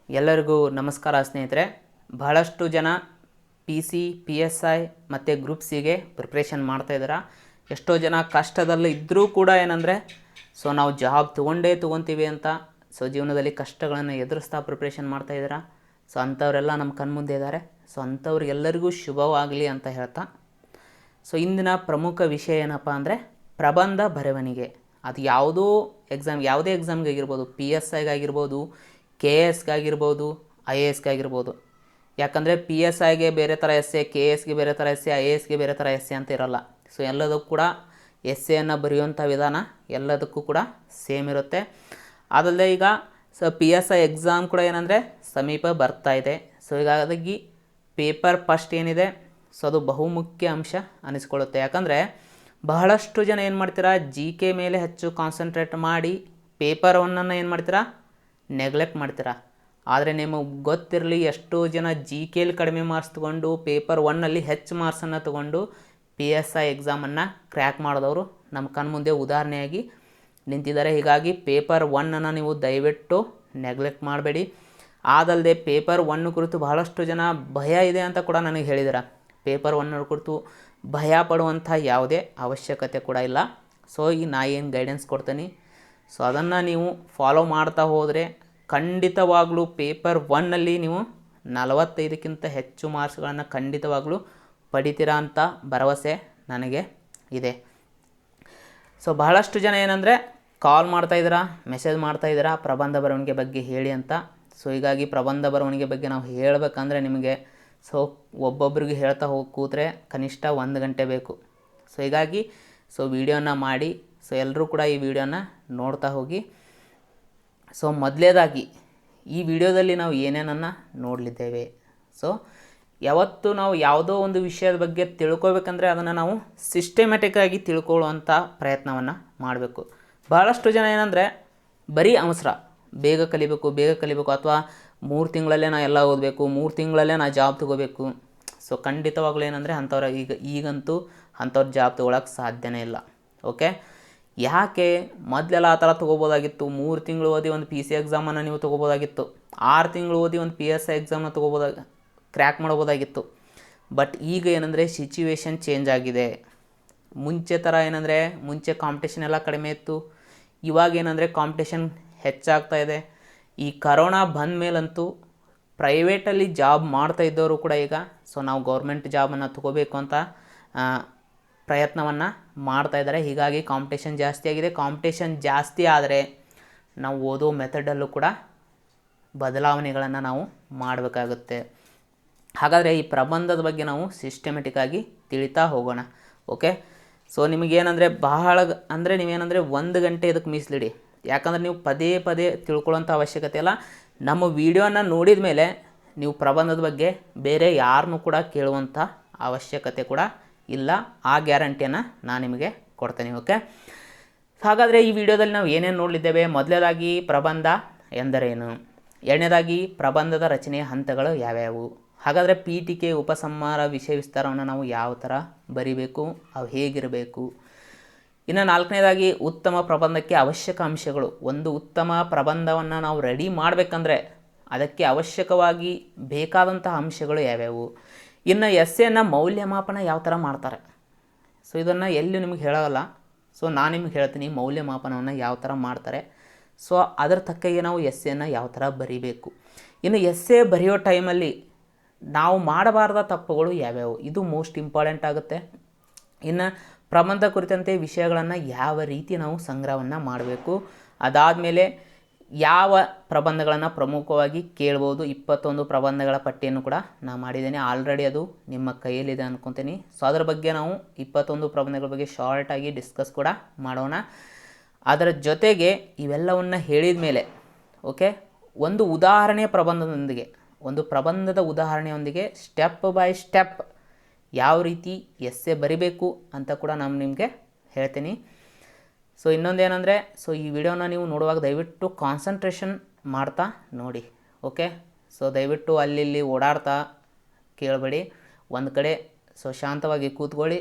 ಎಲ್ಲರಿಗೂ ನಮಸ್ಕಾರ ಸ್ನೇಹಿತರೆ. ಬಹಳಷ್ಟು ಜನ P C P S I ಮತ್ತು ಗ್ರೂಪ್ ಸಿಗೆ ಪ್ರಿಪ್ರೇಷನ್ ಮಾಡ್ತಾಯಿದ್ದೀರಾ. ಎಷ್ಟೋ ಜನ ಕಷ್ಟದಲ್ಲಿ ಇದ್ದರೂ ಕೂಡ ಏನಂದರೆ ನಾವು ಜಾಬ್ ತೊಗೊಳ್ತೀವಿ ಅಂತ ಜೀವನದಲ್ಲಿ ಕಷ್ಟಗಳನ್ನು ಎದುರಿಸ್ತಾ ಪ್ರಿಪ್ರೇಷನ್ ಮಾಡ್ತಾಯಿದ್ದೀರಾ. ಅಂಥವರೆಲ್ಲ ನಮ್ಮ ಕಣ್ಮುಂದೆ ಇದ್ದಾರೆ. ಅಂಥವ್ರಿಗೆಲ್ಲರಿಗೂ ಶುಭವಾಗಲಿ ಅಂತ ಹೇಳ್ತಾ ಇಂದಿನ ಪ್ರಮುಖ ವಿಷಯ ಏನಪ್ಪ ಅಂದರೆ ಪ್ರಬಂಧ ಬರವಣಿಗೆ. ಅದು ಯಾವುದೇ ಎಕ್ಸಾಮ್ಗಾಗಿರ್ಬೋದು, ಪಿ ಎಸ್ ಐಗಾಗಿರ್ಬೋದು, ಕೆ ಎಸ್ಗಾಗಿರ್ಬೋದು, ಐ ಎ ಎಸ್ಗಾಗಿರ್ಬೋದು. ಯಾಕಂದರೆ ಪಿ ಎಸ್ ಐಗೆ ಬೇರೆ ಥರ ಎಸ್ಸೆ, ಕೆ ಎಸ್ಗೆ ಬೇರೆ ಥರ ಎಸ್ಸೆ, ಐ ಎ ಎಸ್ಗೆ ಬೇರೆ ಥರ ಎಸ್ಸೆ ಅಂತ ಇರೋಲ್ಲ. ಎಲ್ಲದಕ್ಕೂ ಕೂಡ ಎಸ್ಸೆಯನ್ನು ಬರೆಯುವಂಥ ವಿಧಾನ ಎಲ್ಲದಕ್ಕೂ ಕೂಡ ಸೇಮ್ ಇರುತ್ತೆ. ಅದಲ್ಲದೆ ಈಗ ಪಿ ಎಸ್ ಐ ಎಕ್ಸಾಮ್ ಕೂಡ ಏನಂದರೆ ಸಮೀಪ ಬರ್ತಾ ಇದೆ. ಹೀಗಾಗಿ ಪೇಪರ್ ಫಸ್ಟ್ ಏನಿದೆ ಅದು ಬಹುಮುಖ್ಯ ಅಂಶ ಅನಿಸ್ಕೊಳ್ಳುತ್ತೆ. ಯಾಕಂದರೆ ಬಹಳಷ್ಟು ಜನ ಏನು ಮಾಡ್ತೀರಾ, ಜಿ ಕೆ ಮೇಲೆ ಹೆಚ್ಚು ಕಾನ್ಸಂಟ್ರೇಟ್ ಮಾಡಿ ಪೇಪರ್ ಒನ್ನನ್ನು ಏನು ಮಾಡ್ತೀರಾ, ನೆಗ್ಲೆಕ್ಟ್ ಮಾಡ್ತೀರಾ. ಆದರೆ ನಿಮಗೆ ಗೊತ್ತಿರಲಿ, ಎಷ್ಟೋ ಜನ ಜಿ ಕೆಲಿ ಕಡಿಮೆ ಮಾರ್ಕ್ಸ್ ತೊಗೊಂಡು ಪೇಪರ್ ಒನ್ನಲ್ಲಿ ಹೆಚ್ಚು ಮಾರ್ಕ್ಸನ್ನು ತೊಗೊಂಡು ಪಿ ಎಸ್ ಐ ಎಕ್ಸಾಮನ್ನು ಕ್ರ್ಯಾಕ್ ಮಾಡಿದವರು ನಮ್ಮ ಕಣ್ಮುಂದೆ ಉದಾಹರಣೆಯಾಗಿ ನಿಂತಿದ್ದಾರೆ. ಹೀಗಾಗಿ ಪೇಪರ್ ಒನ್ನನ್ನು ನೀವು ದಯವಿಟ್ಟು ನೆಗ್ಲೆಕ್ಟ್ ಮಾಡಬೇಡಿ. ಅದಲ್ಲದೆ ಪೇಪರ್ ಒನ್ ಕುರಿತು ಬಹಳಷ್ಟು ಜನ ಭಯ ಇದೆ ಅಂತ ಕೂಡ ನನಗೆ ಹೇಳಿದಾರೆ. ಪೇಪರ್ ಒನ್ನ ಕುರಿತು ಭಯ ಪಡುವಂಥ ಯಾವುದೇ ಅವಶ್ಯಕತೆ ಕೂಡ ಇಲ್ಲ. ಈಗ ನಾ ಏನು ಗೈಡೆನ್ಸ್ ಕೊಡ್ತೀನಿ ಅದನ್ನು ನೀವು ಫಾಲೋ ಮಾಡ್ತಾ ಹೋದರೆ ಖಂಡಿತವಾಗಲೂ ಪೇಪರ್ ಒನ್ನಲ್ಲಿ ನೀವು 45ಕ್ಕಿಂತ ಹೆಚ್ಚು ಮಾರ್ಕ್ಸ್ಗಳನ್ನು ಖಂಡಿತವಾಗಲೂ ಪಡಿತೀರಾ ಅಂತ ಭರವಸೆ ನನಗೆ ಇದೆ. ಬಹಳಷ್ಟು ಜನ ಏನಂದರೆ ಕಾಲ್ ಮಾಡ್ತಾಯಿದ್ದೀರಾ, ಮೆಸೇಜ್ ಮಾಡ್ತಾಯಿದ್ದೀರಾ ಪ್ರಬಂಧ ಬರವಣಿಗೆ ಬಗ್ಗೆ ಹೇಳಿ ಅಂತ. ಹೀಗಾಗಿ ಪ್ರಬಂಧ ಬರವಣಿಗೆ ಬಗ್ಗೆ ನಾವು ಹೇಳಬೇಕಂದ್ರೆ ನಿಮಗೆ ಒಬ್ಬೊಬ್ಬರಿಗೆ ಹೇಳ್ತಾ ಹೋಗಿ ಕೂತ್ರೆ ಕನಿಷ್ಠ 1 ಗಂಟೆ ಬೇಕು. ಹೀಗಾಗಿ ವಿಡಿಯೋನ ಮಾಡಿ ಎಲ್ಲರೂ ಕೂಡ ಈ ವಿಡಿಯೋನ ನೋಡ್ತಾ ಹೋಗಿ. ಮೊದಲೇದಾಗಿ ಈ ವಿಡಿಯೋದಲ್ಲಿ ನಾವು ಏನೇನನ್ನು ನೋಡಲಿದ್ದೇವೆ. ಯಾವತ್ತು ನಾವು ಯಾವುದೋ ಒಂದು ವಿಷಯದ ಬಗ್ಗೆ ತಿಳ್ಕೊಬೇಕಂದ್ರೆ ಅದನ್ನು ನಾವು ಸಿಸ್ಟಮೆಟಿಕ್ಕಾಗಿ ತಿಳ್ಕೊಳ್ಳುವಂಥ ಪ್ರಯತ್ನವನ್ನು ಮಾಡಬೇಕು. ಭಾಳಷ್ಟು ಜನ ಏನಂದರೆ ಬರೀ ಅವಸರ, ಬೇಗ ಕಲಿಬೇಕು ಅಥವಾ 3 ತಿಂಗಳಲ್ಲೇ ನಾ ಎಲ್ಲ ಓದಬೇಕು, 3 ತಿಂಗಳಲ್ಲೇ ನಾ ಜಾಬ್ ತೊಗೋಬೇಕು. ಖಂಡಿತವಾಗ್ಲೂ ಏನಂದರೆ ಅಂಥವ್ರು ಈಗಂತೂ ಅಂಥವ್ರು ಜಾಬ್ ತೊಗೊಳಕ್ಕೆ ಸಾಧ್ಯನೇ ಇಲ್ಲ. ಓಕೆ, ಯಾಕೆ ಮೊದಲೆಲ್ಲ ಆ ಥರ ತೊಗೋಬೋದಾಗಿತ್ತು. 3 ತಿಂಗಳು ಓದಿ ಒಂದು ಪಿ ಸಿ ಎಕ್ಸಾಮನ್ನು ನೀವು ತೊಗೋಬೋದಾಗಿತ್ತು. 6 ತಿಂಗಳು ಓದಿ ಒಂದು ಪಿ ಎಸ್ ಐ ಎಕ್ಸಾಮನ್ನ ಕ್ರ್ಯಾಕ್ ಮಾಡ್ಬೋದಾಗಿತ್ತು. ಬಟ್ ಈಗ ಏನಂದರೆ ಸಿಚುವೇಶನ್ ಚೇಂಜ್ ಆಗಿದೆ. ಮುಂಚೆ ಥರ ಏನಂದರೆ ಮುಂಚೆ ಕಾಂಪಿಟೇಷನ್ ಎಲ್ಲ ಕಡಿಮೆ ಇತ್ತು. ಇವಾಗ ಏನಂದರೆ ಕಾಂಪಿಟೇಷನ್ ಹೆಚ್ಚಾಗ್ತಾ ಇದೆ. ಈ ಕರೋನಾ ಬಂದ ಮೇಲಂತೂ ಪ್ರೈವೇಟಲ್ಲಿ ಜಾಬ್ ಮಾಡ್ತಾ ಇದ್ದವರು ಕೂಡ ಈಗ ನಾವು ಗೌರ್ಮೆಂಟ್ ಜಾಬನ್ನು ತೊಗೋಬೇಕು ಅಂತ ಪ್ರಯತ್ನವನ್ನು ಮಾಡ್ತಾಯಿದ್ದಾರೆ. ಹೀಗಾಗಿ ಕಾಂಪಿಟೇಷನ್ ಜಾಸ್ತಿ ಆಗಿದೆ. ಕಾಂಪಿಟೇಷನ್ ಜಾಸ್ತಿ ಆದರೆ ನಾವು ಓದೋ ಮೆಥಡಲ್ಲೂ ಕೂಡ ಬದಲಾವಣೆಗಳನ್ನು ನಾವು ಮಾಡಬೇಕಾಗುತ್ತೆ. ಹಾಗಾದರೆ ಈ ಬಗ್ಗೆ ನಾವು ಸಿಸ್ಟಮೆಟಿಕ್ಕಾಗಿ ತಿಳಿತಾ ಹೋಗೋಣ. ಓಕೆ, ನಿಮಗೇನಂದರೆ ನೀವೇನಂದರೆ 1 ಗಂಟೆ ಇದಕ್ಕೆ ಮೀಸಲಿಡಿ. ಯಾಕಂದರೆ ನೀವು ಪದೇ ಪದೇ ತಿಳ್ಕೊಳ್ಳೋಂಥ ಅವಶ್ಯಕತೆ ಇಲ್ಲ. ನಮ್ಮ ವಿಡಿಯೋನ ನೋಡಿದ ಮೇಲೆ ನೀವು ಪ್ರಬಂಧದ ಬಗ್ಗೆ ಬೇರೆ ಯಾರನ್ನೂ ಕೂಡ ಕೇಳುವಂಥ ಅವಶ್ಯಕತೆ ಕೂಡ ಇಲ್ಲ. ಆ ಗ್ಯಾರಂಟಿಯನ್ನು ನಾನು ನಿಮಗೆ ಕೊಡ್ತೇನೆ. ಓಕೆ, ಹಾಗಾದರೆ ಈ ವಿಡಿಯೋದಲ್ಲಿ ನಾವು ಏನೇನು ನೋಡಲಿದ್ದೇವೆ. ಮೊದಲನೇದಾಗಿ ಪ್ರಬಂಧ ಎಂದರೇನು, ಎರಡನೇದಾಗಿ ಪ್ರಬಂಧದ ರಚನೆಯ ಹಂತಗಳು ಯಾವ್ಯಾವು, ಹಾಗಾದರೆ ಪೀಠಿಕೆ, ಉಪಸಂಹಾರ, ವಿಷಯ ವಿಸ್ತಾರವನ್ನು ನಾವು ಯಾವ ಥರ ಬರಿಬೇಕು, ಅವು ಹೇಗಿರಬೇಕು. ಇನ್ನು 4ನೇದಾಗಿ ಉತ್ತಮ ಪ್ರಬಂಧಕ್ಕೆ ಅವಶ್ಯಕ ಅಂಶಗಳು. ಒಂದು ಉತ್ತಮ ಪ್ರಬಂಧವನ್ನು ನಾವು ರೆಡಿ ಮಾಡಬೇಕಂದ್ರೆ ಅದಕ್ಕೆ ಅವಶ್ಯಕವಾಗಿ ಬೇಕಾದಂಥ ಅಂಶಗಳು ಯಾವ್ಯಾವು. ಇನ್ನು ಎಸ್ಸೆಯನ್ನು ಮೌಲ್ಯಮಾಪನ ಯಾವ ಥರ ಮಾಡ್ತಾರೆ. ಇದನ್ನು ಎಲ್ಲಿ ನಿಮಗೆ ಹೇಳೋಲ್ಲ. ನಾನು ನಿಮಗೆ ಹೇಳ್ತೀನಿ ಮೌಲ್ಯಮಾಪನವನ್ನು ಯಾವ ಥರ ಮಾಡ್ತಾರೆ. ಅದರ ತಕ್ಕಾಗೆ ನಾವು ಎಸ್ಸೆಯನ್ನು ಯಾವ ಥರ ಬರಿಬೇಕು. ಇನ್ನು ಎಸ್ಸೆ ಬರೆಯೋ ಟೈಮಲ್ಲಿ ನಾವು ಮಾಡಬಾರ್ದ ತಪ್ಪುಗಳು ಯಾವ್ಯಾವು, ಇದು ಮೋಸ್ಟ್ ಇಂಪಾರ್ಟೆಂಟ್ ಆಗುತ್ತೆ. ಇನ್ನು ಪ್ರಬಂಧ ಕುರಿತಂತೆ ವಿಷಯಗಳನ್ನು ಯಾವ ರೀತಿ ನಾವು ಸಂಗ್ರಹವನ್ನು ಮಾಡಬೇಕು. ಅದಾದಮೇಲೆ ಯಾವ ಪ್ರಬಂಧಗಳನ್ನು ಪ್ರಮುಖವಾಗಿ ಕೇಳ್ಬೋದು. 21 ಪ್ರಬಂಧಗಳ ಪಟ್ಟಿಯನ್ನು ಕೂಡ ನಾನು ಮಾಡಿದ್ದೇನೆ ಆಲ್ರೆಡಿ, ಅದು ನಿಮ್ಮ ಕೈಯಲ್ಲಿದೆ ಅಂದ್ಕೊತೀನಿ. ಅದರ ಬಗ್ಗೆ ನಾವು 21 ಪ್ರಬಂಧಗಳ ಬಗ್ಗೆ ಶಾರ್ಟಾಗಿ ಡಿಸ್ಕಸ್ ಕೂಡ ಮಾಡೋಣ. ಅದರ ಜೊತೆಗೆ ಇವೆಲ್ಲವನ್ನು ಹೇಳಿದ ಮೇಲೆ ಓಕೆ, ಒಂದು ಉದಾಹರಣೆಯ ಪ್ರಬಂಧದ ಉದಾಹರಣೆಯೊಂದಿಗೆ ಸ್ಟೆಪ್ ಬೈ ಸ್ಟೆಪ್ ಯಾವ ರೀತಿ ಎಸ್ಸೆ ಬರಿಬೇಕು ಅಂತ ಕೂಡ ನಾನು ನಿಮಗೆ ಹೇಳ್ತೀನಿ. ಇನ್ನೊಂದೇನೆಂದರೆ ಈ ವಿಡಿಯೋನ ನೀವು ನೋಡುವಾಗ ದಯವಿಟ್ಟು ಕಾನ್ಸಂಟ್ರೇಷನ್ ಮಾಡ್ತಾ ನೋಡಿ. ಓಕೆ, ದಯವಿಟ್ಟು ಅಲ್ಲಿ ಓಡಾಡ್ತಾ ಕೇಳಬೇಡಿ. ಒಂದು ಕಡೆ ಶಾಂತವಾಗಿ ಕೂತ್ಕೊಳ್ಳಿ.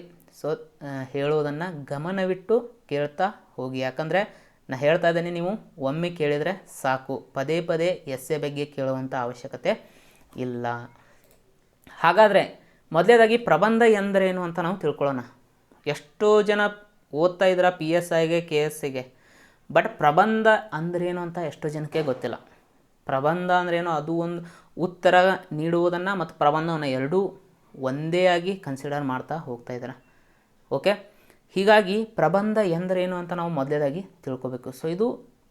ಹೇಳೋದನ್ನು ಗಮನವಿಟ್ಟು ಕೇಳ್ತಾ ಹೋಗಿ. ಯಾಕಂದರೆ ನಾನು ಹೇಳ್ತಾ ಇದ್ದೀನಿ, ನೀವು ಒಮ್ಮೆ ಕೇಳಿದರೆ ಸಾಕು, ಪದೇ ಪದೇ ಎಸ್ಸೆ ಬಗ್ಗೆ ಕೇಳುವಂಥ ಅವಶ್ಯಕತೆ ಇಲ್ಲ. ಹಾಗಾದರೆ ಮೊದಲೇದಾಗಿ ಪ್ರಬಂಧ ಎಂದರೇನು ಅಂತ ನಾವು ತಿಳ್ಕೊಳ್ಳೋಣ. ಎಷ್ಟೋ ಜನ ಓದ್ತಾ ಇದ್ದೀರಾ PSIಗೆ KSಗೆ, ಬಟ್ ಪ್ರಬಂಧ ಅಂದ್ರೇನು ಅಂತ ಎಷ್ಟೋ ಜನಕ್ಕೆ ಗೊತ್ತಿಲ್ಲ. ಪ್ರಬಂಧ ಅಂದ್ರೇನು, ಅದು ಒಂದು ಉತ್ತರ ನೀಡುವುದನ್ನು ಮತ್ತು ಪ್ರಬಂಧವನ್ನು ಎರಡೂ ಒಂದೇ ಆಗಿ ಕನ್ಸಿಡರ್ ಮಾಡ್ತಾ ಹೋಗ್ತಾ ಇದ್ದಾರೆ. ಓಕೆ, ಹೀಗಾಗಿ ಪ್ರಬಂಧ ಎಂದರೇನು ಅಂತ ನಾವು ಮೊದಲೇದಾಗಿ ತಿಳ್ಕೊಬೇಕು. ಸೊ ಇದು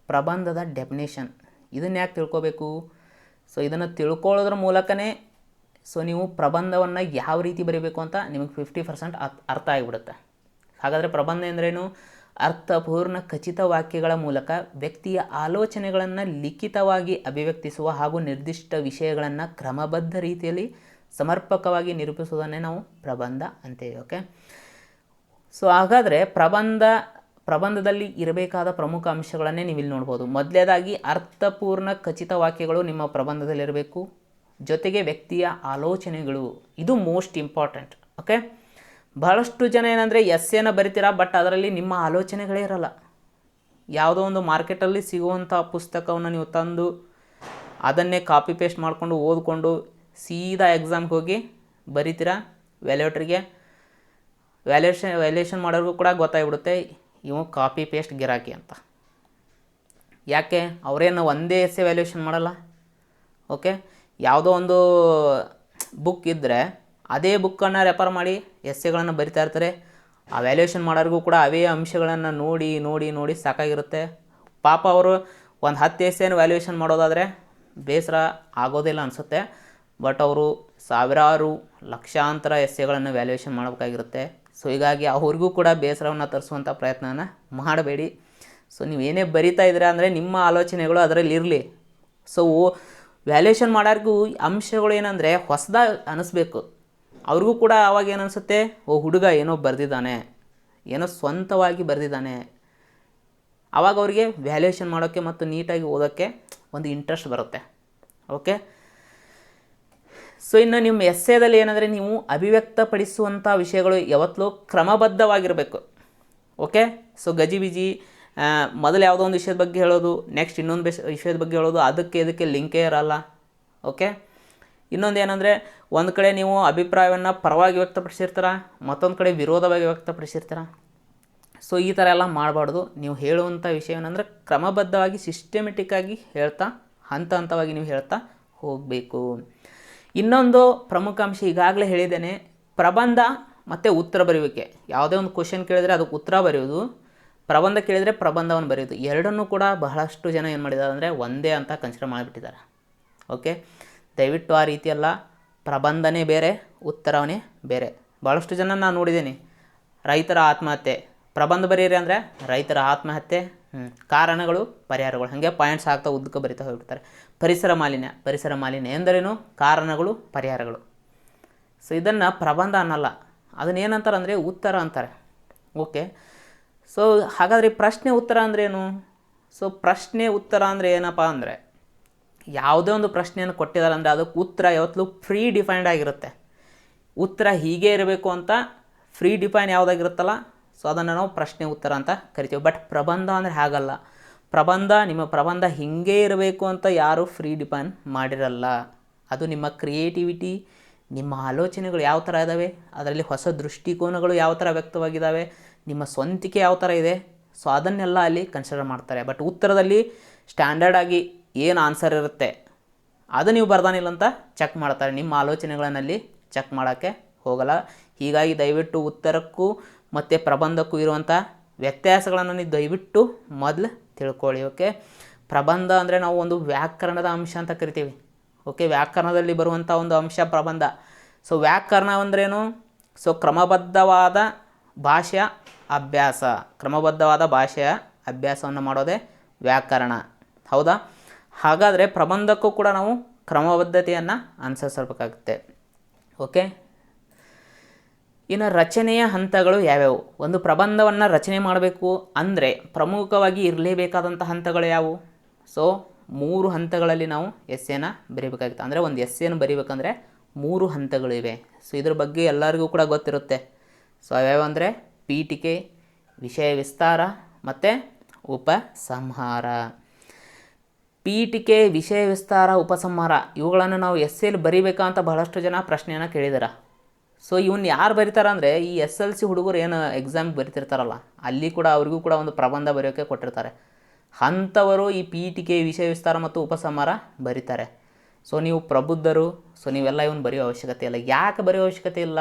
ಪ್ರಬಂಧದ ಡೆಫಿನೇಷನ್. ಇದನ್ನು ಯಾಕೆ ತಿಳ್ಕೊಬೇಕು? ಸೊ ಇದನ್ನು ತಿಳ್ಕೊಳ್ಳೋದ್ರ ಮೂಲಕನೇ ಸೊ ನೀವು ಪ್ರಬಂಧವನ್ನು ಯಾವ ರೀತಿ ಬರೀಬೇಕು ಅಂತ ನಿಮಗೆ 50% ಅರ್ಥ ಆಗಿಬಿಡುತ್ತೆ. ಹಾಗಾದರೆ ಪ್ರಬಂಧ ಎಂದರೇನು? ಅರ್ಥಪೂರ್ಣ ಖಚಿತ ವಾಕ್ಯಗಳ ಮೂಲಕ ವ್ಯಕ್ತಿಯ ಆಲೋಚನೆಗಳನ್ನು ಲಿಖಿತವಾಗಿ ಅಭಿವ್ಯಕ್ತಿಸುವ ಹಾಗೂ ನಿರ್ದಿಷ್ಟ ವಿಷಯಗಳನ್ನು ಕ್ರಮಬದ್ಧ ರೀತಿಯಲ್ಲಿ ಸಮರ್ಪಕವಾಗಿ ನಿರೂಪಿಸುವುದನ್ನೇ ನಾವು ಪ್ರಬಂಧ ಅಂತೇವೆ. ಓಕೆ, ಸೊ ಹಾಗಾದರೆ ಪ್ರಬಂಧದಲ್ಲಿ ಇರಬೇಕಾದ ಪ್ರಮುಖ ಅಂಶಗಳನ್ನೇ ನೀವು ಇಲ್ಲಿ ನೋಡ್ಬೋದು. ಮೊದಲೇದಾಗಿ ಅರ್ಥಪೂರ್ಣ ಖಚಿತ ವಾಕ್ಯಗಳು ನಿಮ್ಮ ಪ್ರಬಂಧದಲ್ಲಿರಬೇಕು. ಜೊತೆಗೆ ವ್ಯಕ್ತಿಯ ಆಲೋಚನೆಗಳು, ಇದು ಮೋಸ್ಟ್ ಇಂಪಾರ್ಟೆಂಟ್. ಓಕೆ, ಬಹಳಷ್ಟು ಜನ ಏನಂದರೆ ಎಸ್ಸೆನ ಬರಿತೀರಾ, ಬಟ್ ಅದರಲ್ಲಿ ನಿಮ್ಮ ಆಲೋಚನೆಗಳೇ ಇರಲ್ಲ. ಯಾವುದೋ ಒಂದು ಮಾರ್ಕೆಟಲ್ಲಿ ಸಿಗುವಂಥ ಪುಸ್ತಕವನ್ನು ನೀವು ತಂದು ಅದನ್ನೇ ಕಾಪಿ ಪೇಸ್ಟ್ ಮಾಡಿಕೊಂಡು ಓದ್ಕೊಂಡು ಸೀದಾ ಎಕ್ಸಾಮ್ಗೆ ಹೋಗಿ ಬರಿತೀರಾ. ವ್ಯಾಲ್ಯೂಯೇಷನ್ ಮಾಡೋರಿಗೂ ಕೂಡ ಗೊತ್ತಾಗ್ಬಿಡುತ್ತೆ ಇವು ಕಾಪಿ ಪೇಸ್ಟ್ ಗಿರಾಕಿ ಅಂತ. ಯಾಕೆ? ಅವರೇನು ಒಂದೇ ಎಸ್ಸೆ ವ್ಯಾಲ್ಯೂಯೇಷನ್ ಮಾಡಲ್ಲ. ಓಕೆ, ಯಾವುದೋ ಒಂದು ಬುಕ್ ಇದ್ದರೆ ಅದೇ ಬುಕ್ಕನ್ನು ರೆಫರ್ ಮಾಡಿ ಎಸ್ಸೆಗಳನ್ನು ಬರಿತಾ ಇರ್ತಾರೆ. ಆ ವ್ಯಾಲ್ಯೂಯೇಷನ್ ಮಾಡೋರಿಗೂ ಕೂಡ ಅವೇ ಅಂಶಗಳನ್ನು ನೋಡಿ ನೋಡಿ ನೋಡಿ ಸಾಕಾಗಿರುತ್ತೆ. ಪಾಪ ಅವರು ಒಂದು 10 ಎಸ್ಸೆಯನ್ನು ವ್ಯಾಲ್ಯೂಯೇಷನ್ ಮಾಡೋದಾದರೆ ಬೇಸರ ಆಗೋದಿಲ್ಲ ಅನಿಸುತ್ತೆ. ಬಟ್ ಅವರು ಸಾವಿರಾರು ಲಕ್ಷಾಂತರ ಎಸ್ಸೆಗಳನ್ನು ವ್ಯಾಲ್ಯೂಯೇಷನ್ ಮಾಡಬೇಕಾಗಿರುತ್ತೆ. ಸೊ ಹೀಗಾಗಿ ಅವ್ರಿಗೂ ಕೂಡ ಬೇಸರವನ್ನು ತರಿಸುವಂಥ ಪ್ರಯತ್ನನ ಮಾಡಬೇಡಿ. ಸೊ ನೀವೇನೇ ಬರಿತಾ ಇದ್ದೀರಾ ಅಂದರೆ ನಿಮ್ಮ ಆಲೋಚನೆಗಳು ಅದರಲ್ಲಿ ಇರಲಿ. ಸೊ ವ್ಯಾಲ್ಯೂಯೇಷನ್ ಮಾಡೋರಿಗೂ ಅಂಶಗಳು ಏನಂದರೆ ಹೊಸದಾಗಿ ಅನ್ನಿಸ್ಬೇಕು. ಅವ್ರಿಗೂ ಕೂಡ ಆವಾಗ ಏನು ಅನಿಸುತ್ತೆ, ಹುಡುಗ ಏನೋ ಬರೆದಿದ್ದಾನೆ, ಏನೋ ಸ್ವಂತವಾಗಿ ಬರೆದಿದ್ದಾನೆ. ಆವಾಗ ಅವರಿಗೆ ವ್ಯಾಲ್ಯೂಯೇಷನ್ ಮಾಡೋಕ್ಕೆ ಮತ್ತು ನೀಟಾಗಿ ಓದೋಕ್ಕೆ ಒಂದು ಇಂಟ್ರೆಸ್ಟ್ ಬರುತ್ತೆ. ಓಕೆ, ಸೊ ಇನ್ನು ನಿಮ್ಮ ಎಸ್ಸೆದಲ್ಲಿ ಏನಂದರೆ ನೀವು ಅಭಿವ್ಯಕ್ತಪಡಿಸುವಂಥ ವಿಷಯಗಳು ಯಾವತ್ತೂ ಕ್ರಮಬದ್ಧವಾಗಿರಬೇಕು. ಓಕೆ, ಸೊ ಗಜಿಬಿಜಿ ಮೊದಲು ಯಾವುದೋ ಒಂದು ವಿಷಯದ ಬಗ್ಗೆ ಹೇಳೋದು, ನೆಕ್ಸ್ಟ್ ಇನ್ನೊಂದು ವಿಷಯದ ಬಗ್ಗೆ ಹೇಳೋದು, ಇದಕ್ಕೆ ಲಿಂಕೇ ಇರಲ್ಲ. ಓಕೆ, ಇನ್ನೊಂದು ಏನಂದರೆ ಒಂದು ಕಡೆ ನೀವು ಅಭಿಪ್ರಾಯವನ್ನು ಪರವಾಗಿ ವ್ಯಕ್ತಪಡಿಸಿರ್ತೀರ, ಮತ್ತೊಂದು ಕಡೆ ವಿರೋಧವಾಗಿ ವ್ಯಕ್ತಪಡಿಸಿರ್ತೀರ. ಸೊ ಈ ಥರ ಎಲ್ಲ ಮಾಡಬಾರ್ದು. ನೀವು ಹೇಳುವಂಥ ವಿಷಯ ಏನಂದರೆ ಕ್ರಮಬದ್ಧವಾಗಿ ಸಿಸ್ಟಮೆಟಿಕ್ಕಾಗಿ ಹೇಳ್ತಾ ಹಂತವಾಗಿ ನೀವು ಹೇಳ್ತಾ ಹೋಗಬೇಕು. ಇನ್ನೊಂದು ಪ್ರಮುಖ ಅಂಶ ಈಗಾಗಲೇ ಹೇಳಿದ್ದೇನೆ, ಪ್ರಬಂಧ ಮತ್ತು ಉತ್ತರ ಬರೆಯುವಿಕೆ. ಯಾವುದೇ ಒಂದು ಕ್ವಶನ್ ಕೇಳಿದರೆ ಅದಕ್ಕೆ ಉತ್ತರ ಬರೆಯೋದು, ಪ್ರಬಂಧ ಕೇಳಿದರೆ ಪ್ರಬಂಧವನ್ನು ಬರೆಯೋದು, ಎರಡನ್ನೂ ಕೂಡ ಬಹಳಷ್ಟು ಜನ ಏನು ಮಾಡಿದ್ದಾರೆ ಅಂದರೆ ಒಂದೇ ಅಂತ ಕನ್ಸಿಡರ್ ಮಾಡಿಬಿಟ್ಟಿದ್ದಾರೆ. ಓಕೆ, ದಯವಿಟ್ಟು ಆ ರೀತಿಯಲ್ಲ. ಪ್ರಬಂಧನೇ ಬೇರೆ, ಉತ್ತರವೇ ಬೇರೆ. ಭಾಳಷ್ಟು ಜನ ನಾನು ನೋಡಿದ್ದೀನಿ, ರೈತರ ಆತ್ಮಹತ್ಯೆ ಪ್ರಬಂಧ ಬರೀರಿ ಅಂದರೆ ರೈತರ ಆತ್ಮಹತ್ಯೆ, ಕಾರಣಗಳು ಪರಿಹಾರಗಳು, ಹಾಗೆ ಪಾಯಿಂಟ್ಸ್ ಆಗ್ತಾ ಉದ್ದಕ್ಕೆ ಬರಿತಾ ಹೋಗ್ಬಿಡ್ತಾರೆ. ಪರಿಸರ ಮಾಲಿನ್ಯ ಎಂದರೇನು? ಕಾರಣಗಳು ಪರಿಹಾರಗಳು. ಸೊ ಇದನ್ನು ಪ್ರಬಂಧ ಅನ್ನಲ್ಲ, ಅದನ್ನೇನಂತಾರೆ ಅಂದರೆ ಉತ್ತರ ಅಂತಾರೆ. ಓಕೆ, ಸೊ ಹಾಗಾದರೆ ಪ್ರಶ್ನೆ ಉತ್ತರ ಅಂದ್ರೇನು? ಸೊ ಪ್ರಶ್ನೆ ಉತ್ತರ ಅಂದರೆ ಏನಪ್ಪ ಅಂದರೆ, ಯಾವುದೇ ಒಂದು ಪ್ರಶ್ನೆಯನ್ನು ಕೊಟ್ಟಿದ್ದಾರೆ ಅಂದರೆ ಅದಕ್ಕೆ ಉತ್ತರ ಯಾವತ್ತೂ ಫ್ರೀ ಡಿಫೈನ್ಡ್ ಆಗಿರುತ್ತೆ. ಉತ್ತರ ಹೀಗೆ ಇರಬೇಕು ಅಂತ ಫ್ರೀ ಡಿಫೈನ್ ಯಾವುದಾಗಿರುತ್ತಲ್ಲ, ಸೊ ಅದನ್ನು ನಾವು ಪ್ರಶ್ನೆ ಉತ್ತರ ಅಂತ ಕರಿತೀವಿ. ಬಟ್ ಪ್ರಬಂಧ ಅಂದರೆ ಹಾಗಲ್ಲ. ನಿಮ್ಮ ಪ್ರಬಂಧ ಹೀಗೆ ಇರಬೇಕು ಅಂತ ಯಾರೂ ಫ್ರೀ ಡಿಫೈನ್ ಮಾಡಿರಲ್ಲ. ಅದು ನಿಮ್ಮ ಕ್ರಿಯೇಟಿವಿಟಿ, ನಿಮ್ಮ ಆಲೋಚನೆಗಳು ಯಾವ ಥರ ಇದ್ದಾವೆ, ಅದರಲ್ಲಿ ಹೊಸ ದೃಷ್ಟಿಕೋನಗಳು ಯಾವ ಥರ ವ್ಯಕ್ತವಾಗಿದ್ದಾವೆ, ನಿಮ್ಮ ಸ್ವಂತಿಕೆ ಯಾವ ಥರ ಇದೆ, ಸೊ ಅದನ್ನೆಲ್ಲ ಅಲ್ಲಿ ಕನ್ಸಿಡರ್ ಮಾಡ್ತಾರೆ. ಬಟ್ ಉತ್ತರದಲ್ಲಿ ಸ್ಟ್ಯಾಂಡರ್ಡ್ ಆಗಿ ಏನು ಆನ್ಸರ್ ಇರುತ್ತೆ ಅದು ನೀವು ಬರ್ದಾನಿಲ್ಲ ಅಂತ ಚೆಕ್ ಮಾಡ್ತಾರೆ. ನಿಮ್ಮ ಆಲೋಚನೆಗಳನ್ನಲ್ಲಿ ಚೆಕ್ ಮಾಡೋಕ್ಕೆ ಹೋಗಲ್ಲ. ಹೀಗಾಗಿ ದಯವಿಟ್ಟು ಉತ್ತರಕ್ಕೂ ಮತ್ತು ಪ್ರಬಂಧಕ್ಕೂ ಇರುವಂಥ ವ್ಯತ್ಯಾಸಗಳನ್ನು ನೀವು ದಯವಿಟ್ಟು ಮೊದಲು ತಿಳ್ಕೊಳ್ಳಿ. ಓಕೆ, ಪ್ರಬಂಧ ಅಂದರೆ ನಾವು ಒಂದು ವ್ಯಾಕರಣದ ಅಂಶ ಅಂತ ಕರಿತೀವಿ. ಓಕೆ, ವ್ಯಾಕರಣದಲ್ಲಿ ಬರುವಂಥ ಒಂದು ಅಂಶ ಪ್ರಬಂಧ. ಸೊ ವ್ಯಾಕರಣ ಅಂದ್ರೇನು? ಸೊ ಕ್ರಮಬದ್ಧವಾದ ಭಾಷೆಯ ಅಭ್ಯಾಸವನ್ನು ಮಾಡೋದೇ ವ್ಯಾಕರಣ. ಹೌದಾ? ಹಾಗಾದರೆ ಪ್ರಬಂಧಕ್ಕೂ ಕೂಡ ನಾವು ಕ್ರಮಬದ್ಧತೆಯನ್ನು ಅನುಸರಿಸಬೇಕಾಗುತ್ತೆ. ಓಕೆ, ಇನ್ನು ರಚನೆಯ ಹಂತಗಳು ಯಾವ್ಯಾವು? ಒಂದು ಪ್ರಬಂಧವನ್ನು ರಚನೆ ಮಾಡಬೇಕು ಅಂದರೆ ಪ್ರಮುಖವಾಗಿ ಇರಲೇಬೇಕಾದಂಥ ಹಂತಗಳು ಯಾವುವು? ಸೊ 3 ಹಂತಗಳಲ್ಲಿ ನಾವು ಎಸ್ಸೆನ ಬರೀಬೇಕಾಗುತ್ತೆ. ಅಂದರೆ ಒಂದು ಎಸ್ಸೆನ ಬರೀಬೇಕಂದ್ರೆ 3 ಹಂತಗಳಿವೆ. ಸೊ ಇದ್ರ ಬಗ್ಗೆ ಎಲ್ಲರಿಗೂ ಕೂಡ ಗೊತ್ತಿರುತ್ತೆ. ಸೊ ಯಾವ್ಯಾವ ಅಂದರೆ ಪೀಠಿಕೆ, ವಿಷಯ ವಿಸ್ತಾರ ಮತ್ತು ಉಪಸಂಹಾರ. ಪೀಠಿಕೆ, ವಿಷಯ ವಿಸ್ತಾರ, ಉಪಸಂಹಾರ ಇವುಗಳನ್ನು ನಾವು ಎಸ್ಸೆಯಲ್ಲಿ ಬರಿಬೇಕಾ ಅಂತ ಬಹಳಷ್ಟು ಜನ ಪ್ರಶ್ನೆಯನ್ನು ಕೇಳಿದಾರೆ. ಸೊ ಇವನ್ನ ಯಾರು ಬರೀತಾರೆ ಅಂದರೆ ಈ SLC ಹುಡುಗರು ಏನು ಎಕ್ಸಾಮ್ಗೆ ಬರಿತಿರ್ತಾರಲ್ಲ ಅಲ್ಲಿ ಕೂಡ ಅವ್ರಿಗೂ ಕೂಡ ಒಂದು ಪ್ರಬಂಧ ಬರೆಯೋಕ್ಕೆ ಕೊಟ್ಟಿರ್ತಾರೆ. ಅಂಥವರು ಈ ಪೀಠಿಕೆ, ವಿಷಯ ವಿಸ್ತಾರ ಮತ್ತು ಉಪಸಂಹಾರ ಬರೀತಾರೆ. ಸೊ ನೀವು ಪ್ರಬುದ್ಧರು, ಸೊ ನೀವೆಲ್ಲ ಇವನು ಬರೆಯೋ ಅವಶ್ಯಕತೆ ಇಲ್ಲ. ಯಾಕೆ ಬರೆಯೋ ಅವಶ್ಯಕತೆ ಇಲ್ಲ?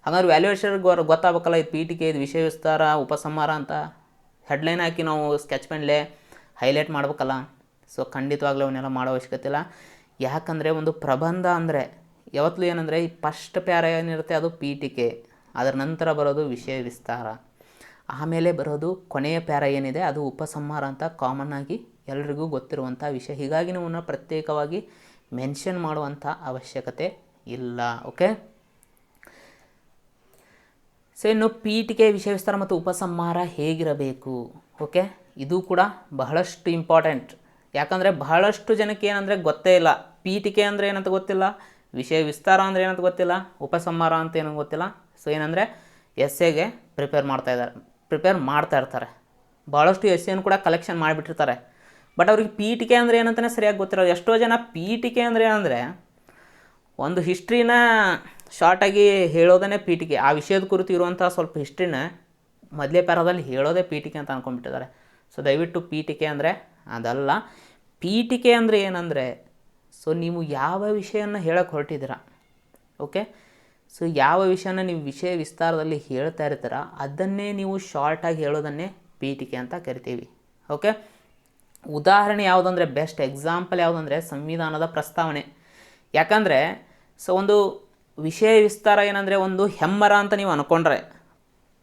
ಹಾಗಾದ್ರೆ ವ್ಯಾಲ್ಯೂಯೇಷನ್ಗೆ ಗೊತ್ತಾಗಬೇಕಲ್ಲ, ಇದು ಪೀಠಿಕೆ, ಇದು ವಿಷಯ ವಿಸ್ತಾರ, ಉಪಸಂಹಾರ ಅಂತ ಹೆಡ್ಲೈನ್ ಹಾಕಿ ನಾವು ಸ್ಕೆಚ್ ಪೆನ್ಲೇ ಹೈಲೈಟ್ ಮಾಡ್ಬೇಕಲ್ಲ. ಸೊ ಖಂಡಿತವಾಗ್ಲೂ ಅವನ್ನೆಲ್ಲ ಮಾಡೋ ಅವಶ್ಯಕತೆ ಇಲ್ಲ. ಯಾಕಂದರೆ ಒಂದು ಪ್ರಬಂಧ ಅಂದರೆ ಯಾವತ್ತೂ ಏನಂದರೆ ಈ ಫಸ್ಟ್ ಪ್ಯಾರ ಏನಿರುತ್ತೆ ಅದು ಪೀಠಿಕೆ, ಅದರ ನಂತರ ಬರೋದು ವಿಷಯ ವಿಸ್ತಾರ, ಆಮೇಲೆ ಬರೋದು ಕೊನೆಯ ಪ್ಯಾರ ಏನಿದೆ ಅದು ಉಪಸಂಹಾರ ಅಂತ ಕಾಮನ್ ಆಗಿ ಎಲ್ರಿಗೂ ಗೊತ್ತಿರುವಂಥ ವಿಷಯ. ಹೀಗಾಗಿ ನೀವು ಪ್ರತ್ಯೇಕವಾಗಿ ಮೆನ್ಷನ್ ಮಾಡುವಂಥ ಅವಶ್ಯಕತೆ ಇಲ್ಲ. ಓಕೆ. ಸೊ ಇನ್ನು ಪೀಠಿಕೆ, ವಿಷಯ ವಿಸ್ತಾರ ಮತ್ತು ಉಪಸಂಹಾರ ಹೇಗಿರಬೇಕು? ಓಕೆ, ಇದು ಕೂಡ ಬಹಳಷ್ಟು ಇಂಪಾರ್ಟೆಂಟ್. ಯಾಕಂದರೆ ಬಹಳಷ್ಟು ಜನಕ್ಕೆ ಏನಂದರೆ ಗೊತ್ತೇ ಇಲ್ಲ. ಪೀಠಿಕೆ ಅಂದರೆ ಏನಂತ ಗೊತ್ತಿಲ್ಲ, ವಿಷಯ ವಿಸ್ತಾರ ಅಂದರೆ ಏನಂತ ಗೊತ್ತಿಲ್ಲ, ಉಪಸಂಹಾರ ಅಂತ ಏನೋ ಗೊತ್ತಿಲ್ಲ. ಸೊ ಏನಂದರೆ ಎಸ್ಸೆಗೆ ಪ್ರಿಪೇರ್ ಮಾಡ್ತಾ ಇರ್ತಾರೆ. ಭಾಳಷ್ಟು ಎಸ್ಸೆಯನ್ನು ಕೂಡ ಕಲೆಕ್ಷನ್ ಮಾಡಿಬಿಟ್ಟಿರ್ತಾರೆ. ಬಟ್ ಅವ್ರಿಗೆ ಪೀಠಿಕೆ ಅಂದರೆ ಏನಂತಲೇ ಸರಿಯಾಗಿ ಗೊತ್ತಿರೋದು. ಎಷ್ಟೋ ಜನ ಪೀಠಿಕೆ ಅಂದರೆ ಏನಂದರೆ ಒಂದು ಹಿಸ್ಟ್ರಿನ ಶಾರ್ಟಾಗಿ ಹೇಳೋದೇ ಪೀಠಿಕೆ, ಆ ವಿಷಯದ ಕುರಿತು ಇರುವಂಥ ಸ್ವಲ್ಪ ಹಿಸ್ಟ್ರಿನ ಮೊದಲೇ ಪ್ಯಾರಾದಲ್ಲಿ ಹೇಳೋದೇ ಪೀಠಿಕೆ ಅಂತ ಅಂದ್ಕೊಂಡ್ಬಿಟ್ಟಿದ್ದಾರೆ. ಸೊ ದಯವಿಟ್ಟು ಪೀಠಿಕೆ ಅಂದರೆ ಅದಲ್ಲ. ಪೀಠಿಕೆ ಅಂದರೆ ಏನಂದರೆ ಸೊ ನೀವು ಯಾವ ವಿಷಯನ ಹೇಳಕ್ಕೆ ಹೊರಟಿದ್ದೀರಾ, ಓಕೆ, ಸೊ ಯಾವ ವಿಷಯನ ನೀವು ವಿಷಯ ವಿಸ್ತಾರದಲ್ಲಿ ಹೇಳ್ತಾ ಇರ್ತೀರ ಅದನ್ನೇ ನೀವು ಶಾರ್ಟಾಗಿ ಹೇಳೋದನ್ನೇ ಪೀಠಿಕೆ ಅಂತ ಕರಿತೀವಿ. ಓಕೆ. ಉದಾಹರಣೆ ಯಾವುದಂದರೆ, ಬೆಸ್ಟ್ ಎಕ್ಸಾಂಪಲ್ ಯಾವುದಂದರೆ ಸಂವಿಧಾನದ ಪ್ರಸ್ತಾವನೆ. ಯಾಕಂದರೆ ಸೊ ಒಂದು ವಿಷಯ ವಿಸ್ತಾರ ಏನಂದರೆ ಒಂದು ಹೆಮ್ಮರ ಅಂತ ನೀವು ಅಂದ್ಕೊಂಡ್ರೆ,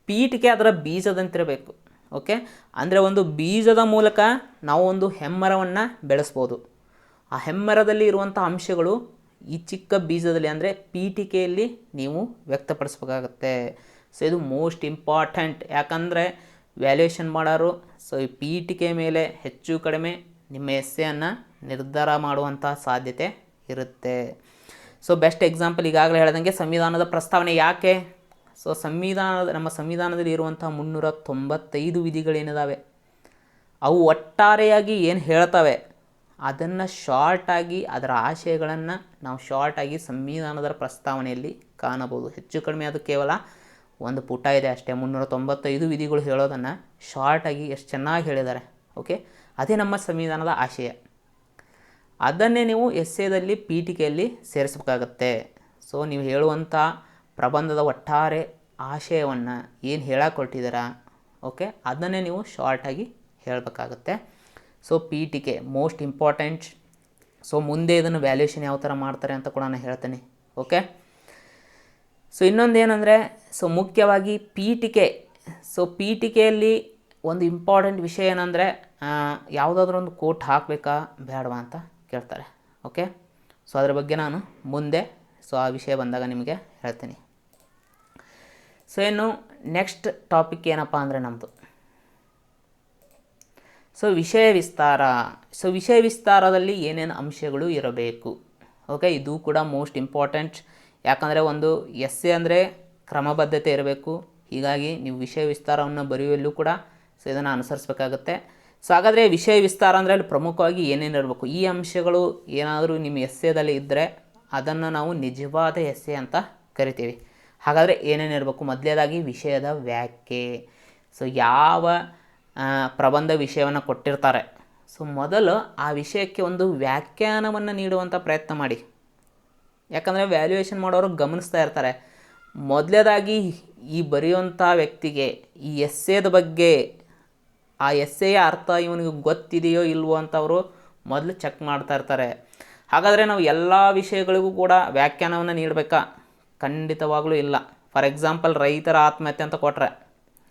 ಪೀಠಿಕೆ ಅದರ ಬೀಜದಂತಿರಬೇಕು. ಓಕೆ, ಅಂದರೆ ಒಂದು ಬೀಜದ ಮೂಲಕ ನಾವು ಒಂದು ಹೆಮ್ಮರವನ್ನು ಬೆಳೆಸ್ಬೋದು. ಆ ಹೆಮ್ಮರದಲ್ಲಿ ಇರುವಂಥ ಅಂಶಗಳು ಈ ಚಿಕ್ಕ ಬೀಜದಲ್ಲಿ ಅಂದರೆ ಪೀಠಿಕೆಯಲ್ಲಿ ನೀವು ವ್ಯಕ್ತಪಡಿಸ್ಬೇಕಾಗತ್ತೆ. ಸೊ ಇದು ಮೋಸ್ಟ್ ಇಂಪಾರ್ಟೆಂಟ್. ಯಾಕಂದರೆ ವ್ಯಾಲ್ಯೂಯೇಷನ್ ಮಾಡೋರು ಸೊ ಈ ಪೀಠಿಕೆ ಮೇಲೆ ಹೆಚ್ಚು ಕಡಿಮೆ ನಿಮ್ಮ ಎಸ್ಸೆಯನ್ನು ನಿರ್ಧಾರ ಮಾಡುವಂಥ ಸಾಧ್ಯತೆ ಇರುತ್ತೆ. ಸೊ ಬೆಸ್ಟ್ ಎಕ್ಸಾಂಪಲ್ ಈಗಾಗಲೇ ಹೇಳ್ದಂಗೆ ಸಂವಿಧಾನದ ಪ್ರಸ್ತಾವನೆ. ಯಾಕೆ? ಸೊ ನಮ್ಮ ಸಂವಿಧಾನದಲ್ಲಿ ಇರುವಂಥ 395 ವಿಧಿಗಳೇನಿದ್ದಾವೆ ಅವು ಒಟ್ಟಾರೆಯಾಗಿ ಏನು ಹೇಳ್ತವೆ ಅದನ್ನು ಶಾರ್ಟಾಗಿ ಅದರ ಆಶಯಗಳನ್ನು ನಾವು ಶಾರ್ಟಾಗಿ ಸಂವಿಧಾನದ ಪ್ರಸ್ತಾವನೆಯಲ್ಲಿ ಕಾಣಬಹುದು. ಹೆಚ್ಚು ಕಡಿಮೆ ಅದು ಕೇವಲ ಒಂದು ಪುಟ ಇದೆ ಅಷ್ಟೇ. 395 ವಿಧಿಗಳು ಹೇಳೋದನ್ನು ಶಾರ್ಟಾಗಿ ಎಷ್ಟು ಚೆನ್ನಾಗಿ ಹೇಳಿದ್ದಾರೆ. ಓಕೆ, ಅದೇ ನಮ್ಮ ಸಂವಿಧಾನದ ಆಶಯ. ಅದನ್ನೇ ನೀವು ಎಸ್ಸೆದಲ್ಲಿ ಪೀಠಿಕೆಯಲ್ಲಿ ಸೇರಿಸಬೇಕಾಗತ್ತೆ. ಸೊ ನೀವು ಹೇಳುವಂಥ ಪ್ರಬಂಧದ ಒಟ್ಟಾರೆ ಆಶಯವನ್ನು ಏನು ಹೇಳಕ್ಕೆ ಹೊರಟಿದ್ದೀರಾ, ಓಕೆ, ಅದನ್ನೇ ನೀವು ಶಾರ್ಟಾಗಿ ಹೇಳಬೇಕಾಗತ್ತೆ. ಸೊ ಪೀಠಿಕೆ ಮೋಸ್ಟ್ ಇಂಪಾರ್ಟೆಂಟ್. ಸೊ ಮುಂದೆ ಇದನ್ನು ವ್ಯಾಲ್ಯೂಯೇಷನ್ ಯಾವ ಥರ ಮಾಡ್ತಾರೆ ಅಂತ ಕೂಡ ನಾನು ಹೇಳ್ತೇನೆ. ಓಕೆ. ಸೊ ಇನ್ನೊಂದು ಏನಂದರೆ ಸೊ ಮುಖ್ಯವಾಗಿ ಪೀಠಿಕೆ. ಸೊ ಪೀಠಿಕೆಯಲ್ಲಿ ಒಂದು ಇಂಪಾರ್ಟೆಂಟ್ ವಿಷಯ ಏನಂದರೆ ಯಾವುದಾದ್ರೂ ಒಂದು ಕೋಟ್ ಹಾಕಬೇಕಾ ಬೇಡವಾ ಅಂತ ಕೇಳ್ತಾರೆ. ಓಕೆ, ಸೊ ಅದ್ರ ಬಗ್ಗೆ ನಾನು ಮುಂದೆ ಸೊ ಆ ವಿಷಯ ಬಂದಾಗ ನಿಮಗೆ ಹೇಳ್ತೀನಿ. ಸೊ ಇನ್ನು ನೆಕ್ಸ್ಟ್ ಟಾಪಿಕ್ ಏನಪ್ಪ ಅಂದರೆ ನಮ್ಮದು ಸೊ ವಿಷಯ ವಿಸ್ತಾರ. ಸೊ ವಿಷಯ ವಿಸ್ತಾರದಲ್ಲಿ ಏನೇನು ಅಂಶಗಳು ಇರಬೇಕು? ಓಕೆ, ಇದು ಕೂಡ ಮೋಸ್ಟ್ ಇಂಪಾರ್ಟೆಂಟ್. ಯಾಕಂದರೆ ಒಂದು ಎಸ್ಸೆ ಅಂದರೆ ಕ್ರಮಬದ್ಧತೆ ಇರಬೇಕು. ಹೀಗಾಗಿ ನೀವು ವಿಷಯ ವಿಸ್ತಾರವನ್ನು ಬರೆಯುವಲ್ಲೂ ಕೂಡ ಸೊ ಇದನ್ನು ಅನುಸರಿಸಬೇಕಾಗುತ್ತೆ. ಸೊ ಹಾಗಾದರೆ ವಿಷಯ ವಿಸ್ತಾರ ಅಂದರೆ ಅಲ್ಲಿ ಪ್ರಮುಖವಾಗಿ ಏನೇನು ಇರಬೇಕು? ಈ ಅಂಶಗಳು ಏನಾದರೂ ನಿಮ್ಮ ಎಸ್ಸೆದಲ್ಲಿ ಇದ್ದರೆ ಅದನ್ನು ನಾವು ನಿಜವಾದ ಎಸ್ಸೆ ಅಂತ ಕರಿತೀವಿ. ಹಾಗಾದರೆ ಏನೇನು ಇರಬೇಕು? ಮೊದಲನೇದಾಗಿ ವಿಷಯದ ವ್ಯಾಖ್ಯೆ. ಸೊ ಯಾವ ಪ್ರಬಂಧ ವಿಷಯವನ್ನು ಕೊಟ್ಟಿರ್ತಾರೆ ಸೊ ಮೊದಲು ಆ ವಿಷಯಕ್ಕೆ ಒಂದು ವ್ಯಾಖ್ಯಾನವನ್ನು ನೀಡುವಂಥ ಪ್ರಯತ್ನ ಮಾಡಿ. ಯಾಕಂದರೆ ವ್ಯಾಲ್ಯೂಯೇಷನ್ ಮಾಡೋರು ಗಮನಿಸ್ತಾ ಇರ್ತಾರೆ. ಮೊದಲನೇದಾಗಿ ಈ ಬರೆಯುವಂಥ ವ್ಯಕ್ತಿಗೆ ಈ ಎಸ್ಸೆದ ಬಗ್ಗೆ ಆ ಎಸ್ಸೆಯ ಅರ್ಥ ಇವನಿಗೆ ಗೊತ್ತಿದೆಯೋ ಇಲ್ವೋ ಅಂತ ಅವರು ಮೊದಲು ಚೆಕ್ ಮಾಡ್ತಾ ಇರ್ತಾರೆ. ಹಾಗಾದರೆ ನಾವು ಎಲ್ಲ ವಿಷಯಗಳಿಗೂ ಕೂಡ ವ್ಯಾಖ್ಯಾನವನ್ನು ನೀಡಬೇಕಾ? ಖಂಡಿತವಾಗಲೂ ಇಲ್ಲ. ಫಾರ್ ಎಕ್ಸಾಂಪಲ್ ರೈತರ ಆತ್ಮಹತ್ಯೆ ಅಂತ ಕೊಟ್ಟರೆ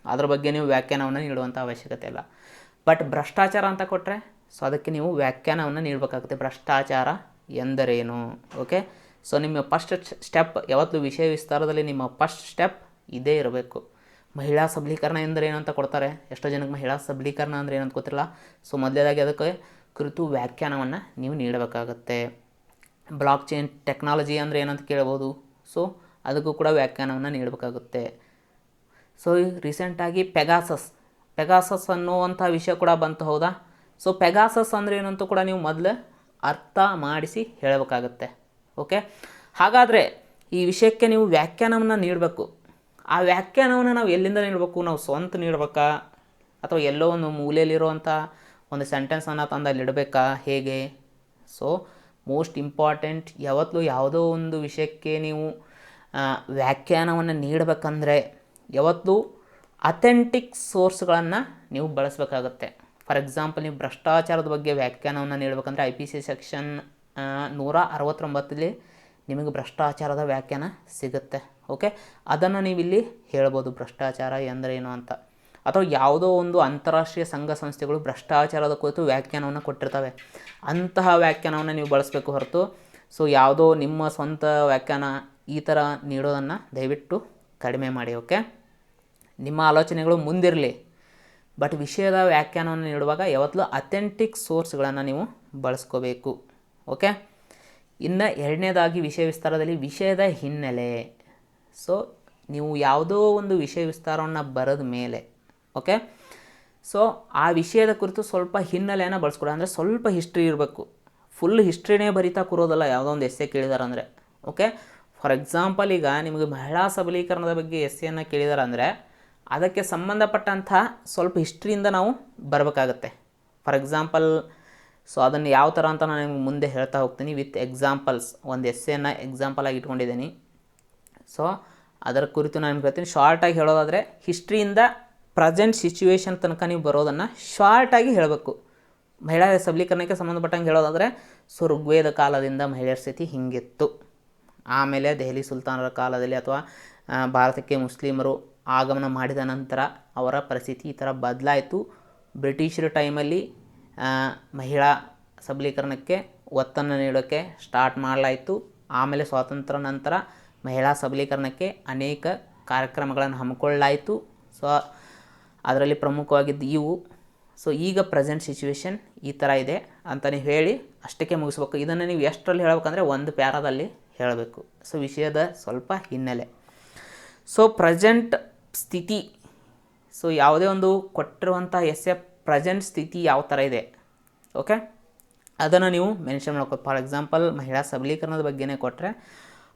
ಅದ್ರ ಬಗ್ಗೆ ನೀವು ವ್ಯಾಖ್ಯಾನವನ್ನು ನೀಡುವಂಥ ಅವಶ್ಯಕತೆ ಇಲ್ಲ. ಬಟ್ ಭ್ರಷ್ಟಾಚಾರ ಅಂತ ಕೊಟ್ಟರೆ ಸೊ ಅದಕ್ಕೆ ನೀವು ವ್ಯಾಖ್ಯಾನವನ್ನು ನೀಡಬೇಕಾಗುತ್ತೆ. ಭ್ರಷ್ಟಾಚಾರ ಎಂದರೇನು? ಓಕೆ, ಸೊ ನಿಮ್ಮ ಫಸ್ಟ್ ಸ್ಟೆಪ್ ಯಾವತ್ತೂ ವಿಷಯ ವಿಸ್ತಾರದಲ್ಲಿ ನಿಮ್ಮ ಫಸ್ಟ್ ಸ್ಟೆಪ್ ಇದೇ ಇರಬೇಕು. ಮಹಿಳಾ ಸಬಲೀಕರಣ ಎಂದರೇನು ಅಂತ ಕೊಡ್ತಾರೆ. ಎಷ್ಟೋ ಜನಕ್ಕೆ ಮಹಿಳಾ ಸಬಲೀಕರಣ ಅಂದರೆ ಏನಂತ ಗೊತ್ತಿಲ್ಲ. ಸೊ ಮೊದಲೇದಾಗಿ ಅದಕ್ಕೆ ಕುರಿತು ವ್ಯಾಖ್ಯಾನವನ್ನು ನೀವು ನೀಡಬೇಕಾಗತ್ತೆ. ಬ್ಲಾಕ್ ಚೈನ್ ಟೆಕ್ನಾಲಜಿ ಅಂದರೆ ಏನಂತ ಕೇಳ್ಬೋದು. ಸೊ ಅದಕ್ಕೂ ಕೂಡ ವ್ಯಾಖ್ಯಾನವನ್ನು ನೀಡಬೇಕಾಗುತ್ತೆ. ಸೊ ರೀಸೆಂಟಾಗಿ ಪೆಗಾಸಸ್ ಪೆಗಾಸಸ್ ಅನ್ನುವಂಥ ವಿಷಯ ಕೂಡ ಬಂತು, ಹೌದಾ? ಸೊ ಪೆಗಾಸಸ್ ಅಂದರೆ ಏನಂತೂ ಕೂಡ ನೀವು ಮೊದಲು ಅರ್ಥ ಮಾಡಿಸಿ ಹೇಳಬೇಕಾಗತ್ತೆ. ಓಕೆ, ಹಾಗಾದರೆ ಈ ವಿಷಯಕ್ಕೆ ನೀವು ವ್ಯಾಖ್ಯಾನವನ್ನು ನೀಡಬೇಕು. ಆ ವ್ಯಾಖ್ಯಾನವನ್ನು ನಾವು ಎಲ್ಲಿಂದ ನೀಡಬೇಕು? ನಾವು ಸ್ವಂತ ನೀಡಬೇಕಾ, ಅಥವಾ ಎಲ್ಲೋ ಒಂದು ಮೂಲೆಯಲ್ಲಿರುವಂಥ ಒಂದು ಸೆಂಟೆನ್ಸನ್ನು ತಂದು ಅಲ್ಲಿ ಇಡಬೇಕಾ, ಹೇಗೆ? ಸೊ ಮೋಸ್ಟ್ ಇಂಪಾರ್ಟೆಂಟ್, ಯಾವತ್ತೂ ಯಾವುದೋ ಒಂದು ವಿಷಯಕ್ಕೆ ನೀವು ವ್ಯಾಖ್ಯಾನವನ್ನು ನೀಡಬೇಕಂದ್ರೆ ಯಾವತ್ತೂ ಅಥೆಂಟಿಕ್ ಸೋರ್ಸ್ಗಳನ್ನು ನೀವು ಬಳಸಬೇಕಾಗತ್ತೆ. ಫಾರ್ ಎಕ್ಸಾಂಪಲ್, ನೀವು ಭ್ರಷ್ಟಾಚಾರದ ಬಗ್ಗೆ ವ್ಯಾಖ್ಯಾನವನ್ನು ನೀಡಬೇಕಂದ್ರೆ IPC ಸೆಕ್ಷನ್ 169 ನಿಮಗೆ ಭ್ರಷ್ಟಾಚಾರದ ವ್ಯಾಖ್ಯಾನ ಸಿಗುತ್ತೆ. ಓಕೆ, ಅದನ್ನು ನೀವು ಇಲ್ಲಿ ಹೇಳ್ಬೋದು, ಭ್ರಷ್ಟಾಚಾರ ಎಂದರೇನು ಅಂತ. ಅಥವಾ ಯಾವುದೋ ಒಂದು ಅಂತಾರಾಷ್ಟ್ರೀಯ ಸಂಘ ಸಂಸ್ಥೆಗಳು ಭ್ರಷ್ಟಾಚಾರದ ಕುರಿತು ವ್ಯಾಖ್ಯಾನವನ್ನು ಕೊಟ್ಟಿರ್ತವೆ, ಅಂತಹ ವ್ಯಾಖ್ಯಾನವನ್ನು ನೀವು ಬಳಸಬೇಕು ಹೊರತು ಸೊ ಯಾವುದೋ ನಿಮ್ಮ ಸ್ವಂತ ವ್ಯಾಖ್ಯಾನ ಈ ಥರ ನೀಡೋದನ್ನು ದಯವಿಟ್ಟು ಕಡಿಮೆ ಮಾಡಿ. ಓಕೆ, ನಿಮ್ಮ ಆಲೋಚನೆಗಳು ಮುಂದಿರಲಿ, ಬಟ್ ವಿಷಯದ ವ್ಯಾಖ್ಯಾನವನ್ನು ನೀಡುವಾಗ ಯಾವತ್ತೂ ಅಥೆಂಟಿಕ್ ಸೋರ್ಸ್ಗಳನ್ನು ನೀವು ಬಳಸ್ಕೋಬೇಕು. ಓಕೆ, ಇನ್ನು ಎರಡನೇದಾಗಿ ವಿಷಯ ವಿಸ್ತಾರದಲ್ಲಿ ವಿಷಯದ ಹಿನ್ನೆಲೆ. ಸೊ ನೀವು ಯಾವುದೋ ಒಂದು ವಿಷಯ ವಿಸ್ತಾರವನ್ನು ಬರೆದ ಮೇಲೆ, ಓಕೆ, ಸೊ ಆ ವಿಷಯದ ಕುರಿತು ಸ್ವಲ್ಪ ಹಿನ್ನೆಲೆಯನ್ನು ಬಳಸ್ಕೊಡಿ. ಅಂದರೆ ಸ್ವಲ್ಪ ಹಿಸ್ಟ್ರಿ ಇರಬೇಕು, ಫುಲ್ ಹಿಸ್ಟ್ರಿನೇ ಬರಿತಾ ಕೂರೋದಲ್ಲ ಯಾವುದೋ ಒಂದು ಎಸ್ಸೆ ಕೇಳಿದಾರೆ ಅಂದರೆ. ಓಕೆ, ಫಾರ್ ಎಕ್ಸಾಂಪಲ್, ಈಗ ನಿಮಗೆ ಮಹಿಳಾ ಸಬಲೀಕರಣದ ಬಗ್ಗೆ ಎಸ್ಸೆಯನ್ನು ಕೇಳಿದಾರೆ ಅಂದರೆ ಅದಕ್ಕೆ ಸಂಬಂಧಪಟ್ಟಂಥ ಸ್ವಲ್ಪ ಹಿಸ್ಟ್ರಿಯಿಂದ ನಾವು ಬರಬೇಕಾಗತ್ತೆ. ಫಾರ್ ಎಕ್ಸಾಂಪಲ್, ಸೊ ಅದನ್ನು ಯಾವ ಥರ ಅಂತ ನಾನು ನಿಮಗೆ ಮುಂದೆ ಹೇಳ್ತಾ ಹೋಗ್ತೀನಿ ವಿತ್ ಎಕ್ಸಾಂಪಲ್ಸ್. ಒಂದು ಎಸ್ಸೆಯನ್ನು ಎಕ್ಸಾಂಪಲ್ ಆಗಿ ಇಟ್ಕೊಂಡಿದ್ದೀನಿ. ಸೊ ಅದರ ಕುರಿತು ನಾನು ನಿಮ್ಗೆ ಹೇಳ್ತೀನಿ. ಶಾರ್ಟಾಗಿ ಹೇಳೋದಾದರೆ ಹಿಸ್ಟ್ರಿಯಿಂದ ಪ್ರೆಸೆಂಟ್ ಸಿಚುವೇಶನ್ ತನಕ ನೀವು ಬರೋದನ್ನು ಶಾರ್ಟಾಗಿ ಹೇಳಬೇಕು. ಮಹಿಳಾ ಸಬಲೀಕರಣಕ್ಕೆ ಸಂಬಂಧಪಟ್ಟಂಗೆ ಹೇಳೋದಾದರೆ, ಸೊ ಋಗ್ವೇದ ಕಾಲದಿಂದ ಮಹಿಳೆಯರ ಸ್ಥಿತಿ ಹೀಗಿತ್ತು, ಆಮೇಲೆ ದೆಹಲಿ ಸುಲ್ತಾನರ ಕಾಲದಲ್ಲಿ ಅಥವಾ ಭಾರತಕ್ಕೆ ಮುಸ್ಲಿಮರು ಆಗಮನ ಮಾಡಿದ ನಂತರ ಅವರ ಪರಿಸ್ಥಿತಿ ಈ ಥರ ಬದಲಾಯಿತು. ಬ್ರಿಟಿಷರ ಟೈಮಲ್ಲಿ ಮಹಿಳಾ ಸಬಲೀಕರಣಕ್ಕೆ ಒತ್ತನ್ನು ನೀಡೋಕ್ಕೆ ಸ್ಟಾರ್ಟ್ ಮಾಡಲಾಯಿತು. ಆಮೇಲೆ ಸ್ವಾತಂತ್ರ್ಯ ನಂತರ ಮಹಿಳಾ ಸಬಲೀಕರಣಕ್ಕೆ ಅನೇಕ ಕಾರ್ಯಕ್ರಮಗಳನ್ನು ಹಮ್ಮಿಕೊಳ್ಳಲಾಯಿತು. ಸೊ ಅದರಲ್ಲಿ ಪ್ರಮುಖವಾಗಿದ್ದು ಇವು. ಸೊ ಈಗ ಪ್ರೆಸೆಂಟ್ ಸಿಚುವೇಶನ್ ಈ ಥರ ಇದೆ ಅಂತ ನೀವು ಹೇಳಿ ಅಷ್ಟಕ್ಕೆ ಮುಗಿಸ್ಬೇಕು. ಇದನ್ನು ನೀವು ಎಷ್ಟರಲ್ಲಿ ಹೇಳಬೇಕಂದ್ರೆ ಒಂದು ಪ್ಯಾರಾದಲ್ಲಿ ಹೇಳಬೇಕು. ಸೊ ವಿಷಯದ ಸ್ವಲ್ಪ ಹಿನ್ನೆಲೆ. ಸೊ ಪ್ರೆಸೆಂಟ್ ಸ್ಥಿತಿ, ಸೊ ಯಾವುದೇ ಒಂದು ಕೊಟ್ಟಿರುವಂಥ ಎಸ್ಸೆ ಪ್ರೆಸೆಂಟ್ ಸ್ಥಿತಿ ಯಾವ ಥರ ಇದೆ, ಓಕೆ, ಅದನ್ನು ನೀವು ಮೆನ್ಷನ್ ಮಾಡ್ಕೋದು. ಫಾರ್ ಎಕ್ಸಾಂಪಲ್, ಮಹಿಳಾ ಸಬಲೀಕರಣದ ಬಗ್ಗೆನೇ ಕೊಟ್ಟರೆ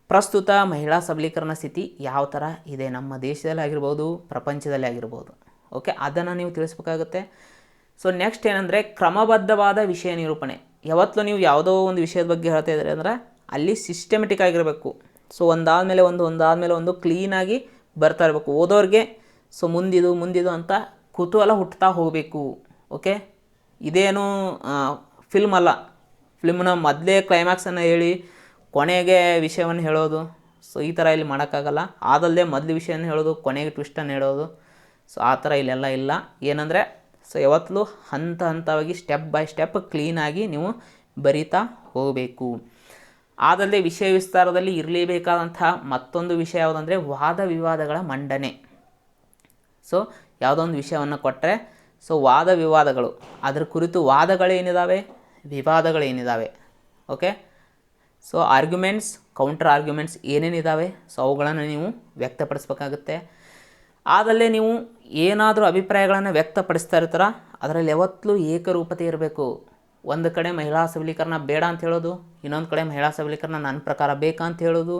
ಪ್ರಸ್ತುತ ಮಹಿಳಾ ಸಬಲೀಕರಣ ಸ್ಥಿತಿ ಯಾವ ಥರ ಇದೆ ನಮ್ಮ ದೇಶದಲ್ಲಿ ಆಗಿರ್ಬೋದು, ಪ್ರಪಂಚದಲ್ಲಿ ಆಗಿರ್ಬೋದು. ಓಕೆ, ಅದನ್ನು ನೀವು ತಿಳಿಸ್ಬೇಕಾಗುತ್ತೆ. ಸೊ ನೆಕ್ಸ್ಟ್ ಏನಂದರೆ ಕ್ರಮಬದ್ಧವಾದ ವಿಷಯ ನಿರೂಪಣೆ. ಯಾವತ್ತೂ ನೀವು ಯಾವುದೋ ಒಂದು ವಿಷಯದ ಬಗ್ಗೆ ಹೇಳ್ತಾ ಇದ್ದಾರೆ ಅಂದರೆ ಅಲ್ಲಿ ಸಿಸ್ಟಮೆಟಿಕ್ ಆಗಿರಬೇಕು. ಸೊ ಒಂದಾದಮೇಲೆ ಒಂದು ಕ್ಲೀನಾಗಿ ಬರ್ತಾ ಇರಬೇಕು ಓದೋರಿಗೆ. ಸೊ ಮುಂದಿದು ಅಂತ ಕುತೂಹಲ ಹುಟ್ಟುತ್ತಾ ಹೋಗಬೇಕು. ಓಕೆ, ಇದೇನು ಫಿಲ್ಮ್ ಅಲ್ಲ. ಫಿಲ್ಮ್ನ ಮೊದಲೇ ಕ್ಲೈಮ್ಯಾಕ್ಸನ್ನು ಹೇಳಿ ಕೊನೆಗೆ ವಿಷಯವನ್ನು ಹೇಳೋದು, ಸೊ ಈ ಥರ ಇಲ್ಲಿ ಮಾಡೋಕ್ಕಾಗಲ್ಲ. ಆದಲ್ಲದೆ ಮೊದಲು ವಿಷಯವನ್ನು ಹೇಳೋದು, ಕೊನೆಗೆ ಟ್ವಿಸ್ಟನ್ನು ಹೇಳೋದು. ಸೊ ಆ ಥರ ಇಲ್ಲೆಲ್ಲ ಇಲ್ಲ. ಏನಂದರೆ ಸೊ ಯಾವತ್ತೂ ಹಂತವಾಗಿ ಸ್ಟೆಪ್ ಬೈ ಸ್ಟೆಪ್ ಕ್ಲೀನಾಗಿ ನೀವು ಬರಿತಾ ಹೋಗಬೇಕು. ಆದಲ್ಲದೆ ವಿಷಯ ವಿಸ್ತಾರದಲ್ಲಿ ಇರಲೇಬೇಕಾದಂಥ ಮತ್ತೊಂದು ವಿಷಯ ಯಾವುದಂದರೆ ವಾದ ವಿವಾದಗಳ ಮಂಡನೆ. ಸೊ ಯಾವುದೋ ಒಂದು ವಿಷಯವನ್ನು ಕೊಟ್ಟರೆ ಸೊ ವಾದ ವಿವಾದಗಳು, ಅದರ ಕುರಿತು ವಾದಗಳೇನಿದ್ದಾವೆ, ವಿವಾದಗಳೇನಿದ್ದಾವೆ, okay, so arguments, counter arguments ಏನೇನಿದ್ದಾವೆ, ಸೊ ಅವುಗಳನ್ನು ನೀವು ವ್ಯಕ್ತಪಡಿಸ್ಬೇಕಾಗುತ್ತೆ. ಆದಲ್ಲೇ ನೀವು ಏನಾದರೂ ಅಭಿಪ್ರಾಯಗಳನ್ನು ವ್ಯಕ್ತಪಡಿಸ್ತಾ ಇರ್ತಾರ, ಅದರಲ್ಲಿ ಯಾವತ್ತೂ ಏಕರೂಪತೆ ಇರಬೇಕು. ಒಂದು ಕಡೆ ಮಹಿಳಾ ಸಬಲೀಕರಣ ಬೇಡ ಅಂತ ಹೇಳೋದು, ಇನ್ನೊಂದು ಕಡೆ ಮಹಿಳಾ ಸಬಲೀಕರಣ ನನ್ನ ಪ್ರಕಾರ ಬೇಕಂತ ಹೇಳೋದು.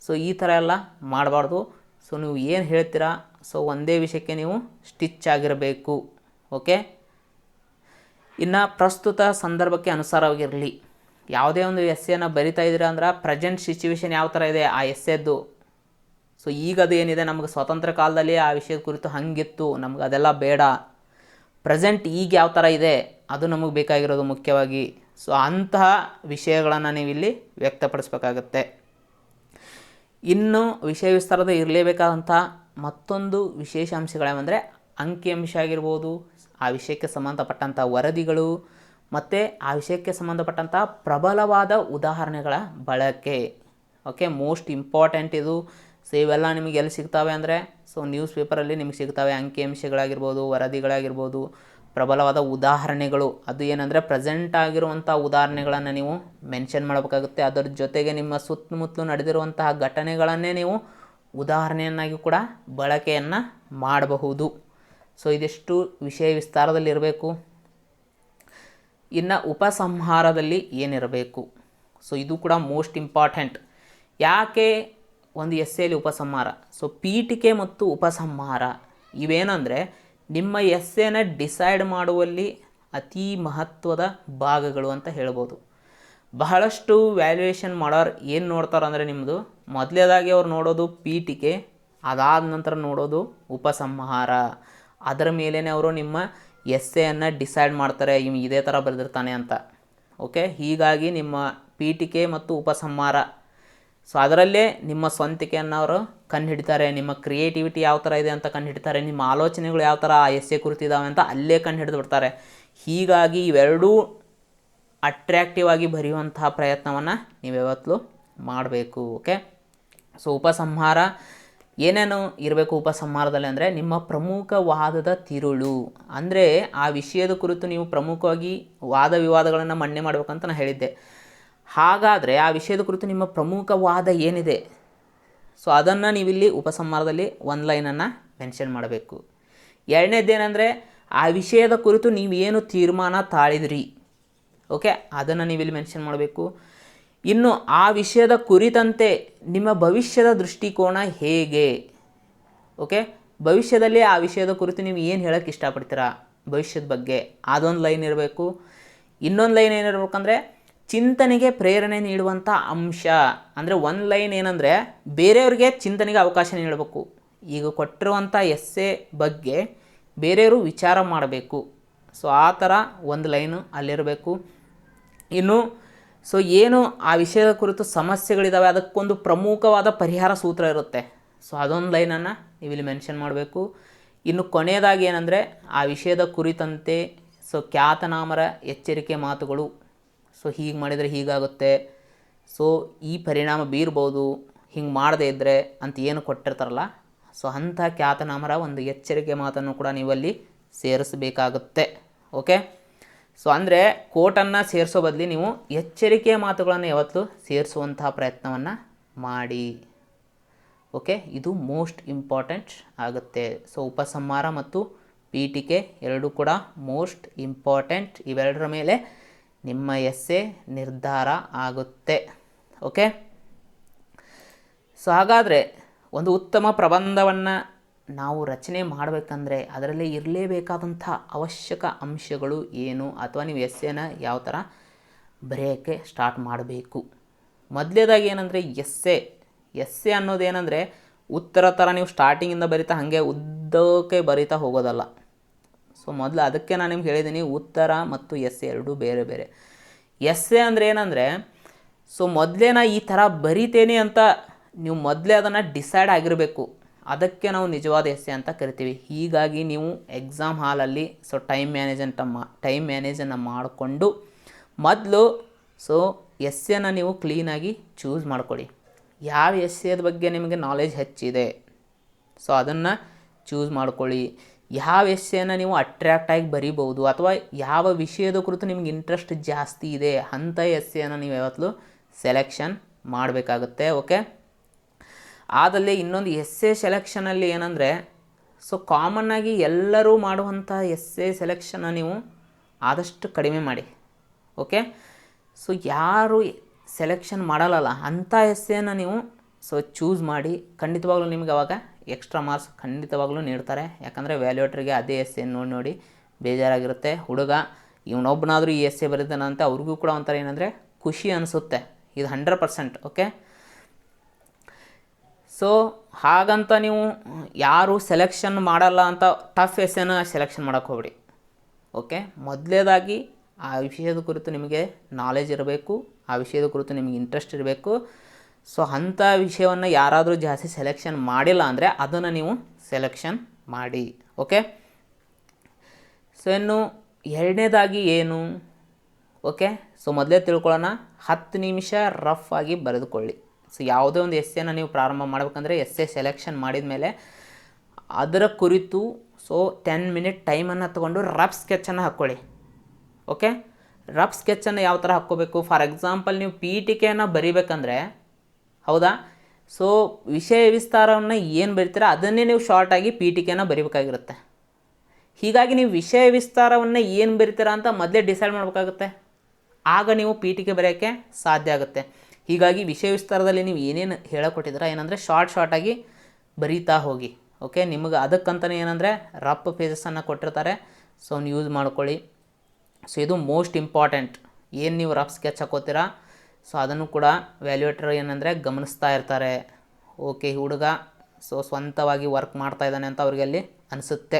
ಸೊ ಈ ಥರ ಎಲ್ಲ ಮಾಡಬಾರ್ದು. ಸೊ ನೀವು ಏನು ಹೇಳ್ತೀರಾ ಸೊ ಒಂದೇ ವಿಷಯಕ್ಕೆ ನೀವು ಸ್ಟಿಚ್ ಆಗಿರಬೇಕು. ಓಕೆ, ಇನ್ನು ಪ್ರಸ್ತುತ ಸಂದರ್ಭಕ್ಕೆ ಅನುಸಾರವಾಗಿರಲಿ. ಯಾವುದೇ ಒಂದು ಎಸ್ಸೆಯನ್ನು ಬರಿತಾ ಇದ್ದೀರಾ ಅಂದ್ರೆ ಪ್ರೆಸೆಂಟ್ ಸಿಚುವೇಶನ್ ಯಾವ ಥರ ಇದೆ ಆ ಎಸ್ಸೆದ್ದು. ಸೊ ಈಗ ಅದು ಏನಿದೆ, ನಮಗೆ ಸ್ವಾತಂತ್ರ್ಯ ಕಾಲದಲ್ಲಿ ಆ ವಿಷಯದ ಕುರಿತು ಹಾಗಿತ್ತು, ನಮ್ಗೆ ಅದೆಲ್ಲ ಬೇಡ. ಪ್ರೆಸೆಂಟ್ ಈಗ ಯಾವ ಥರ ಇದೆ ಅದು ನಮಗೆ ಬೇಕಾಗಿರೋದು ಮುಖ್ಯವಾಗಿ. ಸೊ ಅಂತಹ ವಿಷಯಗಳನ್ನು ನೀವಿಲ್ಲಿ ವ್ಯಕ್ತಪಡಿಸ್ಬೇಕಾಗತ್ತೆ. ಇನ್ನು ವಿಷಯ ವಿಸ್ತಾರದ ಇರಲೇಬೇಕಾದಂಥ ಮತ್ತೊಂದು ವಿಶೇಷ ಅಂಶಗಳೇನೆಂದರೆ ಅಂಕಿಅಂಶ ಆಗಿರ್ಬೋದು, ಆ ವಿಷಯಕ್ಕೆ ಸಂಬಂಧಪಟ್ಟಂಥ ವರದಿಗಳು ಮತ್ತು ಆ ವಿಷಯಕ್ಕೆ ಸಂಬಂಧಪಟ್ಟಂಥ ಪ್ರಬಲವಾದ ಉದಾಹರಣೆಗಳ ಬಳಕೆ. ಓಕೆ, ಮೋಸ್ಟ್ ಇಂಪಾರ್ಟೆಂಟ್ ಇದು. ಸೊ ಇವೆಲ್ಲ ನಿಮಗೆ ಎಲ್ಲಿ ಸಿಗ್ತವೆ ಅಂದರೆ ಸೊ ನ್ಯೂಸ್ ಪೇಪರಲ್ಲಿ ನಿಮಗೆ ಸಿಗ್ತವೆ. ಅಂಕಿಅಂಶಗಳಾಗಿರ್ಬೋದು, ವರದಿಗಳಾಗಿರ್ಬೋದು, ಪ್ರಬಲವಾದ ಉದಾಹರಣೆಗಳು. ಅದು ಏನಂದರೆ ಪ್ರೆಸೆಂಟ್ ಆಗಿರುವಂಥ ಉದಾಹರಣೆಗಳನ್ನು ನೀವು ಮೆನ್ಷನ್ ಮಾಡಬೇಕಾಗುತ್ತೆ. ಅದರ ಜೊತೆಗೆ ನಿಮ್ಮ ಸುತ್ತಮುತ್ತಲು ನಡೆದಿರುವಂತಹ ಘಟನೆಗಳನ್ನೇ ನೀವು ಉದಾಹರಣೆಯನ್ನಾಗಿ ಕೂಡ ಬಳಕೆಯನ್ನು ಮಾಡಬಹುದು. ಸೊ ಇದಿಷ್ಟು ವಿಷಯ ವಿಸ್ತಾರದಲ್ಲಿರಬೇಕು. ಇನ್ನು ಉಪಸಂಹಾರದಲ್ಲಿ ಏನಿರಬೇಕು, ಸೊ ಇದು ಕೂಡ ಮೋಸ್ಟ್ ಇಂಪಾರ್ಟೆಂಟ್. ಯಾಕೆ ಒಂದು ಎಸ್ಸೆಯಲ್ಲಿ ಉಪಸಂಹಾರ? ಸೊ ಪೀಠಿಕೆ ಮತ್ತು ಉಪಸಂಹಾರ ಇವೇನಂದರೆ ನಿಮ್ಮ ಎಸ್ಸೆನ ಡಿಸೈಡ್ ಮಾಡುವಲ್ಲಿ ಅತಿ ಮಹತ್ವದ ಭಾಗಗಳು ಅಂತ ಹೇಳ್ಬೋದು. ಬಹಳಷ್ಟು ವ್ಯಾಲ್ಯೂಯೇಷನ್ ಮಾಡೋರು ಏನು ನೋಡ್ತಾರೆ ಅಂದರೆ ನಿಮ್ಮದು ಮೊದಲೇದಾಗಿ ಅವ್ರು ನೋಡೋದು ಪೀಠಿಕೆ, ಅದಾದ ನಂತರ ನೋಡೋದು ಉಪಸಂಹಾರ. ಅದರ ಮೇಲೇ ಅವರು ನಿಮ್ಮ ಎಸ್ಸೆಯನ್ನು ಡಿಸೈಡ್ ಮಾಡ್ತಾರೆ, ಇದೇ ಥರ ಬರೆದಿರ್ತಾನೆ ಅಂತ. ಓಕೆ, ಹೀಗಾಗಿ ನಿಮ್ಮ ಪೀಠಿಕೆ ಮತ್ತು ಉಪಸಂಹಾರ, ಸೊ ಅದರಲ್ಲೇ ನಿಮ್ಮ ಸ್ವಂತಿಕೆಯನ್ನು ಅವರು ಕಂಡುಹಿಡಿತಾರೆ. ನಿಮ್ಮ ಕ್ರಿಯೇಟಿವಿಟಿ ಯಾವ ಥರ ಇದೆ ಅಂತ ಕಂಡುಹಿಡ್ತಾರೆ. ನಿಮ್ಮ ಆಲೋಚನೆಗಳು ಯಾವ ಥರ ಆ ಎಸ್ಸೆ ಕುರಿತಿದ್ದಾವೆ ಅಂತ ಅಲ್ಲೇ ಕಂಡುಹಿಡಿದು ಬಿಡ್ತಾರೆ. ಹೀಗಾಗಿ ಇವೆರಡೂ ಅಟ್ರ್ಯಾಕ್ಟಿವ್ ಆಗಿ ಬರೆಯುವಂತಹ ಪ್ರಯತ್ನವನ್ನು ನೀವು ಯಾವತ್ತೂ ಮಾಡಬೇಕು. ಓಕೆ, ಸೊ ಉಪಸಂಹಾರ ಏನೇನು ಇರಬೇಕು ಉಪಸಂಹಾರದಲ್ಲಿ ಅಂದರೆ ನಿಮ್ಮ ಪ್ರಮುಖ ವಾದದ ತಿರುಳು, ಅಂದರೆ ಆ ವಿಷಯದ ಕುರಿತು ನೀವು ಪ್ರಮುಖವಾಗಿ ವಾದ ವಿವಾದಗಳನ್ನು ಮಂಡನೆ ಮಾಡಬೇಕಂತ ನಾನು ಹೇಳಿದ್ದೆ. ಹಾಗಾದರೆ ಆ ವಿಷಯದ ಕುರಿತು ನಿಮ್ಮ ಪ್ರಮುಖ ವಾದ ಏನಿದೆ, ಸೊ ಅದನ್ನು ನೀವಿಲ್ಲಿ ಉಪಸಂಹಾರದಲ್ಲಿ ಒಂದು ಲೈನನ್ನು ಮೆನ್ಷನ್ ಮಾಡಬೇಕು. ಎರಡನೇದೇನೆಂದರೆ ಆ ವಿಷಯದ ಕುರಿತು ನೀವೇನು ತೀರ್ಮಾನ ತಾಳಿದ್ರಿ, ಓಕೆ, ಅದನ್ನು ನೀವಿಲ್ಲಿ ಮೆನ್ಷನ್ ಮಾಡಬೇಕು. ಇನ್ನು ಆ ವಿಷಯದ ಕುರಿತಂತೆ ನಿಮ್ಮ ಭವಿಷ್ಯದ ದೃಷ್ಟಿಕೋನ ಹೇಗೆ, ಓಕೆ, ಭವಿಷ್ಯದಲ್ಲಿ ಆ ವಿಷಯದ ಕುರಿತು ನೀವು ಏನು ಹೇಳೋಕ್ಕೆ ಇಷ್ಟಪಡ್ತೀರಾ ಭವಿಷ್ಯದ ಬಗ್ಗೆ, ಅದೊಂದು ಲೈನ್ ಇರಬೇಕು. ಇನ್ನೊಂದು ಲೈನ್ ಏನಿರ್ಬೇಕಂದ್ರೆ ಚಿಂತನೆಗೆ ಪ್ರೇರಣೆ ನೀಡುವಂಥ ಅಂಶ, ಅಂದರೆ ಒಂದು ಲೈನ್ ಏನಂದರೆ ಬೇರೆಯವ್ರಿಗೆ ಚಿಂತನೆಗೆ ಅವಕಾಶ ನೀಡಬೇಕು. ಈಗ ಕೊಟ್ಟಿರುವಂಥ ಎಸ್ಸೆ ಬಗ್ಗೆ ಬೇರೆಯವರು ವಿಚಾರ ಮಾಡಬೇಕು, ಸೊ ಆ ಥರ ಒಂದು ಲೈನು ಅಲ್ಲಿರಬೇಕು. ಇನ್ನು ಸೊ ಏನು ಆ ವಿಷಯದ ಕುರಿತು ಸಮಸ್ಯೆಗಳಿದ್ದಾವೆ ಅದಕ್ಕೊಂದು ಪ್ರಮುಖವಾದ ಪರಿಹಾರ ಸೂತ್ರ ಇರುತ್ತೆ, ಸೊ ಅದೊಂದು ಲೈನನ್ನು ನೀವಿಲ್ಲಿ ಮೆನ್ಷನ್ ಮಾಡಬೇಕು. ಇನ್ನು ಕೊನೆಯದಾಗಿ ಏನಂದರೆ ಆ ವಿಷಯದ ಕುರಿತಂತೆ ಸೊ ಖ್ಯಾತನಾಮರ ಎಚ್ಚರಿಕೆ ಮಾತುಗಳು, ಸೊ ಹೀಗೆ ಮಾಡಿದರೆ ಹೀಗಾಗುತ್ತೆ, ಸೊ ಈ ಪರಿಣಾಮ ಬೀರ್ಬೋದು, ಹಿಂಗೆ ಮಾಡದೇ ಇದ್ದರೆ ಅಂತ ಏನು ಕೊಟ್ಟಿರ್ತಾರಲ್ಲ, ಸೊ ಅಂಥ ಖ್ಯಾತನಾಮರ ಒಂದು ಎಚ್ಚರಿಕೆ ಮಾತನ್ನು ಕೂಡ ನೀವಲ್ಲಿ ಸೇರಿಸಬೇಕಾಗುತ್ತೆ. ಓಕೆ, ಸೊ ಅಂದರೆ ಕೋಟನ್ನು ಸೇರಿಸೋ ಬದಲು ನೀವು ಎಚ್ಚರಿಕೆಯ ಮಾತುಗಳನ್ನು ಯಾವತ್ತೂ ಸೇರಿಸುವಂತಹ ಪ್ರಯತ್ನವನ್ನು ಮಾಡಿ. ಓಕೆ, ಇದು ಮೋಸ್ಟ್ ಇಂಪಾರ್ಟೆಂಟ್ ಆಗುತ್ತೆ. ಸೊ ಉಪಸಂಹಾರ ಮತ್ತು ಪೀಠಿಕೆ ಎರಡೂ ಕೂಡ ಮೋಸ್ಟ್ ಇಂಪಾರ್ಟೆಂಟ್. ಇವೆರಡರ ಮೇಲೆ ನಿಮ್ಮ ಎಸ್ಸೆ ನಿರ್ಧಾರ ಆಗುತ್ತೆ. ಓಕೆ, ಸೊ ಹಾಗಾದರೆ ಒಂದು ಉತ್ತಮ ಪ್ರಬಂಧವನ್ನು ನಾವು ರಚನೆ ಮಾಡಬೇಕಂದ್ರೆ ಅದರಲ್ಲಿ ಇರಲೇಬೇಕಾದಂಥ ಅವಶ್ಯಕ ಅಂಶಗಳು ಏನು, ಅಥವಾ ನೀವು ಎಸ್ಸೆನ ಯಾವ ಥರ ಬರೆಯೋಕ್ಕೆ ಸ್ಟಾರ್ಟ್ ಮಾಡಬೇಕು. ಮೊದಲೇದಾಗಿ ಏನಂದರೆ ಎಸ್ಸೆ ಅನ್ನೋದೇನೆಂದರೆ ಉತ್ತರ ಥರ ನೀವು ಸ್ಟಾರ್ಟಿಂಗಿಂದ ಬರಿತಾ ಹಾಗೆ ಉದ್ದಕ್ಕೆ ಬರಿತಾ ಹೋಗೋದಲ್ಲ. ಸೊ ಮೊದಲು ಅದಕ್ಕೆ ನಾನು ನಿಮ್ಗೆ ಹೇಳಿದ್ದೀನಿ, ಉತ್ತರ ಮತ್ತು ಎಸ್ಸೆ ಎರಡೂ ಬೇರೆ ಬೇರೆ. ಎಸ್ಸೆ ಅಂದರೆ ಏನಂದರೆ ಸೊ ಮೊದಲೇ ನಾ ಈ ಥರ ಬರಿತೇನೆ ಅಂತ ನೀವು ಮೊದಲೇ ಅದನ್ನು ಡಿಸೈಡ್ ಆಗಿರಬೇಕು, ಅದಕ್ಕೆ ನಾವು ನಿಜವಾದ ಎಸ್ಸೆ ಅಂತ ಕರಿತೀವಿ. ಹೀಗಾಗಿ ನೀವು ಎಕ್ಸಾಮ್ ಹಾಲಲ್ಲಿ ಸೊ ಟೈಮ್ ಮ್ಯಾನೇಜನ್ನು ಮಾಡಿಕೊಂಡು ಮೊದಲು ಸೊ ಎಸ್ಸೆನ ನೀವು ಕ್ಲೀನಾಗಿ ಚೂಸ್ ಮಾಡ್ಕೊಳ್ಳಿ. ಯಾವ ಎಸ್ಸೆದ ಬಗ್ಗೆ ನಿಮಗೆ ನಾಲೆಜ್ ಹೆಚ್ಚಿದೆ ಸೊ ಅದನ್ನು ಚೂಸ್ ಮಾಡ್ಕೊಳ್ಳಿ. ಯಾವ ಎಸ್ಸೆನ ನೀವು ಅಟ್ರ್ಯಾಕ್ಟಾಗಿ ಬರಿಬೋದು, ಅಥವಾ ಯಾವ ವಿಷಯದ ಕುರಿತು ನಿಮ್ಗೆ ಇಂಟ್ರೆಸ್ಟ್ ಜಾಸ್ತಿ ಇದೆ ಅಂಥ ಎಸ್ಸೆನ ನೀವು ಯಾವತ್ತೂ ಸೆಲೆಕ್ಷನ್ ಮಾಡಬೇಕಾಗುತ್ತೆ. ಓಕೆ, ಆದಲ್ಲಿ ಇನ್ನೊಂದು ಎಸ್ಸೆ ಸೆಲೆಕ್ಷನಲ್ಲಿ ಏನಂದರೆ ಸೊ ಕಾಮನ್ನಾಗಿ ಎಲ್ಲರೂ ಮಾಡುವಂಥ ಎಸ್ಸೆ ಸೆಲೆಕ್ಷನ್ನ ನೀವು ಆದಷ್ಟು ಕಡಿಮೆ ಮಾಡಿ. ಓಕೆ, ಸೊ ಯಾರು ಸೆಲೆಕ್ಷನ್ ಮಾಡಲ್ಲ ಅಂಥ ಎಸ್ಸೆನ ನೀವು ಸೊ ಚೂಸ್ ಮಾಡಿ. ಖಂಡಿತವಾಗ್ಲೂ ನಿಮಗೆ ಅವಾಗ ಎಕ್ಸ್ಟ್ರಾ ಮಾರ್ಕ್ಸ್ ಖಂಡಿತವಾಗ್ಲೂ ನೀಡ್ತಾರೆ. ಯಾಕಂದರೆ ವ್ಯಾಲ್ಯೂಯೇಟ್ರಿಗೆ ಅದೇ ಎಸ್ಸೆ ನೋಡಿ ಬೇಜಾರಾಗಿರುತ್ತೆ. ಹುಡುಗ ಇವನೊಬ್ಬನಾದರೂ ಈ ಎಸ್ಸೆ ಬರೀತಾನೆ ಅಂತ ಅವ್ರಿಗೂ ಕೂಡ ಒಂಥರ ಏನಂದರೆ ಖುಷಿ ಅನಿಸುತ್ತೆ. ಇದು 100%. ಓಕೆ, ಸೊ ಹಾಗಂತ ನೀವು ಯಾರು ಸೆಲೆಕ್ಷನ್ ಮಾಡಲ್ಲ ಅಂತ ಟಫ್ ಎಸ್ಸೆನ ಸೆಲೆಕ್ಷನ್ ಮಾಡೋಕ್ಕೆ ಹೋಗ್ಬಿಡಿ. ಓಕೆ, ಮೊದಲೇದಾಗಿ ಆ ವಿಷಯದ ಕುರಿತು ನಿಮಗೆ ನಾಲೆಜ್ ಇರಬೇಕು, ಆ ವಿಷಯದ ಕುರಿತು ನಿಮಗೆ ಇಂಟ್ರೆಸ್ಟ್ ಇರಬೇಕು. ಸೊ ಅಂಥ ವಿಷಯವನ್ನು ಯಾರಾದರೂ ಜಾಸ್ತಿ ಸೆಲೆಕ್ಷನ್ ಮಾಡಿಲ್ಲ ಅಂದರೆ ಅದನ್ನು ನೀವು ಸೆಲೆಕ್ಷನ್ ಮಾಡಿ. ಓಕೆ, ಸೊ ಇನ್ನು ಎರಡನೇದಾಗಿ ಏನು, ಓಕೆ, ಸೊ ಮೊದಲೇ ತಿಳ್ಕೊಳ್ಳೋಣ. 10 ನಿಮಿಷ ರಫ್ ಆಗಿ ಬರೆದುಕೊಳ್ಳಿ. ಸೊ ಯಾವುದೇ ಒಂದು ಎಸ್ಸೆನ ನೀವು ಪ್ರಾರಂಭ ಮಾಡಬೇಕಂದ್ರೆ ಎಸ್ಸೆ ಸೆಲೆಕ್ಷನ್ ಮಾಡಿದ ಮೇಲೆ ಅದರ ಕುರಿತು ಸೊ 10 ಮಿನಿಟ್ ಟೈಮನ್ನು ತೊಗೊಂಡು ರಫ್ ಸ್ಕೆಚನ್ನು ಹಾಕ್ಕೊಳ್ಳಿ. ಓಕೆ, ರಫ್ ಸ್ಕೆಚನ್ನು ಯಾವ ಥರ ಹಾಕ್ಕೋಬೇಕು, ಫಾರ್ ಎಕ್ಸಾಂಪಲ್ ನೀವು ಪೀಠಿಕೆಯನ್ನು ಬರಿಬೇಕಂದ್ರೆ ಹೌದಾ, ಸೊ ವಿಷಯ ವಿಸ್ತಾರವನ್ನು ಏನು ಬರಿತೀರ ಅದನ್ನೇ ನೀವು ಶಾರ್ಟಾಗಿ ಪೀಠಿಕೆಯನ್ನು ಬರಿಬೇಕಾಗಿರುತ್ತೆ. ಹೀಗಾಗಿ ನೀವು ವಿಷಯ ವಿಸ್ತಾರವನ್ನು ಏನು ಬರಿತೀರಾ ಅಂತ ಮೊದಲೇ ಡಿಸೈಡ್ ಮಾಡಬೇಕಾಗುತ್ತೆ. ಆಗ ನೀವು ಪೀಠಿಕೆ ಬರೆಯೋಕ್ಕೆ ಸಾಧ್ಯ ಆಗುತ್ತೆ. ಹೀಗಾಗಿ ವಿಷಯ ವಿಸ್ತಾರದಲ್ಲಿ ನೀವು ಏನೇನು ಹೇಳಕೊಟ್ಟಿದ್ದೀರಾ ಏನಂದರೆ ಶಾರ್ಟಾಗಿ ಬರೀತಾ ಹೋಗಿ. ಓಕೆ, ನಿಮಗೆ ಅದಕ್ಕಂತಲೇ ಏನಂದರೆ ರಫ್ ಪೇಜಸನ್ನು ಕೊಟ್ಟಿರ್ತಾರೆ. ಸೊ ಅವ್ನು ಯೂಸ್ ಮಾಡ್ಕೊಳ್ಳಿ. ಸೊ ಇದು ಮೋಸ್ಟ್ ಇಂಪಾರ್ಟೆಂಟ್. ಏನು ನೀವು ರಫ್ ಸ್ಕೆಚ್ ಹಾಕೋತೀರಾ ಸೊ ಅದನ್ನು ಕೂಡ ವ್ಯಾಲ್ಯೂಯೇಟರ್ ಏನಂದರೆ ಗಮನಿಸ್ತಾ ಇರ್ತಾರೆ. ಓಕೆ, ಹುಡುಗ ಸೊ ಸ್ವಂತವಾಗಿ ವರ್ಕ್ ಮಾಡ್ತಾ ಇದ್ದಾನೆ ಅಂತ ಅವ್ರಿಗೆ ಅಲ್ಲಿ ಅನಿಸುತ್ತೆ.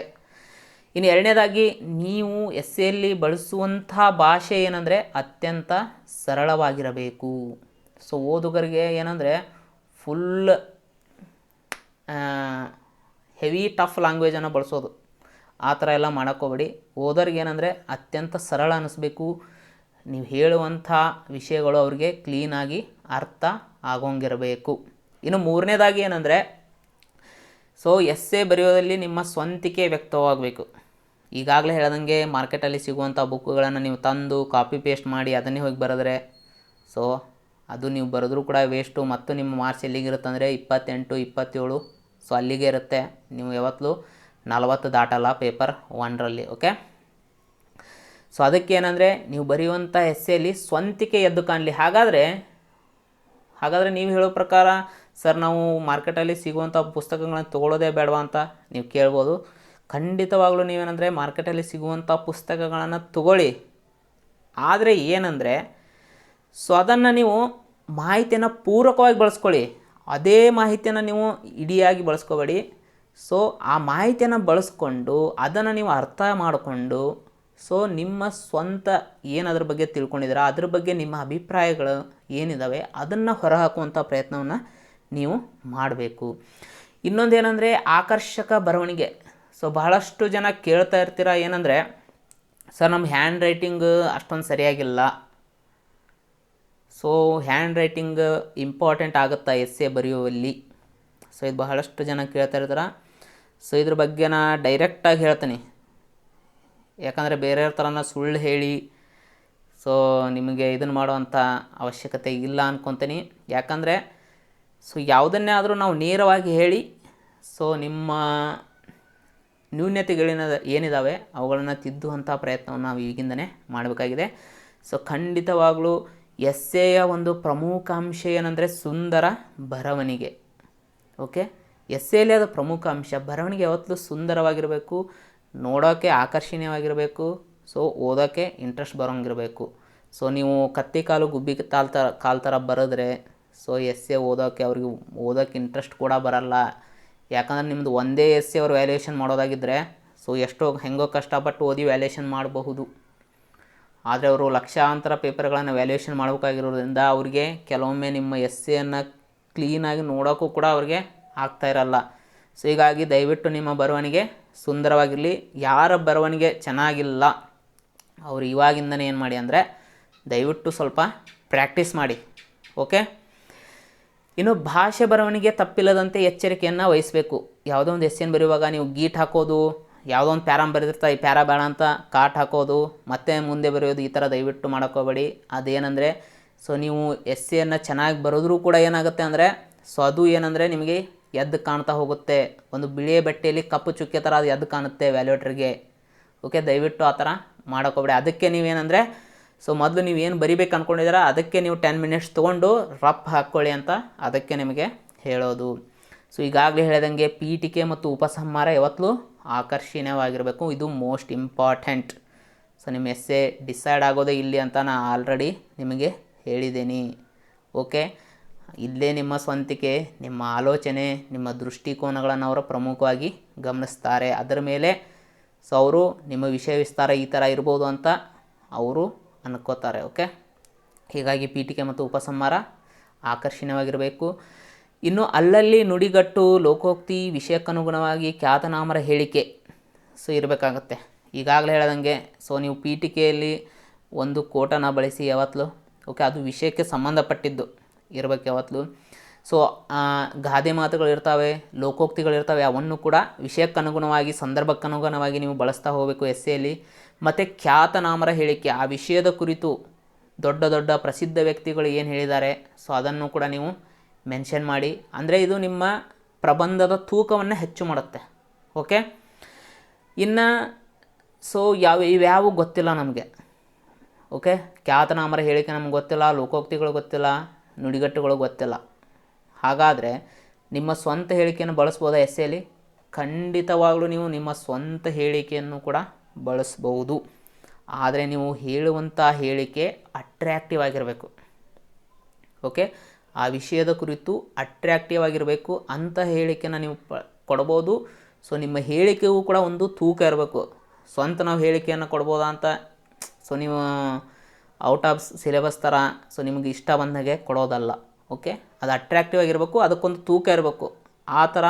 ಇನ್ನು ಎರಡನೇದಾಗಿ ನೀವು ಎಸ್ಸೆಯಲ್ಲಿ ಬಳಸುವಂಥ ಭಾಷೆ ಏನಂದರೆ ಅತ್ಯಂತ ಸರಳವಾಗಿರಬೇಕು. ಸೊ ಓದುಗರಿಗೆ ಏನಂದರೆ ಫುಲ್ ಹೆವಿ ಟಫ್ ಲ್ಯಾಂಗ್ವೇಜನ್ನು ಬಳಸೋದು ಆ ಥರ ಎಲ್ಲ ಮಾಡೋಕ್ಕೋಗ್ಬೇಡಿ. ಓದೋರಿಗೆ ಏನಂದರೆ ಅತ್ಯಂತ ಸರಳ ಅನ್ನಿಸ್ಬೇಕು. ನೀವು ಹೇಳುವಂಥ ವಿಷಯಗಳು ಅವ್ರಿಗೆ ಕ್ಲೀನಾಗಿ ಅರ್ಥ ಆಗೋಂಗಿರಬೇಕು. ಇನ್ನು ಮೂರನೇದಾಗಿ ಏನಂದರೆ ಸೊ ಎಸ್ಸೆ ಬರೆಯೋದಲ್ಲಿ ನಿಮ್ಮ ಸ್ವಂತಿಕೆ ವ್ಯಕ್ತವಾಗಬೇಕು. ಈಗಾಗಲೇ ಹೇಳ್ದಂಗೆ ಮಾರ್ಕೆಟಲ್ಲಿ ಸಿಗುವಂಥ ಬುಕ್ಗಳನ್ನು ನೀವು ತಂದು ಕಾಪಿ ಪೇಸ್ಟ್ ಮಾಡಿ ಅದನ್ನೇ ಹೋಗಿ ಬರೆದ್ರೆ ಸೊ ಅದು ನೀವು ಬರೆದ್ರೂ ಕೂಡ ವೇಸ್ಟು. ಮತ್ತು ನಿಮ್ಮ ಮಾರ್ಕ್ಸ್ ಎಲ್ಲಿಗಿರುತ್ತೆ ಅಂದರೆ 28, 27 ಸೊ ಅಲ್ಲಿಗೆ ಇರುತ್ತೆ. ನೀವು ಯಾವತ್ತೂ 40 ದಾಟಲ್ಲ ಪೇಪರ್ 1ರಲ್ಲಿ. ಓಕೆ, ಸೊ ಅದಕ್ಕೇನೆಂದರೆ ನೀವು ಬರೆಯುವಂಥ ಎಸ್ಸೆಯಲ್ಲಿ ಸ್ವಂತಿಕೆ ಎದ್ದು ಕಾಣಲಿ. ಹಾಗಾದರೆ ನೀವು ಹೇಳೋ ಪ್ರಕಾರ ಸರ್ ನಾವು ಮಾರ್ಕೆಟಲ್ಲಿ ಸಿಗುವಂಥ ಪುಸ್ತಕಗಳನ್ನು ತೊಗೊಳ್ಳೋದೇ ಬೇಡವಾ ಅಂತ ನೀವು ಕೇಳ್ಬೋದು. ಖಂಡಿತವಾಗ್ಲೂ ನೀವೇನೆಂದರೆ ಮಾರ್ಕೆಟಲ್ಲಿ ಸಿಗುವಂಥ ಪುಸ್ತಕಗಳನ್ನು ತಗೊಳ್ಳಿ. ಆದರೆ ಏನಂದರೆ ಸೊ ಅದನ್ನು ನೀವು ಮಾಹಿತಿಯನ್ನು ಪೂರಕವಾಗಿ ಬಳಸ್ಕೊಳ್ಳಿ. ಅದೇ ಮಾಹಿತಿಯನ್ನು ನೀವು ಇಡಿಯಾಗಿ ಬಳಸ್ಕೋಬೇಡಿ. ಸೊ ಆ ಮಾಹಿತಿಯನ್ನು ಬಳಸ್ಕೊಂಡು ಅದನ್ನು ನೀವು ಅರ್ಥ ಮಾಡಿಕೊಂಡು ಸೊ ನಿಮ್ಮ ಸ್ವಂತ ಏನು ಅದ್ರ ಬಗ್ಗೆ ತಿಳ್ಕೊಂಡಿದ್ದೀರಾ ಅದ್ರ ಬಗ್ಗೆ ನಿಮ್ಮ ಅಭಿಪ್ರಾಯಗಳು ಏನಿದ್ದಾವೆ ಅದನ್ನು ಹೊರಹಾಕುವಂಥ ಪ್ರಯತ್ನವನ್ನು ನೀವು ಮಾಡಬೇಕು. ಇನ್ನೊಂದೇನೆಂದರೆ ಆಕರ್ಷಕ ಬರವಣಿಗೆ. ಸೊ ಬಹಳಷ್ಟು ಜನ ಕೇಳ್ತಾ ಇರ್ತೀರ ಏನಂದರೆ ಸರ್ ನಮ್ಮ ಹ್ಯಾಂಡ್ ರೈಟಿಂಗ್ ಅಷ್ಟೊಂದು ಸರಿಯಾಗಿಲ್ಲ. ಸೊ ಹ್ಯಾಂಡ್ ರೈಟಿಂಗ್ ಇಂಪಾರ್ಟೆಂಟ್ ಆಗುತ್ತಾ ಎಸ್ಸೆ ಬರೆಯುವಲ್ಲಿ? ಸೊ ಇದು ಬಹಳಷ್ಟು ಜನ ಕೇಳ್ತಾ ಇರ್ತಾರೆ. ಸೊ ಇದ್ರ ಬಗ್ಗೆ ನಾ ಡೈರೆಕ್ಟಾಗಿ ಹೇಳ್ತೀನಿ. ಯಾಕಂದರೆ ಬೇರೆಯವ್ರ ಥರನ ಸುಳ್ಳು ಹೇಳಿ ಸೊ ನಿಮಗೆ ಇದನ್ನು ಮಾಡುವಂಥ ಅವಶ್ಯಕತೆ ಇಲ್ಲ ಅಂದ್ಕೊತೀನಿ. ಯಾಕಂದರೆ ಸೊ ಯಾವುದನ್ನೇ ಆದರೂ ನಾವು ನೇರವಾಗಿ ಹೇಳಿ ಸೊ ನಿಮ್ಮ ನ್ಯೂನತೆಗಳಿನ ಏನಿದ್ದಾವೆ ಅವುಗಳನ್ನು ತಿದ್ದುವಂಥ ಪ್ರಯತ್ನವನ್ನು ನಾವು ಈಗಿಂದನೇ ಮಾಡಬೇಕಾಗಿದೆ. ಸೊ ಖಂಡಿತವಾಗಲೂ ಎಸ್ಸೆಯ ಒಂದು ಪ್ರಮುಖ ಅಂಶ ಏನಂದರೆ ಸುಂದರ ಬರವಣಿಗೆ. ಓಕೆ, ಎಸ್ಸೆಯಲ್ಲಿ ಅದು ಪ್ರಮುಖ ಅಂಶ. ಬರವಣಿಗೆ ಯಾವತ್ತೂ ಸುಂದರವಾಗಿರಬೇಕು, ನೋಡೋಕ್ಕೆ ಆಕರ್ಷಣೀಯವಾಗಿರಬೇಕು, ಸೊ ಓದೋಕ್ಕೆ ಇಂಟ್ರೆಸ್ಟ್ ಬರೋಂಗಿರಬೇಕು. ಸೊ ನೀವು ಕತ್ತಿ ಕಾಲು ಗುಬ್ಬಿ ಕಾಲು ಥರ ಬರೆದ್ರೆ ಸೊ ಎಸ್ಸೆ ಓದೋಕ್ಕೆ ಅವ್ರಿಗೆ ಓದೋಕ್ಕೆ ಇಂಟ್ರೆಸ್ಟ್ ಕೂಡ ಬರಲ್ಲ. ಯಾಕಂದರೆ ನಿಮ್ಮದು ಒಂದೇ ಎಸ್ಸೆ ಅವ್ರು ವ್ಯಾಲ್ಯೂಯೇಷನ್ ಮಾಡೋದಾಗಿದ್ದರೆ ಸೊ ಹೆಂಗೋ ಕಷ್ಟಪಟ್ಟು ಓದಿ ವ್ಯಾಲ್ಯೂಯೇಷನ್ ಮಾಡಬಹುದು. ಆದರೆ ಅವರು ಲಕ್ಷಾಂತರ ಪೇಪರ್ಗಳನ್ನು ವ್ಯಾಲ್ಯೂಯೇಷನ್ ಮಾಡಬೇಕಾಗಿರೋದ್ರಿಂದ ಅವ್ರಿಗೆ ಕೆಲವೊಮ್ಮೆ ನಿಮ್ಮ ಎಸ್ಸೆಯನ್ನು ಕ್ಲೀನಾಗಿ ನೋಡೋಕ್ಕೂ ಕೂಡ ಅವ್ರಿಗೆ ಆಗ್ತಾಯಿರಲ್ಲ. ಸೊ ಹೀಗಾಗಿ ದಯವಿಟ್ಟು ನಿಮ್ಮ ಬರವಣಿಗೆ ಸುಂದರವಾಗಿರಲಿ. ಯಾರ ಬರವಣಿಗೆ ಚೆನ್ನಾಗಿಲ್ಲ ಅವರು ಇವಾಗಿಂದನೇ ಏನು ಮಾಡಿ ಅಂದರೆ ದಯವಿಟ್ಟು ಸ್ವಲ್ಪ ಪ್ರಾಕ್ಟೀಸ್ ಮಾಡಿ. ಓಕೆ, ಇನ್ನು ಭಾಷೆ ಬರವಣಿಗೆ ತಪ್ಪಿಲ್ಲದಂತೆ ಎಚ್ಚರಿಕೆಯನ್ನು ವಹಿಸಬೇಕು. ಯಾವುದೋ ಒಂದು ಎಸ್ಸೆಯನ್ನು ಬರೆಯುವಾಗ ನೀವು ಗೀಟ್ ಹಾಕೋದು, ಯಾವುದೋ ಒಂದು ಪ್ಯಾರಾಮ್ ಬರೆದಿರ್ತಾರೆ ಈ ಪ್ಯಾರಾ ಬೇಡ ಅಂತ ಕಾಟ್ ಹಾಕೋದು ಮತ್ತೆ ಮುಂದೆ ಬರೆಯೋದು ಈ ಥರ ದಯವಿಟ್ಟು ಮಾಡೋಕ್ಕೋಗಬೇಡಿ. ಅದೇನೆಂದರೆ ಸೊ ನೀವು ಎಸ್ಸೆಯನ್ನು ಚೆನ್ನಾಗಿ ಬರೆದ್ರೂ ಕೂಡ ಏನಾಗುತ್ತೆ ಅಂದರೆ ಸೊ ಅದು ಏನಂದರೆ ನಿಮಗೆ ಎದ್ದು ಕಾಣ್ತಾ ಹೋಗುತ್ತೆ. ಒಂದು ಬಿಳಿಯ ಬಟ್ಟೆಯಲ್ಲಿ ಕಪ್ಪು ಚುಕ್ಕೆ ಥರ ಅದು ಎದ್ದು ಕಾಣುತ್ತೆ ವ್ಯಾಲ್ಯೂಯೇಟರ್ಗೆ. ಓಕೆ, ದಯವಿಟ್ಟು ಆ ಥರ ಮಾಡೋಕ್ಕೋಗಬೇಡಿ. ಅದಕ್ಕೆ ನೀವೇನೆಂದರೆ ಸೊ ಮೊದಲು ನೀವು ಏನು ಬರಿಬೇಕು ಅಂದ್ಕೊಂಡಿದ್ದೀರ ಅದಕ್ಕೆ ನೀವು 10 ಮಿನಿಟ್ಸ್ ತೊಗೊಂಡು ರಫ್ ಹಾಕ್ಕೊಳ್ಳಿ ಅಂತ ಅದಕ್ಕೆ ನಿಮಗೆ ಹೇಳೋದು. ಸೊ ಈಗಾಗಲೇ ಹೇಳಿದಂಗೆ ಪೀಠಿಕೆ ಮತ್ತು ಉಪಸಂಹಾರ ಯಾವತ್ತೂ ಆಕರ್ಷಣೀಯವಾಗಿರಬೇಕು. ಇದು ಮೋಸ್ಟ್ ಇಂಪಾರ್ಟೆಂಟ್. ಸೊ ನಿಮ್ಮ ಎಸ್ಸೆ ಡಿಸೈಡ್ ಆಗೋದೇ ಇಲ್ಲಿ ಅಂತ ನಾನು ಆಲ್ರೆಡಿ ನಿಮಗೆ ಹೇಳಿದ್ದೀನಿ. ಓಕೆ, ಇಲ್ಲೇ ನಿಮ್ಮ ಸ್ವಂತಿಕೆ, ನಿಮ್ಮ ಆಲೋಚನೆ, ನಿಮ್ಮ ದೃಷ್ಟಿಕೋನಗಳನ್ನು ಅವರು ಪ್ರಮುಖವಾಗಿ ಗಮನಿಸ್ತಾರೆ. ಅದರ ಮೇಲೆ ಸೊ ಅವರು ನಿಮ್ಮ ವಿಷಯ ವಿಸ್ತಾರ ಈ ಥರ ಇರ್ಬೋದು ಅಂತ ಅವರು ಅನ್ಕೋತಾರೆ. ಓಕೆ, ಹೀಗಾಗಿ ಪೀಠಿಕೆ ಮತ್ತು ಉಪಸಂಹಾರ ಆಕರ್ಷಣೀಯವಾಗಿರಬೇಕು. ಇನ್ನು ಅಲ್ಲಲ್ಲಿ ನುಡಿಗಟ್ಟು, ಲೋಕೋಕ್ತಿ, ವಿಷಯಕ್ಕನುಗುಣವಾಗಿ ಖ್ಯಾತನಾಮರ ಹೇಳಿಕೆ ಸೊ ಇರಬೇಕಾಗತ್ತೆ. ಈಗಾಗಲೇ ಹೇಳ್ದಂಗೆ ಸೊ ನೀವು ಪೀಠಿಕೆಯಲ್ಲಿ ಒಂದು ಕೋಟನ್ನು ಬಳಸಿ ಯಾವತ್ತೂ ಓಕೆ ಅದು ವಿಷಯಕ್ಕೆ ಸಂಬಂಧಪಟ್ಟಿದ್ದು ಇರಬೇಕು ಯಾವತ್ತೂ. ಸೊ ಗಾದೆ ಮಾತುಗಳಿರ್ತವೆ, ಲೋಕೋಕ್ತಿಗಳಿರ್ತವೆ, ಅವನ್ನು ಕೂಡ ವಿಷಯಕ್ಕನುಗುಣವಾಗಿ ಸಂದರ್ಭಕ್ಕನುಗುಣವಾಗಿ ನೀವು ಬಳಸ್ತಾ ಹೋಗಬೇಕು ಎಸ್ಸೆಯಲ್ಲಿ. ಮತ್ತು ಖ್ಯಾತನಾಮರ ಹೇಳಿಕೆ, ಆ ವಿಷಯದ ಕುರಿತು ದೊಡ್ಡ ದೊಡ್ಡ ಪ್ರಸಿದ್ಧ ವ್ಯಕ್ತಿಗಳು ಏನು ಹೇಳಿದ್ದಾರೆ ಸೊ ಅದನ್ನು ಕೂಡ ನೀವು ಮೆನ್ಷನ್ ಮಾಡಿ. ಅಂದರೆ ಇದು ನಿಮ್ಮ ಪ್ರಬಂಧದ ತೂಕವನ್ನು ಹೆಚ್ಚು ಮಾಡುತ್ತೆ. ಓಕೆ, ಇನ್ನು ಸೊ ಇವ್ಯಾವು ಗೊತ್ತಿಲ್ಲ ನಮಗೆ. ಓಕೆ, ಖ್ಯಾತನಾಮರ ಹೇಳಿಕೆ ನಮ್ಗೆ ಗೊತ್ತಿಲ್ಲ, ಲೋಕೋಕ್ತಿಗಳು ಗೊತ್ತಿಲ್ಲ, ನುಡಿಗಟ್ಟುಗಳು ಗೊತ್ತಿಲ್ಲ. ಹಾಗಾದರೆ ನಿಮ್ಮ ಸ್ವಂತ ಹೇಳಿಕೆಯನ್ನು ಬಳಸ್ಬೋದಾ ಎಸ್ಸೆಯಲ್ಲಿ? ಖಂಡಿತವಾಗಲೂ ನೀವು ನಿಮ್ಮ ಸ್ವಂತ ಹೇಳಿಕೆಯನ್ನು ಕೂಡ ಬಳಸ್ಬೋದು. ಆದರೆ ನೀವು ಹೇಳುವಂಥ ಹೇಳಿಕೆ ಅಟ್ರ್ಯಾಕ್ಟಿವ್ ಆಗಿರಬೇಕು. ಓಕೆ, ಆ ವಿಷಯದ ಕುರಿತು ಅಟ್ರ್ಯಾಕ್ಟಿವ್ ಆಗಿರಬೇಕು. ಅಂಥ ಹೇಳಿಕೆನ ನೀವು ಕೊಡ್ಬೋದು. ಸೊ ನಿಮ್ಮ ಹೇಳಿಕೆಯೂ ಕೂಡ ಒಂದು ತೂಕ ಇರಬೇಕು. ಸ್ವಂತ ನಾವು ಹೇಳಿಕೆಯನ್ನು ಕೊಡ್ಬೋದಾ ಅಂತ ಸೊ ನೀವು ಔಟ್ ಆಫ್ ಸಿಲೆಬಸ್ ಥರ ಸೊ ನಿಮಗೆ ಇಷ್ಟ ಬಂದಾಗೆ ಕೊಡೋದಲ್ಲ. ಓಕೆ, ಅದು ಅಟ್ರ್ಯಾಕ್ಟಿವ್ ಆಗಿರಬೇಕು, ಅದಕ್ಕೊಂದು ತೂಕ ಇರಬೇಕು. ಆ ಥರ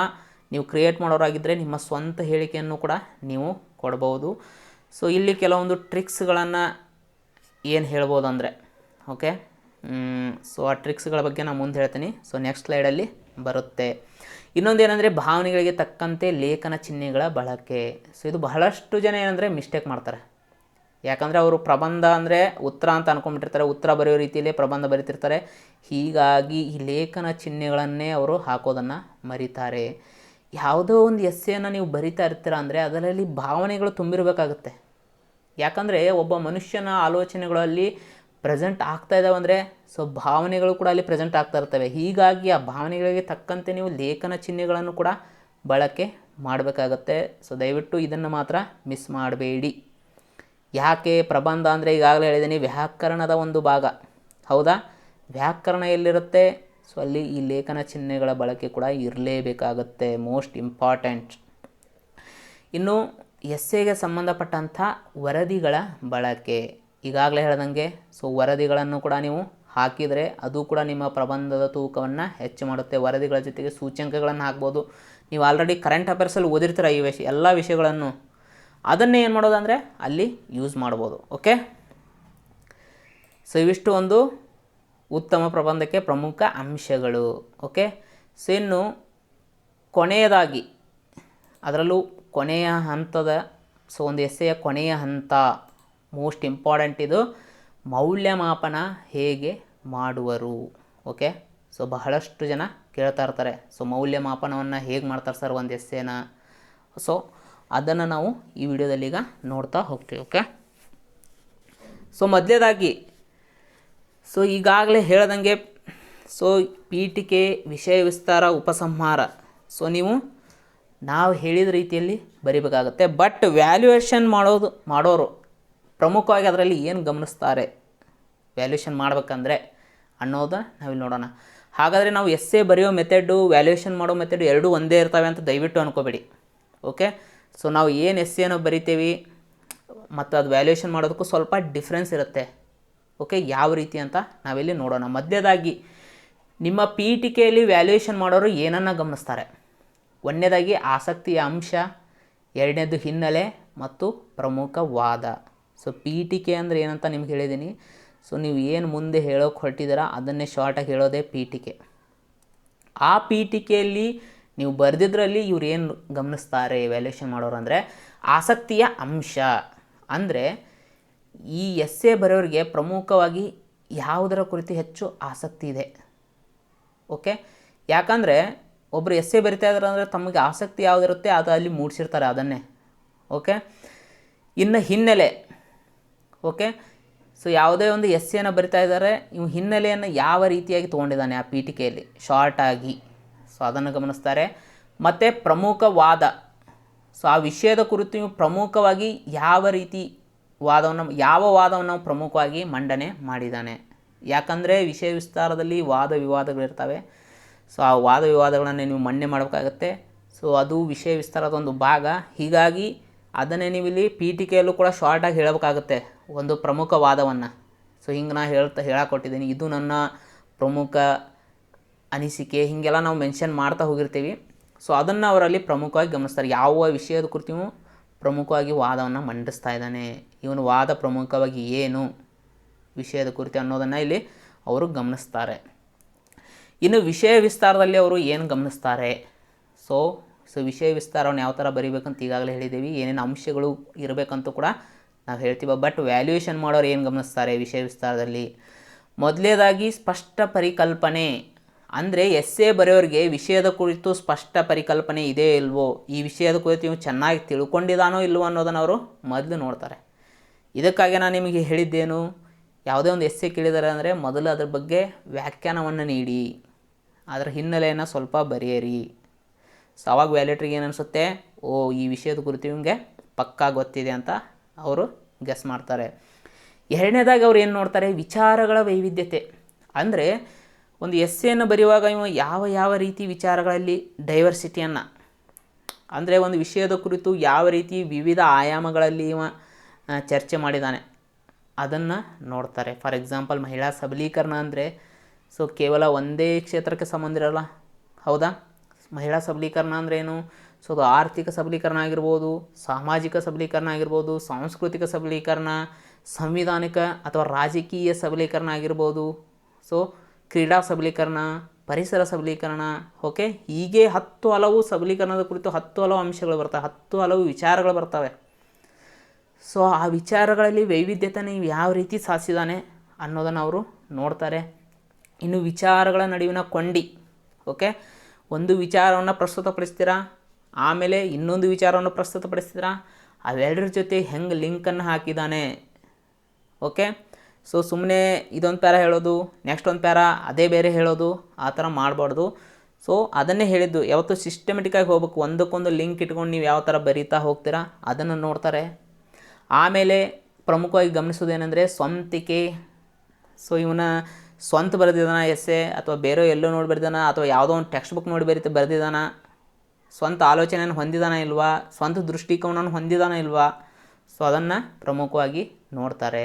ನೀವು ಕ್ರಿಯೇಟ್ ಮಾಡೋರಾಗಿದ್ದರೆ ನಿಮ್ಮ ಸ್ವಂತ ಹೇಳಿಕೆಯನ್ನು ಕೂಡ ನೀವು ಕೊಡ್ಬೋದು. ಸೊ ಇಲ್ಲಿ ಕೆಲವೊಂದು ಟ್ರಿಕ್ಸ್ಗಳನ್ನು ಏನು ಹೇಳ್ಬೋದು ಅಂದರೆ, ಓಕೆ, ಸೊ ಆ ಟ್ರಿಕ್ಸ್ಗಳ ಬಗ್ಗೆ ನಾನು ಮುಂದೆ ಹೇಳ್ತೀನಿ. ಸೊ ನೆಕ್ಸ್ಟ್ ಸ್ಲೈಡಲ್ಲಿ ಬರುತ್ತೆ. ಇನ್ನೊಂದು ಏನಂದರೆ ಭಾವನೆಗಳಿಗೆ ತಕ್ಕಂತೆ ಲೇಖನ ಚಿಹ್ನೆಗಳ ಬಳಕೆ. ಸೊ ಇದು ಬಹಳಷ್ಟು ಜನ ಏನಂದರೆ ಮಿಸ್ಟೇಕ್ ಮಾಡ್ತಾರೆ. ಯಾಕಂದರೆ ಅವರು ಪ್ರಬಂಧ ಅಂದರೆ ಉತ್ತರ ಅಂತ ಅಂದ್ಕೊಂಡ್ಬಿಟ್ಟಿರ್ತಾರೆ, ಉತ್ತರ ಬರೆಯೋ ರೀತಿಯಲ್ಲೇ ಪ್ರಬಂಧ ಬರೀತಿರ್ತಾರೆ. ಹೀಗಾಗಿ ಈ ಲೇಖನ ಚಿಹ್ನೆಗಳನ್ನೇ ಅವರು ಹಾಕೋದನ್ನು ಮರೀತಾರೆ. ಯಾವುದೋ ಒಂದು ಎಸ್ಸೆಯನ್ನು ನೀವು ಬರಿತಾ ಇರ್ತೀರ ಅಂದರೆ ಅದರಲ್ಲಿ ಭಾವನೆಗಳು ತುಂಬಿರಬೇಕಾಗುತ್ತೆ. ಯಾಕಂದರೆ ಒಬ್ಬ ಮನುಷ್ಯನ ಆಲೋಚನೆಗಳಲ್ಲಿ ಪ್ರೆಸೆಂಟ್ ಆಗ್ತಾ ಇದ್ದಾವೆ ಅಂದರೆ ಸೊ ಭಾವನೆಗಳು ಕೂಡ ಅಲ್ಲಿ ಪ್ರೆಸೆಂಟ್ ಆಗ್ತಾ ಇರ್ತವೆ. ಹೀಗಾಗಿ ಆ ಭಾವನೆಗಳಿಗೆ ತಕ್ಕಂತೆ ನೀವು ಲೇಖನ ಚಿಹ್ನೆಗಳನ್ನು ಕೂಡ ಬಳಕೆ ಮಾಡಬೇಕಾಗತ್ತೆ. ಸೊ ದಯವಿಟ್ಟು ಇದನ್ನು ಮಾತ್ರ ಮಿಸ್ ಮಾಡಬೇಡಿ. ಯಾಕೆ ಪ್ರಬಂಧ ಅಂದರೆ ಈಗಾಗಲೇ ಹೇಳಿದ್ದೀನಿ ವ್ಯಾಕರಣದ ಒಂದು ಭಾಗ, ಹೌದಾ? ವ್ಯಾಕರಣ ಎಲ್ಲಿರುತ್ತೆ? ಸೊ ಅಲ್ಲಿ ಈ ಲೇಖನ ಚಿಹ್ನೆಗಳ ಬಳಕೆ ಕೂಡ ಇರಲೇಬೇಕಾಗುತ್ತೆ, ಮೋಸ್ಟ್ ಇಂಪಾರ್ಟೆಂಟ್. ಇನ್ನು ಎಸ್ಸೆಗೆ ಸಂಬಂಧಪಟ್ಟಂಥ ವರದಿಗಳ ಬಳಕೆ ಈಗಾಗಲೇ ಹೇಳ್ದಂಗೆ ಸೊ ವರದಿಗಳನ್ನು ಕೂಡ ನೀವು ಹಾಕಿದರೆ ಅದು ಕೂಡ ನಿಮ್ಮ ಪ್ರಬಂಧದ ತೂಕವನ್ನು ಹೆಚ್ಚು ಮಾಡುತ್ತೆ. ವರದಿಗಳ ಜೊತೆಗೆ ಸೂಚ್ಯಂಕಗಳನ್ನು ಹಾಕ್ಬೋದು. ನೀವು ಆಲ್ರೆಡಿ ಕರೆಂಟ್ ಅಫೇರ್ಸಲ್ಲಿ ಓದಿರ್ತೀರ ಈ ಎಲ್ಲ ವಿಷಯಗಳನ್ನು, ಅದನ್ನೇ ಏನು ಮಾಡೋದಂದರೆ ಅಲ್ಲಿ ಯೂಸ್ ಮಾಡ್ಬೋದು. ಓಕೆ, ಸೊ ಇವಿಷ್ಟು ಒಂದು ಉತ್ತಮ ಪ್ರಬಂಧಕ್ಕೆ ಪ್ರಮುಖ ಅಂಶಗಳು. ಓಕೆ, ಸೊ ಇನ್ನು ಕೊನೆಯದಾಗಿ ಅದರಲ್ಲೂ ಕೊನೆಯ ಹಂತದ ಸೊ ಒಂದು ಎಸ್ಸೆಯ ಕೊನೆಯ ಹಂತ ಮೋಸ್ಟ್ ಇಂಪಾರ್ಟೆಂಟ್, ಇದು ಮೌಲ್ಯಮಾಪನ ಹೇಗೆ ಮಾಡುವರು. ಓಕೆ, ಸೊ ಬಹಳಷ್ಟು ಜನ ಕೇಳ್ತಾ ಇರ್ತಾರೆ, ಸೊ ಮೌಲ್ಯಮಾಪನವನ್ನು ಹೇಗೆ ಮಾಡ್ತಾರೆ ಸರ್ ಒಂದು ಎಸ್ಸೆನ. ಸೊ ಅದನ್ನು ನಾವು ಈ ವಿಡಿಯೋದಲ್ಲಿ ಈಗ ನೋಡ್ತಾ ಹೋಗ್ತೀವಿ. ಓಕೆ, ಸೊ ಮೊದಲೇದಾಗಿ ಸೊ ಈಗಾಗಲೇ ಹೇಳ್ದಂಗೆ ಸೊ ಪೀಠಿಕೆ, ವಿಷಯ ವಿಸ್ತಾರ, ಉಪಸಂಹಾರ ಸೊ ನಾವು ಹೇಳಿದ ರೀತಿಯಲ್ಲಿ ಬರಿಬೇಕಾಗುತ್ತೆ. ಬಟ್ ವ್ಯಾಲ್ಯೂಯೇಷನ್ ಮಾಡೋರು ಪ್ರಮುಖವಾಗಿ ಅದರಲ್ಲಿ ಏನು ಗಮನಿಸ್ತಾರೆ ವ್ಯಾಲ್ಯೂಯೇಷನ್ ಮಾಡಬೇಕಂದ್ರೆ ಅನ್ನೋದನ್ನ ನಾವಿಲ್ಲಿ ನೋಡೋಣ. ಹಾಗಾದರೆ ನಾವು ಎಸ್ಸೆ ಬರೆಯೋ ಮೆಥಡು, ವ್ಯಾಲ್ಯೂಯೇಷನ್ ಮಾಡೋ ಮೆಥಡು ಎರಡೂ ಒಂದೇ ಇರ್ತವೆ ಅಂತ ದಯವಿಟ್ಟು ಅನ್ಕೋಬೇಡಿ. ಓಕೆ, ಸೊ ನಾವು ಏನು ಎಸ್ಸೆಯನ್ನು ಬರಿತೀವಿ ಮತ್ತು ಅದು ವ್ಯಾಲ್ಯೂಯೇಷನ್ ಮಾಡೋದಕ್ಕೂ ಸ್ವಲ್ಪ ಡಿಫ್ರೆನ್ಸ್ ಇರುತ್ತೆ. ಓಕೆ, ಯಾವ ರೀತಿ ಅಂತ ನಾವಿಲ್ಲಿ ನೋಡೋಣ. ಮಧ್ಯದಾಗಿ ನಿಮ್ಮ ಪೀಠಿಕೆಯಲ್ಲಿ ವ್ಯಾಲ್ಯೂಯೇಷನ್ ಮಾಡೋರು ಏನನ್ನು ಗಮನಿಸ್ತಾರೆ? ಒಂದನೇದಾಗಿ ಆಸಕ್ತಿಯ ಅಂಶ, ಎರಡನೇದು ಹಿನ್ನೆಲೆ ಮತ್ತು ಪ್ರಮುಖ ವಾದ. ಸೊ ಪೀಠಿಕೆ ಅಂದರೆ ಏನಂತ ನಿಮ್ಗೆ ಹೇಳಿದ್ದೀನಿ. ಸೊ ನೀವು ಏನು ಮುಂದೆ ಹೇಳೋಕೆ ಹೊರಟಿದ್ದೀರಾ ಅದನ್ನೇ ಶಾರ್ಟಾಗಿ ಹೇಳೋದೇ ಪೀಠಿಕೆ. ಆ ಪೀಠಿಕೆಯಲ್ಲಿ ನೀವು ಬರೆದಿದ್ರಲ್ಲಿ ಇವ್ರು ಏನು ಗಮನಿಸ್ತಾರೆ ವ್ಯಾಲ್ಯೂಯೇಷನ್ ಮಾಡೋರು ಅಂದರೆ ಆಸಕ್ತಿಯ ಅಂಶ. ಅಂದರೆ ಈ ಎಸ್ಸೆ ಬರೆಯೋರಿಗೆ ಪ್ರಮುಖವಾಗಿ ಯಾವುದರ ಕುರಿತು ಹೆಚ್ಚು ಆಸಕ್ತಿ ಇದೆ. ಓಕೆ, ಯಾಕಂದರೆ ಒಬ್ಬರು ಎಸ್ಸೆ ಬರಿತಾ ಇದ್ದಾರೆ ಅಂದರೆ ತಮಗೆ ಆಸಕ್ತಿ ಯಾವುದಿರುತ್ತೆ ಅದು ಅಲ್ಲಿ ಮೂಡಿಸಿರ್ತಾರೆ ಅದನ್ನೇ. ಓಕೆ, ಇನ್ನು ಹಿನ್ನೆಲೆ. ಓಕೆ, ಸೊ ಯಾವುದೇ ಒಂದು ಎಸ್ಸೆಯನ್ನು ಬರಿತಾ ಇದ್ದಾರೆ, ಇವು ಹಿನ್ನೆಲೆಯನ್ನು ಯಾವ ರೀತಿಯಾಗಿ ತೊಗೊಂಡಿದ್ದಾನೆ ಆ ಪೀಠಿಕೆಯಲ್ಲಿ ಶಾರ್ಟಾಗಿ, ಸೊ ಅದನ್ನು ಗಮನಿಸ್ತಾರೆ. ಮತ್ತು ಪ್ರಮುಖ ವಾದ, ಸೊ ಆ ವಿಷಯದ ಕುರಿತು ಇವು ಪ್ರಮುಖವಾಗಿ ಯಾವ ರೀತಿ ಯಾವ ವಾದವನ್ನು ಪ್ರಮುಖವಾಗಿ ಮಂಡನೆ ಮಾಡಿದ್ದಾನೆ. ಯಾಕಂದರೆ ವಿಷಯ ವಿಸ್ತಾರದಲ್ಲಿ ವಾದ ವಿವಾದಗಳಿರ್ತವೆ. ಸೊ ಆ ವಾದ ವಿವಾದಗಳನ್ನು ನೀವು ಮಂಡನೆ ಮಾಡಬೇಕಾಗತ್ತೆ. ಸೊ ಅದು ವಿಷಯ ವಿಸ್ತಾರದ ಒಂದು ಭಾಗ. ಹೀಗಾಗಿ ಅದನ್ನೇ ನೀವು ಇಲ್ಲಿ ಪೀಠಿಕೆಯಲ್ಲೂ ಕೂಡ ಶಾರ್ಟಾಗಿ ಹೇಳಬೇಕಾಗುತ್ತೆ ಒಂದು ಪ್ರಮುಖ ವಾದವನ್ನು. ಸೊ ಹಿಂಗೆ ನಾನು ಹೇಳಕೊಟ್ಟಿದ್ದೀನಿ, ಇದು ನನ್ನ ಪ್ರಮುಖ ಅನಿಸಿಕೆ, ಹೀಗೆಲ್ಲ ನಾವು ಮೆನ್ಷನ್ ಮಾಡ್ತಾ ಹೋಗಿರ್ತೀವಿ. ಸೊ ಅದನ್ನು ಅವರಲ್ಲಿ ಪ್ರಮುಖವಾಗಿ ಗಮನಿಸ್ತಾರೆ. ಯಾವ ವಿಷಯದ ಕುರಿತು ಪ್ರಮುಖವಾಗಿ ವಾದವನ್ನು ಮಂಡಿಸ್ತಾ ಇದ್ದಾನೆ, ಇವನು ವಾದ ಪ್ರಮುಖವಾಗಿ ಏನು ವಿಷಯದ ಕುರಿತು ಅನ್ನೋದನ್ನು ಇಲ್ಲಿ ಅವರು ಗಮನಿಸ್ತಾರೆ. ಇನ್ನು ವಿಷಯ ವಿಸ್ತಾರದಲ್ಲಿ ಅವರು ಏನು ಗಮನಿಸ್ತಾರೆ? ಸೊ ವಿಷಯ ವಿಸ್ತಾರವನ್ನು ಯಾವ ಥರ ಬರೀಬೇಕಂತ ಈಗಾಗಲೇ ಹೇಳಿದ್ದೀವಿ, ಏನೇನು ಅಂಶಗಳು ಇರಬೇಕಂತ ಕೂಡ ನಾವು ಹೇಳ್ತೀವಿ. ಬಟ್ ವ್ಯಾಲ್ಯೂಯೇಷನ್ ಮಾಡೋರು ಏನು ಗಮನಿಸ್ತಾರೆ ವಿಷಯ ವಿಸ್ತಾರದಲ್ಲಿ? ಮೊದಲನೇದಾಗಿ ಸ್ಪಷ್ಟ ಪರಿಕಲ್ಪನೆ, ಅಂದರೆ ಎಸ್ಸೆ ಬರೆಯೋರಿಗೆ ವಿಷಯದ ಕುರಿತು ಸ್ಪಷ್ಟ ಪರಿಕಲ್ಪನೆ ಇದೆ ಇಲ್ವೋ, ಈ ವಿಷಯದ ಕುರಿತು ಇವು ಚೆನ್ನಾಗಿ ತಿಳ್ಕೊಂಡಿದ್ದಾನೋ ಇಲ್ವೋ ಅನ್ನೋದನ್ನು ಅವರು ಮೊದಲು ನೋಡ್ತಾರೆ. ಇದಕ್ಕಾಗಿ ನಾನು ನಿಮಗೆ ಹೇಳಿದ್ದೇನು, ಯಾವುದೇ ಒಂದು ಎಸ್ಸೆ ಕೇಳಿದ್ದಾರೆ ಅಂದರೆ ಮೊದಲು ಅದ್ರ ಬಗ್ಗೆ ವ್ಯಾಖ್ಯಾನವನ್ನು ನೀಡಿ, ಅದರ ಹಿನ್ನೆಲೆಯನ್ನು ಸ್ವಲ್ಪ ಬರೆಯಿರಿ. ಸೊ ಅವಾಗ ವ್ಯಾಲ್ಯೂಟ್ರಿಗೆ ಏನು ಅನಿಸುತ್ತೆ, ಓ ಈ ವಿಷಯದ ಕುರಿತು ಇವಂಗೆ ಪಕ್ಕಾ ಗೊತ್ತಿದೆ ಅಂತ ಅವರು ಗೆಸ್ ಮಾಡ್ತಾರೆ. ಎರಡನೇದಾಗಿ ಅವ್ರು ಏನು ನೋಡ್ತಾರೆ, ವಿಚಾರಗಳ ವೈವಿಧ್ಯತೆ. ಅಂದರೆ ಒಂದು ಎಸ್ಸೆಯನ್ನು ಬರೆಯುವಾಗ ಇವ ಯಾವ ರೀತಿ ವಿಚಾರಗಳಲ್ಲಿ ಡೈವರ್ಸಿಟಿಯನ್ನು, ಅಂದರೆ ಒಂದು ವಿಷಯದ ಕುರಿತು ಯಾವ ರೀತಿ ವಿವಿಧ ಆಯಾಮಗಳಲ್ಲಿ ಇವ ಚರ್ಚೆ ಮಾಡಿದ್ದಾನೆ ಅದನ್ನು ನೋಡ್ತಾರೆ. ಫಾರ್ ಎಕ್ಸಾಂಪಲ್ ಮಹಿಳಾ ಸಬಲೀಕರಣ ಅಂದರೆ ಸೊ ಕೇವಲ ಒಂದೇ ಕ್ಷೇತ್ರಕ್ಕೆ ಸಂಬಂಧ ಇರಲ್ಲ, ಹೌದಾ. ಮಹಿಳಾ ಸಬಲೀಕರಣ ಅಂದರೆ ಏನು, ಸೊ ಅದು ಆರ್ಥಿಕ ಸಬಲೀಕರಣ ಆಗಿರ್ಬೋದು, ಸಾಮಾಜಿಕ ಸಬಲೀಕರಣ ಆಗಿರ್ಬೋದು, ಸಾಂಸ್ಕೃತಿಕ ಸಬಲೀಕರಣ, ಸಂವಿಧಾನಿಕ ಅಥವಾ ರಾಜಕೀಯ ಸಬಲೀಕರಣ ಆಗಿರ್ಬೋದು, ಸೊ ಕ್ರೀಡಾ ಸಬಲೀಕರಣ, ಪರಿಸರ ಸಬಲೀಕರಣ, ಓಕೆ. ಹೀಗೆ 10 ಹಲವು ಸಬಲೀಕರಣದ ಕುರಿತು 10 ಹಲವು ಅಂಶಗಳು ಬರ್ತವೆ, 10 ಹಲವು ವಿಚಾರಗಳು ಬರ್ತವೆ. ಸೊ ಆ ವಿಚಾರಗಳಲ್ಲಿ ವೈವಿಧ್ಯತೆ ನೀವು ಯಾವ ರೀತಿ ಸಾಧಿಸಿದ್ದಾನೆ ಅನ್ನೋದನ್ನು ಅವರು ನೋಡ್ತಾರೆ. ಇನ್ನು ವಿಚಾರಗಳ ನಡುವಿನ ಕೊಂಡಿ, ಓಕೆ. ಒಂದು ವಿಚಾರವನ್ನು ಪ್ರಸ್ತುತಪಡಿಸ್ತೀರಾ, ಆಮೇಲೆ ಇನ್ನೊಂದು ವಿಚಾರವನ್ನು ಪ್ರಸ್ತುತಪಡಿಸ್ತೀರಾ, ಅವೆರಡರ ಜೊತೆ ಹೆಂಗೆ ಲಿಂಕನ್ನು ಹಾಕಿದ್ದಾನೆ, ಓಕೆ. ಸೊ ಸುಮ್ಮನೆ ಇದೊಂದು ಪ್ಯಾರ ಹೇಳೋದು, ನೆಕ್ಸ್ಟ್ ಒಂದು ಪ್ಯಾರ ಅದೇ ಬೇರೆ ಹೇಳೋದು, ಆ ಥರ ಮಾಡಬಾರ್ದು. ಸೊ ಅದನ್ನೇ ಹೇಳಿದ್ದು, ಯಾವತ್ತೂ ಸಿಸ್ಟಮೆಟಿಕ್ಕಾಗಿ ಹೋಗ್ಬೇಕು, ಒಂದಕ್ಕೊಂದು ಲಿಂಕ್ ಇಟ್ಕೊಂಡು ನೀವು ಯಾವ ಥರ ಬರೀತಾ ಹೋಗ್ತೀರಾ ಅದನ್ನು ನೋಡ್ತಾರೆ. ಆಮೇಲೆ ಪ್ರಮುಖವಾಗಿ ಗಮನಿಸೋದೇನೆಂದರೆ ಸ್ವಂತಿಕೆ. ಸೊ ಇವನ ಸ್ವಂತ ಬರೆದಿದ್ದಾನ ಎಸ್ಸೆ, ಅಥವಾ ಬೇರೆ ಎಲ್ಲೋ ನೋಡಿ ಬರೆದಿದ್ದಾನ, ಅಥವಾ ಯಾವುದೋ ಒಂದು ಟೆಕ್ಸ್ಟ್ ಬುಕ್ ನೋಡಿ ಬರೆದಿದ್ದಾನ, ಸ್ವಂತ ಆಲೋಚನೆಯನ್ನು ಹೊಂದಿದಾನ ಇಲ್ವಾ, ಸ್ವಂತ ದೃಷ್ಟಿಕೋನವನ್ನು ಹೊಂದಿದಾನ ಇಲ್ವಾ, ಸೊ ಅದನ್ನು ಪ್ರಮುಖವಾಗಿ ನೋಡ್ತಾರೆ.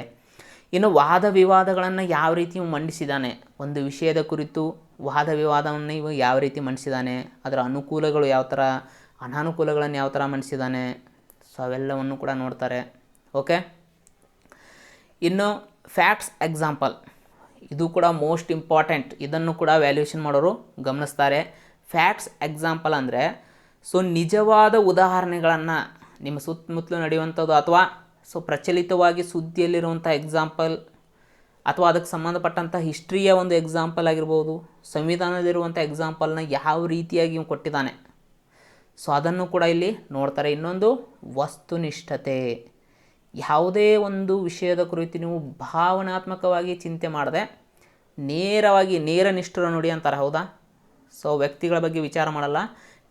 ಇನ್ನು ವಾದ ವಿವಾದಗಳನ್ನು ಯಾವ ರೀತಿ ಇವು ಮಂಡಿಸಿದ್ದಾನೆ, ಒಂದು ವಿಷಯದ ಕುರಿತು ವಾದ ವಿವಾದವನ್ನು ಇವು ಯಾವ ರೀತಿ ಮಂಡಿಸಿದ್ದಾನೆ, ಅದರ ಅನುಕೂಲಗಳು ಯಾವ ಥರ, ಅನಾನುಕೂಲಗಳನ್ನು ಯಾವ ಥರ ಮಂಡಿಸಿದ್ದಾನೆ, ಸೊ ಅವೆಲ್ಲವನ್ನು ಕೂಡ ನೋಡ್ತಾರೆ, ಓಕೆ. ಇನ್ನು ಫ್ಯಾಕ್ಟ್ಸ್ ಎಕ್ಸಾಂಪಲ್, ಇದು ಕೂಡ ಮೋಸ್ಟ್ ಇಂಪಾರ್ಟೆಂಟ್, ಇದನ್ನು ಕೂಡ ವ್ಯಾಲ್ಯೂಯೇಷನ್ ಮಾಡೋರು ಗಮನಿಸ್ತಾರೆ. ಫ್ಯಾಕ್ಟ್ಸ್ ಎಕ್ಸಾಂಪಲ್ ಅಂದರೆ ಸೊ ನಿಜವಾದ ಉದಾಹರಣೆಗಳನ್ನು ನಿಮ್ಮ ಸುತ್ತಮುತ್ತಲು ನಡೆಯುವಂಥದ್ದು, ಅಥವಾ ಸೊ ಪ್ರಚಲಿತವಾಗಿ ಸುದ್ದಿಯಲ್ಲಿರುವಂಥ ಎಕ್ಸಾಂಪಲ್, ಅಥವಾ ಅದಕ್ಕೆ ಸಂಬಂಧಪಟ್ಟಂಥ ಹಿಸ್ಟ್ರಿಯ ಒಂದು ಎಕ್ಸಾಂಪಲ್ ಆಗಿರ್ಬೋದು, ಸಂವಿಧಾನದಲ್ಲಿರುವಂಥ ಎಕ್ಸಾಂಪಲ್ನ ಯಾವ ರೀತಿಯಾಗಿ ಇವು ಕೊಟ್ಟಿದ್ದಾನೆ, ಸೊ ಅದನ್ನು ಕೂಡ ಇಲ್ಲಿ ನೋಡ್ತಾರೆ. ಇನ್ನೊಂದು ವಸ್ತುನಿಷ್ಠತೆ, ಯಾವುದೇ ಒಂದು ವಿಷಯದ ಕುರಿತು ನೀವು ಭಾವನಾತ್ಮಕವಾಗಿ ಚಿಂತೆ ಮಾಡದೆ ನೇರವಾಗಿ ನೇರ ನಿಷ್ಠುರ ನುಡಿ ಅಂತಾರೆ, ಹೌದಾ. ಸೊ ವ್ಯಕ್ತಿಗಳ ಬಗ್ಗೆ ವಿಚಾರ ಮಾಡಲ್ಲ,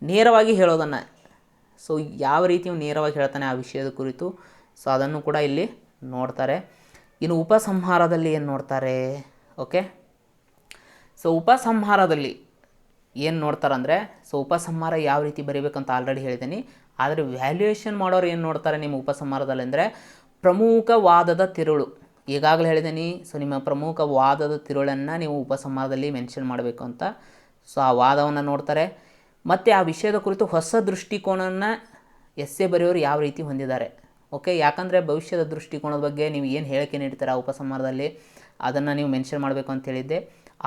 ನೇರವಾಗಿ ಹೇಳೋದನ್ನು, ಸೊ ಯಾವ ರೀತಿ ನೇರವಾಗಿ ಹೇಳ್ತಾನೆ ಆ ವಿಷಯದ ಕುರಿತು, ಸೊ ಅದನ್ನು ಕೂಡ ಇಲ್ಲಿ ನೋಡ್ತಾರೆ. ಇನ್ನು ಉಪಸಂಹಾರದಲ್ಲಿ ಏನು ನೋಡ್ತಾರೆ, ಓಕೆ. ಸೊ ಉಪಸಂಹಾರದಲ್ಲಿ ಏನು ನೋಡ್ತಾರಂದರೆ, ಸೊ ಉಪಸಂಹಾರ ಯಾವ ರೀತಿ ಬರೀಬೇಕಂತ ಆಲ್ರೆಡಿ ಹೇಳಿದ್ದೀನಿ. ಆದರೆ ವ್ಯಾಲ್ಯೂಯೇಷನ್ ಮಾಡೋರು ಏನು ನೋಡ್ತಾರೆ ನಿಮ್ಮ ಉಪಸಂಹಾರದಲ್ಲಿ ಅಂದರೆ ಪ್ರಮುಖ ವಾದದ ತಿರುಳು. ಈಗಾಗಲೇ ಹೇಳಿದ್ದೀನಿ, ಸೊ ನಿಮ್ಮ ಪ್ರಮುಖ ವಾದದ ತಿರುಳನ್ನು ನೀವು ಉಪಸಂಹಾರದಲ್ಲಿ ಮೆನ್ಷನ್ ಮಾಡಬೇಕು ಅಂತ. ಸೊ ಆ ವಾದವನ್ನು ನೋಡ್ತಾರೆ, ಮತ್ತು ಆ ವಿಷಯದ ಕುರಿತು ಹೊಸ ದೃಷ್ಟಿಕೋನವನ್ನು ಎಸ್ಸೆ ಬರೆಯೋರು ಯಾವ ರೀತಿ ಹೊಂದಿದ್ದಾರೆ, ಓಕೆ. ಯಾಕಂದರೆ ಭವಿಷ್ಯದ ದೃಷ್ಟಿಕೋನದ ಬಗ್ಗೆ ನೀವು ಏನು ಹೇಳಿಕೆ ನೀಡ್ತೀರಾ ಉಪಸಂಹಾರದಲ್ಲಿ ಅದನ್ನು ನೀವು ಮೆನ್ಷನ್ ಮಾಡಬೇಕು ಅಂತ ಹೇಳಿದ್ದೆ,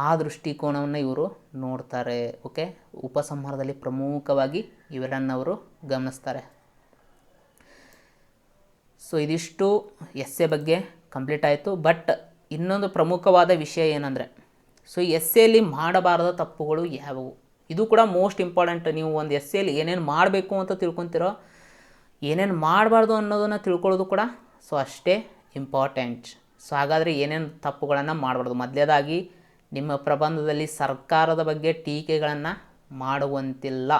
ಆ ದೃಷ್ಟಿಕೋನವನ್ನು ಇವರು ನೋಡ್ತಾರೆ, ಓಕೆ. ಉಪಸಂಹಾರದಲ್ಲಿ ಪ್ರಮುಖವಾಗಿ ಇವೆಲ್ಲನ್ನು ಅವರು ಗಮನಿಸ್ತಾರೆ. ಸೊ ಇದಿಷ್ಟು ಎಸ್ಸೆ ಬಗ್ಗೆ ಕಂಪ್ಲೀಟ್ ಆಯಿತು. ಬಟ್ ಇನ್ನೊಂದು ಪ್ರಮುಖವಾದ ವಿಷಯ ಏನಂದರೆ, ಸೊ ಎಸ್ಸೆಯಲ್ಲಿ ಮಾಡಬಾರದ ತಪ್ಪುಗಳು ಯಾವುವು, ಇದು ಕೂಡ ಮೋಸ್ಟ್ ಇಂಪಾರ್ಟೆಂಟ್. ನೀವು ಒಂದು ಎಸ್ಸೆಯಲ್ಲಿ ಏನೇನು ಮಾಡಬೇಕು ಅಂತ ತಿಳ್ಕೊತಿರೋ, ಏನೇನು ಮಾಡಬಾರ್ದು ಅನ್ನೋದನ್ನು ತಿಳ್ಕೊಳ್ಳೋದು ಕೂಡ ಸೊ ಅಷ್ಟೇ ಇಂಪಾರ್ಟೆಂಟ್. ಸೊ ಹಾಗಾದರೆ ಏನೇನು ತಪ್ಪುಗಳನ್ನು ಮಾಡಬಾರ್ದು, ಮೊದಲೇದಾಗಿ ನಿಮ್ಮ ಪ್ರಬಂಧದಲ್ಲಿ ಸರ್ಕಾರದ ಬಗ್ಗೆ ಟೀಕೆಗಳನ್ನು ಮಾಡುವಂತಿಲ್ಲ,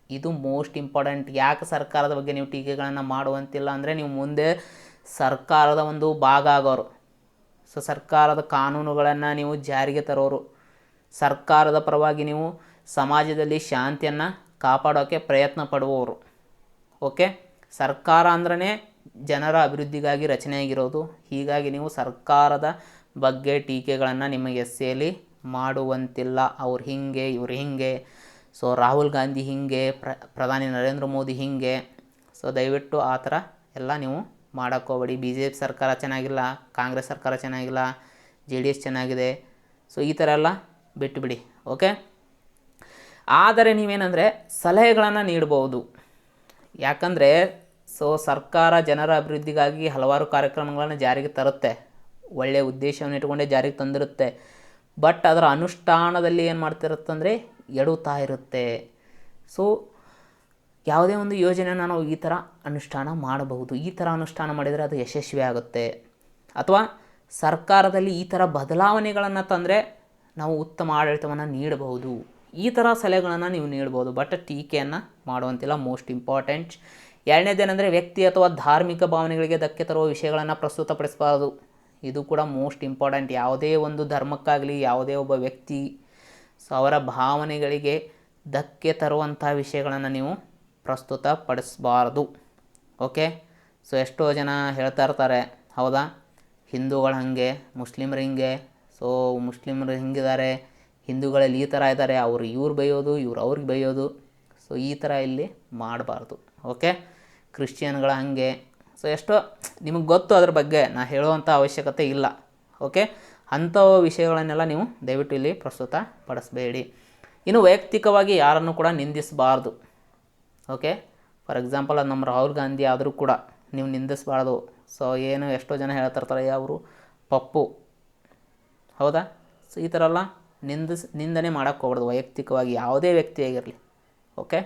ಇದು ಮೋಸ್ಟ್ ಇಂಪಾರ್ಟೆಂಟ್. ಯಾಕೆ ಸರ್ಕಾರದ ಬಗ್ಗೆ ನೀವು ಟೀಕೆಗಳನ್ನು ಮಾಡುವಂತಿಲ್ಲ ಅಂದರೆ, ನೀವು ಮುಂದೆ ಸರ್ಕಾರದ ಒಂದು ಭಾಗ ಆಗೋರು, ಸೊ ಸರ್ಕಾರದ ಕಾನೂನುಗಳನ್ನು ನೀವು ಜಾರಿಗೆ ತರೋರು, ಸರ್ಕಾರದ ಪರವಾಗಿ ನೀವು ಸಮಾಜದಲ್ಲಿ ಶಾಂತಿಯನ್ನು ಕಾಪಾಡೋಕ್ಕೆ ಪ್ರಯತ್ನ ಪಡುವವರು, ಓಕೆ. ಸರ್ಕಾರ ಅಂದ್ರೇ ಜನರ ಅಭಿವೃದ್ಧಿಗಾಗಿ ರಚನೆಯಾಗಿರೋದು, ಹೀಗಾಗಿ ನೀವು ಸರ್ಕಾರದ ಬಗ್ಗೆ ಟೀಕೆಗಳನ್ನು ನಿಮ್ಮ ಎಸ್ಸೆಯಲ್ಲಿ ಮಾಡುವಂತಿಲ್ಲ. ಅವ್ರು ಹೀಗೆ, ಇವ್ರು ಹೀಗೆ, ಸೊ ರಾಹುಲ್ ಗಾಂಧಿ ಹೀಗೆ, ಪ್ರಧಾನಿ ನರೇಂದ್ರ ಮೋದಿ ಹೀಗೆ, ಸೊ ದಯವಿಟ್ಟು ಆ ಥರ ಎಲ್ಲ ನೀವು ಮಾಡೋಕ್ಕೋಗ್ಬೇಡಿ. BJP ಸರ್ಕಾರ ಚೆನ್ನಾಗಿಲ್ಲ, ಕಾಂಗ್ರೆಸ್ ಸರ್ಕಾರ ಚೆನ್ನಾಗಿಲ್ಲ, JDS ಚೆನ್ನಾಗಿದೆ, ಸೊ ಈ ಥರ ಎಲ್ಲ ಬಿಟ್ಟುಬಿಡಿ, ಓಕೆ. ಆದರೆ ನೀವೇನಂದರೆ ಸಲಹೆಗಳನ್ನು ನೀಡ್ಬೋದು, ಯಾಕಂದರೆ ಸೊ ಸರ್ಕಾರ ಜನರ ಅಭಿವೃದ್ಧಿಗಾಗಿ ಹಲವಾರು ಕಾರ್ಯಕ್ರಮಗಳನ್ನು ಜಾರಿಗೆ ತರುತ್ತೆ, ಒಳ್ಳೆಯ ಉದ್ದೇಶವನ್ನು ಇಟ್ಕೊಂಡೇ ಜಾರಿಗೆ ತಂದಿರುತ್ತೆ. ಬಟ್ ಅದರ ಅನುಷ್ಠಾನದಲ್ಲಿ ಏನು ಮಾಡ್ತಿರುತ್ತಂದರೆ ಎಡುತ್ತಾ ಇರುತ್ತೆ. ಸೊ ಯಾವುದೇ ಒಂದು ಯೋಜನೆಯನ್ನು ನಾವು ಈ ಥರ ಅನುಷ್ಠಾನ ಮಾಡಬಹುದು. ಈ ಥರ ಅನುಷ್ಠಾನ ಮಾಡಿದರೆ ಅದು ಯಶಸ್ವಿ ಆಗುತ್ತೆ. ಅಥವಾ ಸರ್ಕಾರದಲ್ಲಿ ಈ ಥರ ಬದಲಾವಣೆಗಳನ್ನು ತಂದರೆ ನಾವು ಉತ್ತಮ ಆಡಳಿತವನ್ನು ನೀಡಬಹುದು. ಈ ಥರ ಸಲಹೆಗಳನ್ನು ನೀವು ನೀಡ್ಬೋದು. ಬಟ್ ಟೀಕೆಯನ್ನು ಮಾಡುವಂತಿಲ್ಲ. Most important. ಎರಡನೇದೇನೆಂದರೆ ವ್ಯಕ್ತಿ ಅಥವಾ ಧಾರ್ಮಿಕ ಭಾವನೆಗಳಿಗೆ ಧಕ್ಕೆ ತರುವ ವಿಷಯಗಳನ್ನು ಪ್ರಸ್ತುತಪಡಿಸಬಾರದು. ಇದು ಕೂಡ ಮೋಸ್ಟ್ ಇಂಪಾರ್ಟೆಂಟ್. ಯಾವುದೇ ಒಂದು ಧರ್ಮಕ್ಕಾಗಲಿ ಯಾವುದೇ ಒಬ್ಬ ವ್ಯಕ್ತಿ ಅವರ ಭಾವನೆಗಳಿಗೆ ಧಕ್ಕೆ ತರುವಂಥ ವಿಷಯಗಳನ್ನು ನೀವು ಪ್ರಸ್ತುತಪಡಿಸಬಾರ್ದು. ಓಕೆ. ಸೊ ಎಷ್ಟೋ ಜನ ಹೇಳ್ತಾ ಇರ್ತಾರೆ, ಹೌದಾ, ಹಿಂದೂಗಳು ಹಾಗೆ, ಮುಸ್ಲಿಮ್ರು ಹಿಂಗೆ, ಸೊ ಮುಸ್ಲಿಮ್ರು ಹಿಂಗಿದ್ದಾರೆ, ಹಿಂದೂಗಳಲ್ಲಿ ಈ ಥರ ಇದ್ದಾರೆ, ಅವರು ಇವ್ರು ಬೈಯೋದು, ಇವ್ರು ಅವ್ರಿಗೆ ಬೈಯೋದು. ಸೊ ಈ ಥರ ಇಲ್ಲಿ ಮಾಡಬಾರ್ದು. ಓಕೆ. ಕ್ರಿಶ್ಚಿಯನ್ಗಳ ಹಾಗೆ. ಸೊ ಎಷ್ಟೋ ನಿಮಗೆ ಗೊತ್ತು, ಅದ್ರ ಬಗ್ಗೆ ನಾ ಹೇಳುವಂಥ ಅವಶ್ಯಕತೆ ಇಲ್ಲ. ಓಕೆ. ಅಂಥ ವಿಷಯಗಳನ್ನೆಲ್ಲ ನೀವು ದಯವಿಟ್ಟು ಇಲ್ಲಿ ಪ್ರಸ್ತುತ ಪಡಿಸಬೇಡಿ. ಇನ್ನು ವೈಯಕ್ತಿಕವಾಗಿ ಯಾರನ್ನು ಕೂಡ ನಿಂದಿಸಬಾರ್ದು. ಓಕೆ. ಫಾರ್ ಎಕ್ಸಾಂಪಲ್ ಅದು ನಮ್ಮ ರಾಹುಲ್ ಗಾಂಧಿ ಆದರೂ ಕೂಡ ನೀವು ನಿಂದಿಸಬಾರ್ದು. ಸೊ ಏನು ಎಷ್ಟೋ ಜನ ಹೇಳ್ತಿರ್ತಾರೆ, ಅವರು ಪಪ್ಪು, ಹೌದಾ. ಸೊ ಈ ಥರ ಎಲ್ಲ ನಿಂದನೆ ಮಾಡೋಕ್ಕೆ ಹೋಗ್ಬಾರ್ದು ವೈಯಕ್ತಿಕವಾಗಿ, ಯಾವುದೇ ವ್ಯಕ್ತಿ ಆಗಿರಲಿ. ಓಕೆ.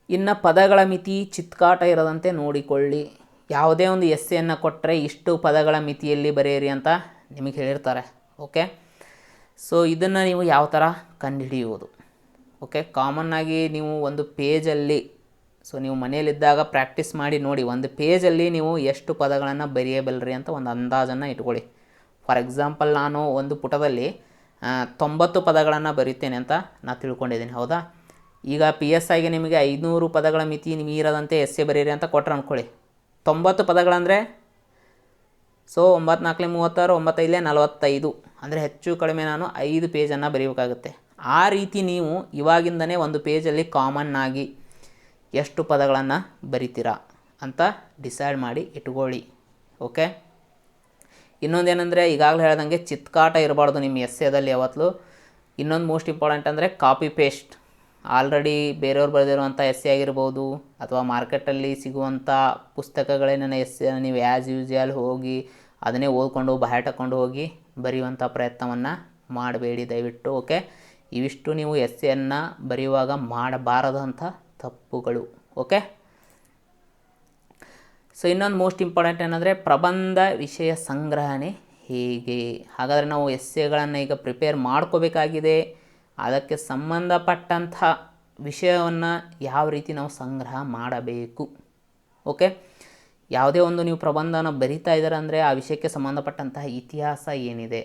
ಇನ್ನು ಪದಗಳ ಮಿತಿ ಚಿತ್ಕಾಟ ಇರದಂತೆ ನೋಡಿಕೊಳ್ಳಿ. ಯಾವುದೇ ಒಂದು ಎಸ್ಸೆಯನ್ನು ಕೊಟ್ಟರೆ ಇಷ್ಟು ಪದಗಳ ಮಿತಿಯಲ್ಲಿ ಬರೆಯಿರಿ ಅಂತ ನಿಮಗೆ ಹೇಳಿರ್ತಾರೆ. ಓಕೆ. ಸೊ ಇದನ್ನು ನೀವು ಯಾವ ಥರ ಕಂಡುಹಿಡಿಯುವುದು? ಓಕೆ. ಕಾಮನ್ನಾಗಿ ನೀವು ಒಂದು ಪೇಜಲ್ಲಿ, ಸೊ ನೀವು ಮನೆಯಲ್ಲಿದ್ದಾಗ ಪ್ರಾಕ್ಟೀಸ್ ಮಾಡಿ ನೋಡಿ, ಒಂದು ಪೇಜಲ್ಲಿ ನೀವು ಎಷ್ಟು ಪದಗಳನ್ನು ಬರೆಯಬಲ್ಲರಿ ಅಂತ ಒಂದು ಅಂದಾಜನ್ನು ಇಟ್ಕೊಳ್ಳಿ. ಫಾರ್ ಎಕ್ಸಾಂಪಲ್ ನಾನು ಒಂದು ಪುಟದಲ್ಲಿ 90 ಪದಗಳನ್ನು ಬರೀತೇನೆ ಅಂತ ನಾನು ತಿಳ್ಕೊಂಡಿದ್ದೀನಿ, ಹೌದಾ. ಈಗ PSIಗೆ ನಿಮಗೆ 500 ಪದಗಳ ಮಿತಿ ಮೀರದಂತೆ ಎಸ್ಸೆ ಬರೀರಿ ಅಂತ ಕೊಟ್ಟರೆ ಅಂದ್ಕೊಳ್ಳಿ. 90 ಪದಗಳಂದರೆ ಸೊ 9 4 36, 9 5 45, ಅಂದರೆ ಹೆಚ್ಚು ಕಡಿಮೆ ನಾನು 5 ಪೇಜನ್ನು ಬರೀಬೇಕಾಗುತ್ತೆ. ಆ ರೀತಿ ನೀವು ಇವಾಗಿಂದನೇ ಒಂದು ಪೇಜಲ್ಲಿ ಕಾಮನ್ನಾಗಿ ಎಷ್ಟು ಪದಗಳನ್ನು ಬರಿತೀರಾ ಅಂತ ಡಿಸೈಡ್ ಮಾಡಿ ಇಟ್ಕೊಳ್ಳಿ. ಓಕೆ. ಇನ್ನೊಂದೇನೆಂದರೆ ಈಗಾಗಲೇ ಹೇಳ್ದಂಗೆ ಚಿತ್ಕಾಟ ಇರಬಾರ್ದು ನಿಮ್ಮ ಎಸ್ಸೆದಲ್ಲಿ ಯಾವತ್ತೂ. ಇನ್ನೊಂದು ಮೋಸ್ಟ್ ಇಂಪಾರ್ಟೆಂಟ್ ಅಂದರೆ ಕಾಪಿ ಪೇಸ್ಟ್. ಆಲ್ರೆಡಿ ಬೇರೆಯವ್ರು ಬರೆದಿರುವಂಥ ಎಸ್ಸೆ ಆಗಿರ್ಬೋದು, ಅಥವಾ ಮಾರ್ಕೆಟಲ್ಲಿ ಸಿಗುವಂಥ ಪುಸ್ತಕಗಳೇನ ಎಸ್ಸೆ ನೀವು ಆ್ಯಸ್ ಯೂಸ್ವಲ್ ಹೋಗಿ ಅದನ್ನೇ ಓದ್ಕೊಂಡು ಬಾಯ್ಟಾಕೊಂಡು ಹೋಗಿ ಬರೆಯುವಂಥ ಪ್ರಯತ್ನವನ್ನು ಮಾಡಬೇಡಿ ದಯವಿಟ್ಟು. ಓಕೆ. ಇವಿಷ್ಟು ನೀವು ಎಸ್ಸೆಯನ್ನು ಬರೆಯುವಾಗ ಮಾಡಬಾರದಂಥ ತಪ್ಪುಗಳು. ಓಕೆ. ಸೊ ಇನ್ನೊಂದು ಮೋಸ್ಟ್ ಇಂಪಾರ್ಟೆಂಟ್ ಏನಂದರೆ ಪ್ರಬಂಧ ವಿಷಯ ಸಂಗ್ರಹಣೆ ಹೇಗೆ. ಹಾಗಾದರೆ ನಾವು ಎಸ್ಸೆಗಳನ್ನು ಈಗ ಪ್ರಿಪೇರ್ ಮಾಡ್ಕೋಬೇಕಾಗಿದೆ. ಅದಕ್ಕೆ ಸಂಬಂಧಪಟ್ಟಂಥ ವಿಷಯವನ್ನು ಯಾವ ರೀತಿ ನಾವು ಸಂಗ್ರಹ ಮಾಡಬೇಕು. ಓಕೆ. ಯಾವುದೇ ಒಂದು ನೀವು ಪ್ರಬಂಧನ ಬರಿತಾ ಇದ್ದಾರೆ ಅಂದರೆ ಆ ವಿಷಯಕ್ಕೆ ಸಂಬಂಧಪಟ್ಟಂತಹ ಇತಿಹಾಸ ಏನಿದೆ,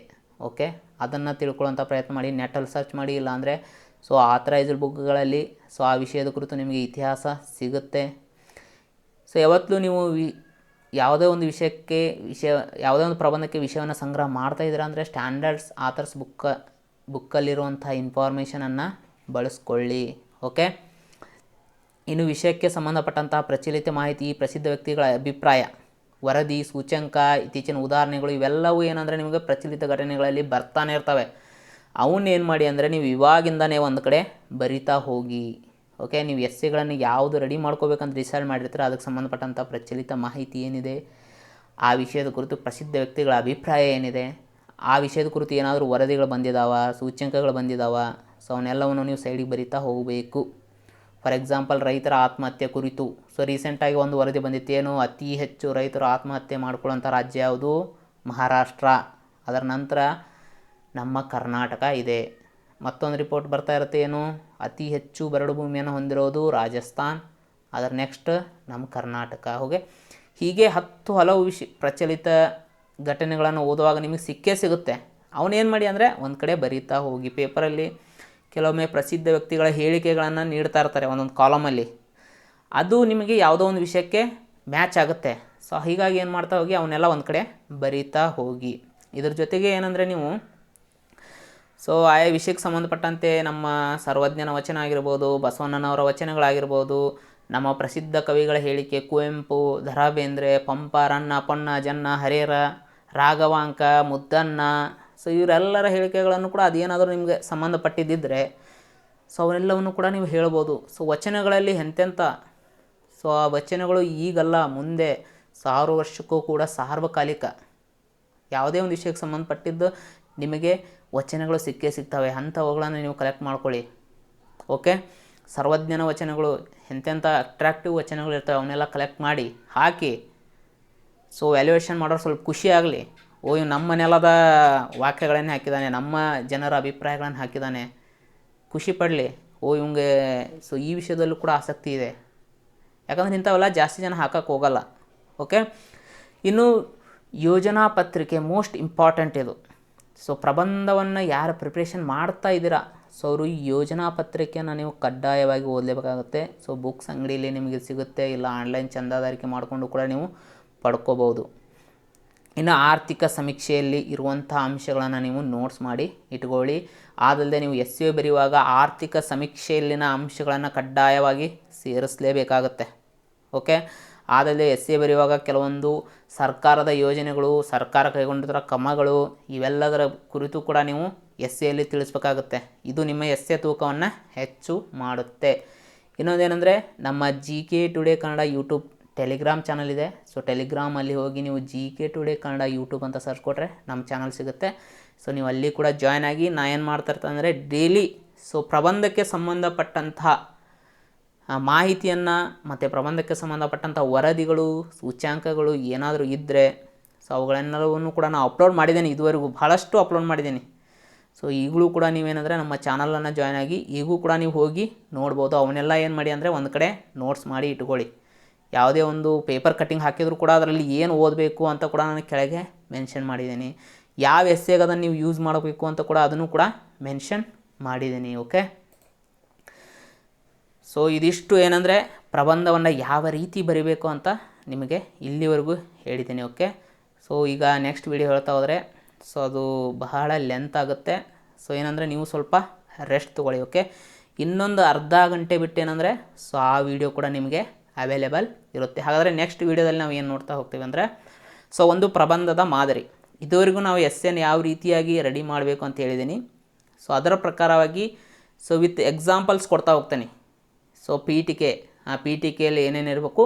ಓಕೆ, ಅದನ್ನು ತಿಳ್ಕೊಳ್ಳೋಂಥ ಪ್ರಯತ್ನ ಮಾಡಿ. ನೆಟ್ಟಲ್ಲಿ ಸರ್ಚ್ ಮಾಡಿ, ಇಲ್ಲಾಂದರೆ ಸೊ ಆಥರೈಸ್ಡ್ ಬುಕ್ಗಳಲ್ಲಿ ಸೊ ಆ ವಿಷಯದ ಕುರಿತು ನಿಮಗೆ ಇತಿಹಾಸ ಸಿಗುತ್ತೆ. ಸೊ ಯಾವತ್ತೂ ನೀವು ಯಾವುದೇ ಒಂದು ಯಾವುದೇ ಒಂದು ಪ್ರಬಂಧಕ್ಕೆ ವಿಷಯವನ್ನು ಸಂಗ್ರಹ ಮಾಡ್ತಾಯಿದ್ದೀರಾ ಅಂದರೆ ಸ್ಟ್ಯಾಂಡರ್ಡ್ಸ್ ಆಥರ್ಸ್ ಬುಕ್ಕಲ್ಲಿರುವಂಥ ಇನ್ಫಾರ್ಮೇಷನನ್ನು ಬಳಸ್ಕೊಳ್ಳಿ. ಓಕೆ. ಇನ್ನು ವಿಷಯಕ್ಕೆ ಸಂಬಂಧಪಟ್ಟಂತಹ ಪ್ರಚಲಿತ ಮಾಹಿತಿ, ಪ್ರಸಿದ್ಧ ವ್ಯಕ್ತಿಗಳ ಅಭಿಪ್ರಾಯ, ವರದಿ, ಸೂಚ್ಯಂಕ, ಇತ್ತೀಚಿನ ಉದಾಹರಣೆಗಳು ಇವೆಲ್ಲವೂ ಏನಂದರೆ ನಿಮಗೆ ಪ್ರಚಲಿತ ಘಟನೆಗಳಲ್ಲಿ ಬರ್ತಾನೆ ಇರ್ತವೆ. ಅವನ್ನೇನು ಮಾಡಿ ಅಂದರೆ ನೀವು ಇವಾಗಿಂದನೇ ಒಂದು ಕಡೆ ಬರಿತಾ ಹೋಗಿ. ಓಕೆ. ನೀವು ಎಸ್ಸೆಗಳನ್ನು ಯಾವುದು ರೆಡಿ ಮಾಡ್ಕೋಬೇಕಂತ ಡಿಸೈಡ್ ಮಾಡಿರ್ತೀರ ಅದಕ್ಕೆ ಸಂಬಂಧಪಟ್ಟಂಥ ಪ್ರಚಲಿತ ಮಾಹಿತಿ ಏನಿದೆ, ಆ ವಿಷಯದ ಕುರಿತು ಪ್ರಸಿದ್ಧ ವ್ಯಕ್ತಿಗಳ ಅಭಿಪ್ರಾಯ ಏನಿದೆ, ಆ ವಿಷಯದ ಕುರಿತು ಏನಾದರೂ ವರದಿಗಳು ಬಂದಿದ್ದಾವ, ಸೂಚ್ಯಂಕಗಳು ಬಂದಿದ್ದಾವ, ಸೊ ಅವನ್ನೆಲ್ಲವನ್ನು ನೀವು ಸೈಡಿಗೆ ಬರಿತಾ ಹೋಗಬೇಕು. ಫಾರ್ ಎಕ್ಸಾಂಪಲ್ ರೈತರ ಆತ್ಮಹತ್ಯೆ ಕುರಿತು ಸೊ ರೀಸೆಂಟಾಗಿ ಒಂದು ವರದಿ ಬಂದಿತ್ತು. ಏನು, ಅತಿ ಹೆಚ್ಚು ರೈತರು ಆತ್ಮಹತ್ಯೆ ಮಾಡ್ಕೊಳ್ಳೋಂಥ ರಾಜ್ಯ ಯಾವುದು? ಮಹಾರಾಷ್ಟ್ರ. ಅದರ ನಂತರ ನಮ್ಮ ಕರ್ನಾಟಕ ಇದೆ. ಮತ್ತೊಂದು ರಿಪೋರ್ಟ್ ಬರ್ತಾ ಇರುತ್ತೆ, ಏನು, ಅತಿ ಹೆಚ್ಚು ಬರಡು ಭೂಮಿಯನ್ನು ಹೊಂದಿರೋದು ರಾಜಸ್ಥಾನ್. ಅದರ ನೆಕ್ಸ್ಟ್ ನಮ್ಮ ಕರ್ನಾಟಕ. ಹೀಗೆ ಹಲವು ಪ್ರಚಲಿತ ಘಟನೆಗಳನ್ನು ಓದುವಾಗ ನಿಮಗೆ ಸಿಗುತ್ತೆ. ಅವನೇನು ಮಾಡಿ ಅಂದರೆ ಒಂದು ಕಡೆ ಬರೀತಾ ಹೋಗಿ. ಪೇಪರಲ್ಲಿ ಕೆಲವೊಮ್ಮೆ ಪ್ರಸಿದ್ಧ ವ್ಯಕ್ತಿಗಳ ಹೇಳಿಕೆಗಳನ್ನು ನೀಡ್ತಾ ಇರ್ತಾರೆ ಒಂದೊಂದು ಕಾಲಮಲ್ಲಿ. ಅದು ನಿಮಗೆ ಯಾವುದೋ ಒಂದು ವಿಷಯಕ್ಕೆ ಮ್ಯಾಚ್ ಆಗುತ್ತೆ. ಸೊ ಹೀಗಾಗಿ ಏನು ಮಾಡ್ತಾ ಹೋಗಿ ಅವನ್ನೆಲ್ಲ ಒಂದು ಕಡೆ ಬರೀತಾ ಹೋಗಿ. ಇದ್ರ ಜೊತೆಗೆ ಏನಂದರೆ ನೀವು ಸೊ ಆಯಾ ವಿಷಯಕ್ಕೆ ಸಂಬಂಧಪಟ್ಟಂತೆ ನಮ್ಮ ಸರ್ವಜ್ಞನ ವಚನ ಆಗಿರ್ಬೋದು, ಬಸವಣ್ಣನವರ ವಚನಗಳಾಗಿರ್ಬೋದು, ನಮ್ಮ ಪ್ರಸಿದ್ಧ ಕವಿಗಳ ಹೇಳಿಕೆ, ಕುವೆಂಪು, ದ ರಾ ಬೇಂದ್ರೆ, ಪಂಪ, ರನ್ನ, ಪೊನ್ನ, ಜನ್ನ, ಹರೇರ, ರಾಘವಾಂಕ, ಮುದ್ದಣ್ಣ, ಸೊ ಇವರೆಲ್ಲರ ಹೇಳಿಕೆಗಳನ್ನು ಕೂಡ ಅದೇನಾದರೂ ನಿಮಗೆ ಸಂಬಂಧಪಟ್ಟಿದ್ದರೆ ಸೊ ಅವರೆಲ್ಲವನ್ನು ಕೂಡ ನೀವು ಹೇಳ್ಬೋದು. ಸೊ ವಚನಗಳಲ್ಲಿ ಎಂತೆಂಥ ಸೊ ಆ ವಚನಗಳು ಈಗಲ್ಲ, ಮುಂದೆ 1000 ವರ್ಷಕ್ಕೂ ಕೂಡ ಸಾರ್ವಕಾಲಿಕ. ಯಾವುದೇ ಒಂದು ವಿಷಯಕ್ಕೆ ಸಂಬಂಧಪಟ್ಟಿದ್ದು ನಿಮಗೆ ವಚನಗಳು ಸಿಕ್ಕೇ ಸಿಗ್ತವೆ, ಅಂಥವುಗಳನ್ನು ನೀವು ಕಲೆಕ್ಟ್ ಮಾಡ್ಕೊಳ್ಳಿ. ಓಕೆ, ಸರ್ವಜ್ಞನ ವಚನಗಳು ಎಂತೆಂಥ ಅಟ್ರಾಕ್ಟಿವ್ ವಚನಗಳು ಇರ್ತವೆ ಅವನ್ನೆಲ್ಲ ಕಲೆಕ್ಟ್ ಮಾಡಿ ಹಾಕಿ. ಸೊ ವ್ಯಾಲ್ಯೂಯೇಷನ್ ಮಾಡೋರು ಸ್ವಲ್ಪ ಖುಷಿ ಆಗಲಿ, ಓ ಇವ್ ನಮ್ಮ ನೆಲದ ವಾಕ್ಯಗಳನ್ನೇ ಹಾಕಿದ್ದಾನೆ, ನಮ್ಮ ಜನರ ಅಭಿಪ್ರಾಯಗಳನ್ನು ಹಾಕಿದ್ದಾನೆ, ಖುಷಿ ಪಡಲಿ. ಓ ಇವಂಗೆ ಸೊ ಈ ವಿಷಯದಲ್ಲೂ ಕೂಡ ಆಸಕ್ತಿ ಇದೆ. ಯಾಕಂದರೆ ಇಂಥವೆಲ್ಲ ಜಾಸ್ತಿ ಜನ ಹಾಕಕ್ಕೆ ಹೋಗಲ್ಲ. ಓಕೆ, ಇನ್ನು ಯೋಜನಾ ಪತ್ರಿಕೆ ಮೋಸ್ಟ್ ಇಂಪಾರ್ಟೆಂಟ್ ಇದು. ಸೊ ಪ್ರಬಂಧವನ್ನು ಯಾರು ಪ್ರಿಪ್ರೇಷನ್ ಮಾಡ್ತಾ ಇದ್ದೀರಾ, ಸೊ ಅವರು ಈ ಯೋಜನಾ ಪತ್ರಿಕೆಯನ್ನು ನೀವು ಕಡ್ಡಾಯವಾಗಿ ಓದಲೇಬೇಕಾಗುತ್ತೆ. ಸೊ ಬುಕ್ಸ್ ಅಂಗಡಿಯಲ್ಲಿ ನಿಮಗೆ ಸಿಗುತ್ತೆ, ಇಲ್ಲ ಆನ್ಲೈನ್ ಚಂದಾದಾರಿಕೆ ಮಾಡಿಕೊಂಡು ಕೂಡ ನೀವು ಪಡ್ಕೋಬೋದು. ಇನ್ನು ಆರ್ಥಿಕ ಸಮೀಕ್ಷೆಯಲ್ಲಿ ಇರುವಂಥ ಅಂಶಗಳನ್ನು ನೀವು ನೋಟ್ಸ್ ಮಾಡಿ ಇಟ್ಕೊಳ್ಳಿ. ಆದಲ್ಲದೆ ನೀವು SEO ಬರೆಯುವಾಗ ಆರ್ಥಿಕ ಸಮೀಕ್ಷೆಯಲ್ಲಿನ ಅಂಶಗಳನ್ನು ಕಡ್ಡಾಯವಾಗಿ ಸೇರಿಸಲೇಬೇಕಾಗುತ್ತೆ. ಓಕೆ, ಆದಲ್ಲದೆ SEO ಬರೆಯುವಾಗ ಕೆಲವೊಂದು ಸರ್ಕಾರದ ಯೋಜನೆಗಳು, ಸರ್ಕಾರ ಕೈಗೊಂಡಿರೋ ಕ್ರಮಗಳು, ಇವೆಲ್ಲದರ ಕುರಿತು ಕೂಡ ನೀವು SEOಲ್ಲಿ ತಿಳಿಸ್ಬೇಕಾಗುತ್ತೆ. ಇದು ನಿಮ್ಮ SEO ತೂಕವನ್ನು ಹೆಚ್ಚು ಮಾಡುತ್ತೆ. ಇನ್ನೊಂದೇನೆಂದರೆ ನಮ್ಮ GK today Kannada YouTube Telegram channel ಇದೆ. ಸೊ ಟೆಲಿಗ್ರಾಮಲ್ಲಿ ಹೋಗಿ ನೀವು GK ಟುಡೇ ಕನ್ನಡ ಯೂಟ್ಯೂಬ್ ಅಂತ ಸರ್ಚ್ ಕೊಟ್ಟರೆ ನಮ್ಮ ಚಾನಲ್ ಸಿಗುತ್ತೆ. ಸೊ ನೀವು ಅಲ್ಲಿ ಕೂಡ ಜಾಯ್ನ್ ಆಗಿ ನಾ ಏನು ಮಾಡ್ತಾಯಿರ್ತೀನಿ ಅಂದರೆ ಡೈಲಿ ಸೊ ಪ್ರಬಂಧಕ್ಕೆ ಸಂಬಂಧಪಟ್ಟಂತಹ ಮಾಹಿತಿಯನ್ನು ಮತ್ತು ಪ್ರಬಂಧಕ್ಕೆ ಸಂಬಂಧಪಟ್ಟಂಥ ವರದಿಗಳು, ಸೂಚ್ಯಾಂಕಗಳು ಏನಾದರೂ ಇದ್ದರೆ ಸೊ ಅವುಗಳೆಲ್ಲವನ್ನೂ ಕೂಡ ನಾನು ಅಪ್ಲೋಡ್ ಮಾಡಿದ್ದೀನಿ. ಇದುವರೆಗೂ ಭಾಳಷ್ಟು ಅಪ್ಲೋಡ್ ಮಾಡಿದ್ದೀನಿ. ಸೊ ಈಗಲೂ ಕೂಡ ನೀವೇನಂದರೆ ನಮ್ಮ ಚಾನಲನ್ನು ಜಾಯ್ನ್ ಆಗಿ ಈಗೂ ಕೂಡ ನೀವು ಹೋಗಿ ನೋಡ್ಬೋದು. ಅವನ್ನೆಲ್ಲ ಏನು ಮಾಡಿ ಅಂದರೆ ಒಂದು ಕಡೆ ನೋಟ್ಸ್ ಮಾಡಿ ಇಟ್ಕೊಳ್ಳಿ. ಯಾವುದೇ ಒಂದು ಪೇಪರ್ ಕಟ್ಟಿಂಗ್ ಹಾಕಿದರೂ ಕೂಡ ಅದರಲ್ಲಿ ಏನು ಓದಬೇಕು ಅಂತ ಕೂಡ ನಾನು ಕೆಳಗೆ ಮೆನ್ಷನ್ ಮಾಡಿದ್ದೀನಿ. ಯಾವ ಎಸ್ಸೆಗೆ ಅದನ್ನು ನೀವು ಯೂಸ್ ಮಾಡಬೇಕು ಅಂತ ಕೂಡ ಅದನ್ನು ಕೂಡ ಮೆನ್ಷನ್ ಮಾಡಿದ್ದೀನಿ. ಓಕೆ, ಸೊ ಇದಿಷ್ಟು ಏನಂದರೆ ಪ್ರಬಂಧವನ್ನು ಯಾವ ರೀತಿ ಬರೀಬೇಕು ಅಂತ ನಿಮಗೆ ಇಲ್ಲಿವರೆಗೂ ಹೇಳಿದ್ದೀನಿ. ಓಕೆ, ಸೊ ಈಗ ನೆಕ್ಸ್ಟ್ ವಿಡಿಯೋ ಹೇಳ್ತಾ ಹೋದರೆ ಸೊ ಅದು ಬಹಳ ಲೆಂತ್ ಆಗುತ್ತೆ. ಸೊ ಏನಂದರೆ ನೀವು ಸ್ವಲ್ಪ ರೆಸ್ಟ್ ತೊಗೊಳ್ಳಿ. ಓಕೆ, ಇನ್ನೊಂದು ಅರ್ಧ ಗಂಟೆ ಬಿಟ್ಟು ಏನಂದರೆ ಸೊ ಆ ವಿಡಿಯೋ ಕೂಡ ನಿಮಗೆ ಅವೈಲೇಬಲ್ ಇರುತ್ತೆ. ಹಾಗಾದರೆ ನೆಕ್ಸ್ಟ್ ವಿಡಿಯೋದಲ್ಲಿ ನಾವು ಏನು ನೋಡ್ತಾ ಹೋಗ್ತೀವಿ ಅಂದರೆ ಸೊ ಒಂದು ಪ್ರಬಂಧದ ಮಾದರಿ. ಇದುವರೆಗೂ ನಾವು SEನ ಯಾವ ರೀತಿಯಾಗಿ ರೆಡಿ ಮಾಡಬೇಕು ಅಂತ ಹೇಳಿದ್ದೀನಿ. ಸೊ ಅದರ ಪ್ರಕಾರವಾಗಿ ಸೊ ವಿತ್ ಎಕ್ಸಾಂಪಲ್ಸ್ ಕೊಡ್ತಾ ಹೋಗ್ತೇನೆ. ಸೊ ಪೀಠಿಕೆ, ಆ ಪೀಠಿಕೆಯಲ್ಲಿ ಏನೇನು ಇರಬೇಕು,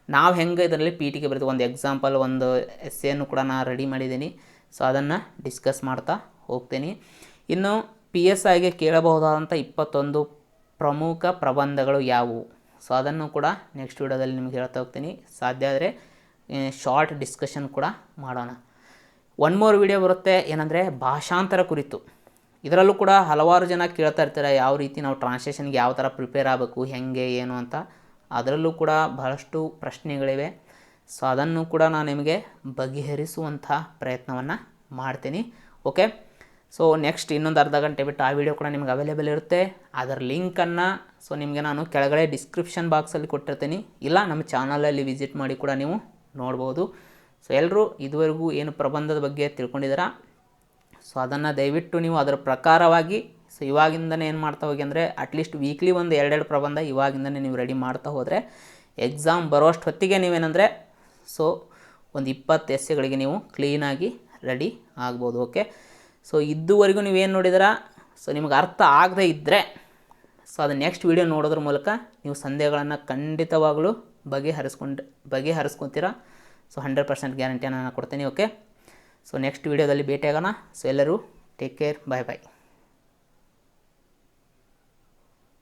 ನಾವು ಹೆಂಗೆ ಇದರಲ್ಲಿ ಪೀಠಿಕೆ ಬರೀತೀವಿ, ಒಂದು ಎಕ್ಸಾಂಪಲ್ ಒಂದು SEಯನ್ನು ಕೂಡ ನಾನು ರೆಡಿ ಮಾಡಿದ್ದೀನಿ. ಸೊ ಅದನ್ನು ಡಿಸ್ಕಸ್ ಮಾಡ್ತಾ ಹೋಗ್ತೀನಿ. ಇನ್ನು PSIಗೆ ಕೇಳಬಹುದಾದಂಥ 21 ಪ್ರಮುಖ ಪ್ರಬಂಧಗಳು ಯಾವುವು, ಸೊ ಅದನ್ನು ಕೂಡ ನೆಕ್ಸ್ಟ್ ವಿಡಿಯೋದಲ್ಲಿ ನಿಮ್ಗೆ ಹೇಳ್ತಾ ಹೋಗ್ತೀನಿ. ಸಾಧ್ಯ ಆದರೆ ಶಾರ್ಟ್ ಡಿಸ್ಕಷನ್ ಕೂಡ ಮಾಡೋಣ. ಒನ್ ಮೋರ್ ವಿಡಿಯೋ ಬರುತ್ತೆ, ಏನಂದರೆ ಭಾಷಾಂತರ ಕುರಿತು. ಇದರಲ್ಲೂ ಕೂಡ ಹಲವಾರು ಜನ ಕೇಳ್ತಾ ಇರ್ತಾರೆ ಯಾವ ರೀತಿ ನಾವು ಟ್ರಾನ್ಸ್ಲೇಷನ್ಗೆ ಯಾವ ಥರ ಪ್ರಿಪೇರ್ ಆಗಬೇಕು, ಹೆಂಗೆ ಏನು ಅಂತ. ಅದರಲ್ಲೂ ಕೂಡ ಬಹಳಷ್ಟು ಪ್ರಶ್ನೆಗಳಿವೆ. ಸೊ ಅದನ್ನು ಕೂಡ ನಾನು ನಿಮಗೆ ಬಗೆಹರಿಸುವಂಥ ಪ್ರಯತ್ನವನ್ನು ಮಾಡ್ತೀನಿ. ಓಕೆ, ಸೊ ನೆಕ್ಸ್ಟ್ ಇನ್ನೊಂದು ಅರ್ಧ ಗಂಟೆ ಬಿಟ್ಟು ಆ ವಿಡಿಯೋ ಕೂಡ ನಿಮ್ಗೆ ಅವೈಲೇಬಲ್ ಇರುತ್ತೆ. ಅದರ ಲಿಂಕನ್ನು ಸೊ ನಿಮಗೆ ನಾನು ಕೆಳಗಡೆ ಡಿಸ್ಕ್ರಿಪ್ಷನ್ ಬಾಕ್ಸಲ್ಲಿ ಕೊಟ್ಟಿರ್ತೀನಿ, ಇಲ್ಲ ನಮ್ಮ ಚಾನಲಲ್ಲಿ ವಿಸಿಟ್ ಮಾಡಿ ಕೂಡ ನೀವು ನೋಡ್ಬೋದು. ಸೊ ಎಲ್ಲರೂ ಇದುವರೆಗೂ ಏನು ಪ್ರಬಂಧದ ಬಗ್ಗೆ ತಿಳ್ಕೊಂಡಿದ್ದೀರಾ, ಸೊ ಅದನ್ನು ದಯವಿಟ್ಟು ನೀವು ಅದರ ಪ್ರಕಾರವಾಗಿ ಸೊ ಇವಾಗಿಂದನೇ ಏನು ಮಾಡ್ತಾ ಹೋಗಿ ಅಂದರೆ ಅಟ್ಲೀಸ್ಟ್ ವೀಕ್ಲಿ ಒಂದು 2 ಪ್ರಬಂಧ ಇವಾಗಿಂದನೇ ನೀವು ರೆಡಿ ಮಾಡ್ತಾ ಹೋದರೆ ಎಕ್ಸಾಮ್ ಬರೋಷ್ಟು ಹೊತ್ತಿಗೆ ನೀವೇನಂದರೆ ಸೊ ಒಂದು 20 ಎಸ್ಸೆಗಳಿಗೆ ನೀವು ಕ್ಲೀನಾಗಿ ರೆಡಿ ಆಗ್ಬೋದು. ಓಕೆ, ಸೊ ಇದುವರೆಗೂ ನೀವೇನು ನೋಡಿದಿರಾ, ಸೊ ನಿಮಗೆ ಅರ್ಥ ಆಗದೇ ಇದ್ದರೆ ಸೊ ಅದು ನೆಕ್ಸ್ಟ್ ವಿಡಿಯೋ ನೋಡೋದ್ರ ಮೂಲಕ ನೀವು ಸಂದೇಹಗಳನ್ನು ಖಂಡಿತವಾಗಲೂ ಬಗೆಹರಿಸ್ಕೊತೀರಾ. ಸೊ 100% ಗ್ಯಾರಂಟಿಯನ್ನು ನಾನು ಕೊಡ್ತೀನಿ. ಓಕೆ, ಸೊ ನೆಕ್ಸ್ಟ್ ವಿಡಿಯೋದಲ್ಲಿ ಭೇಟಿಯಾಗೋಣ. ಸೊ ಎಲ್ಲರೂ ಟೇಕ್ ಕೇರ್, ಬಾಯ್ ಬಾಯ್.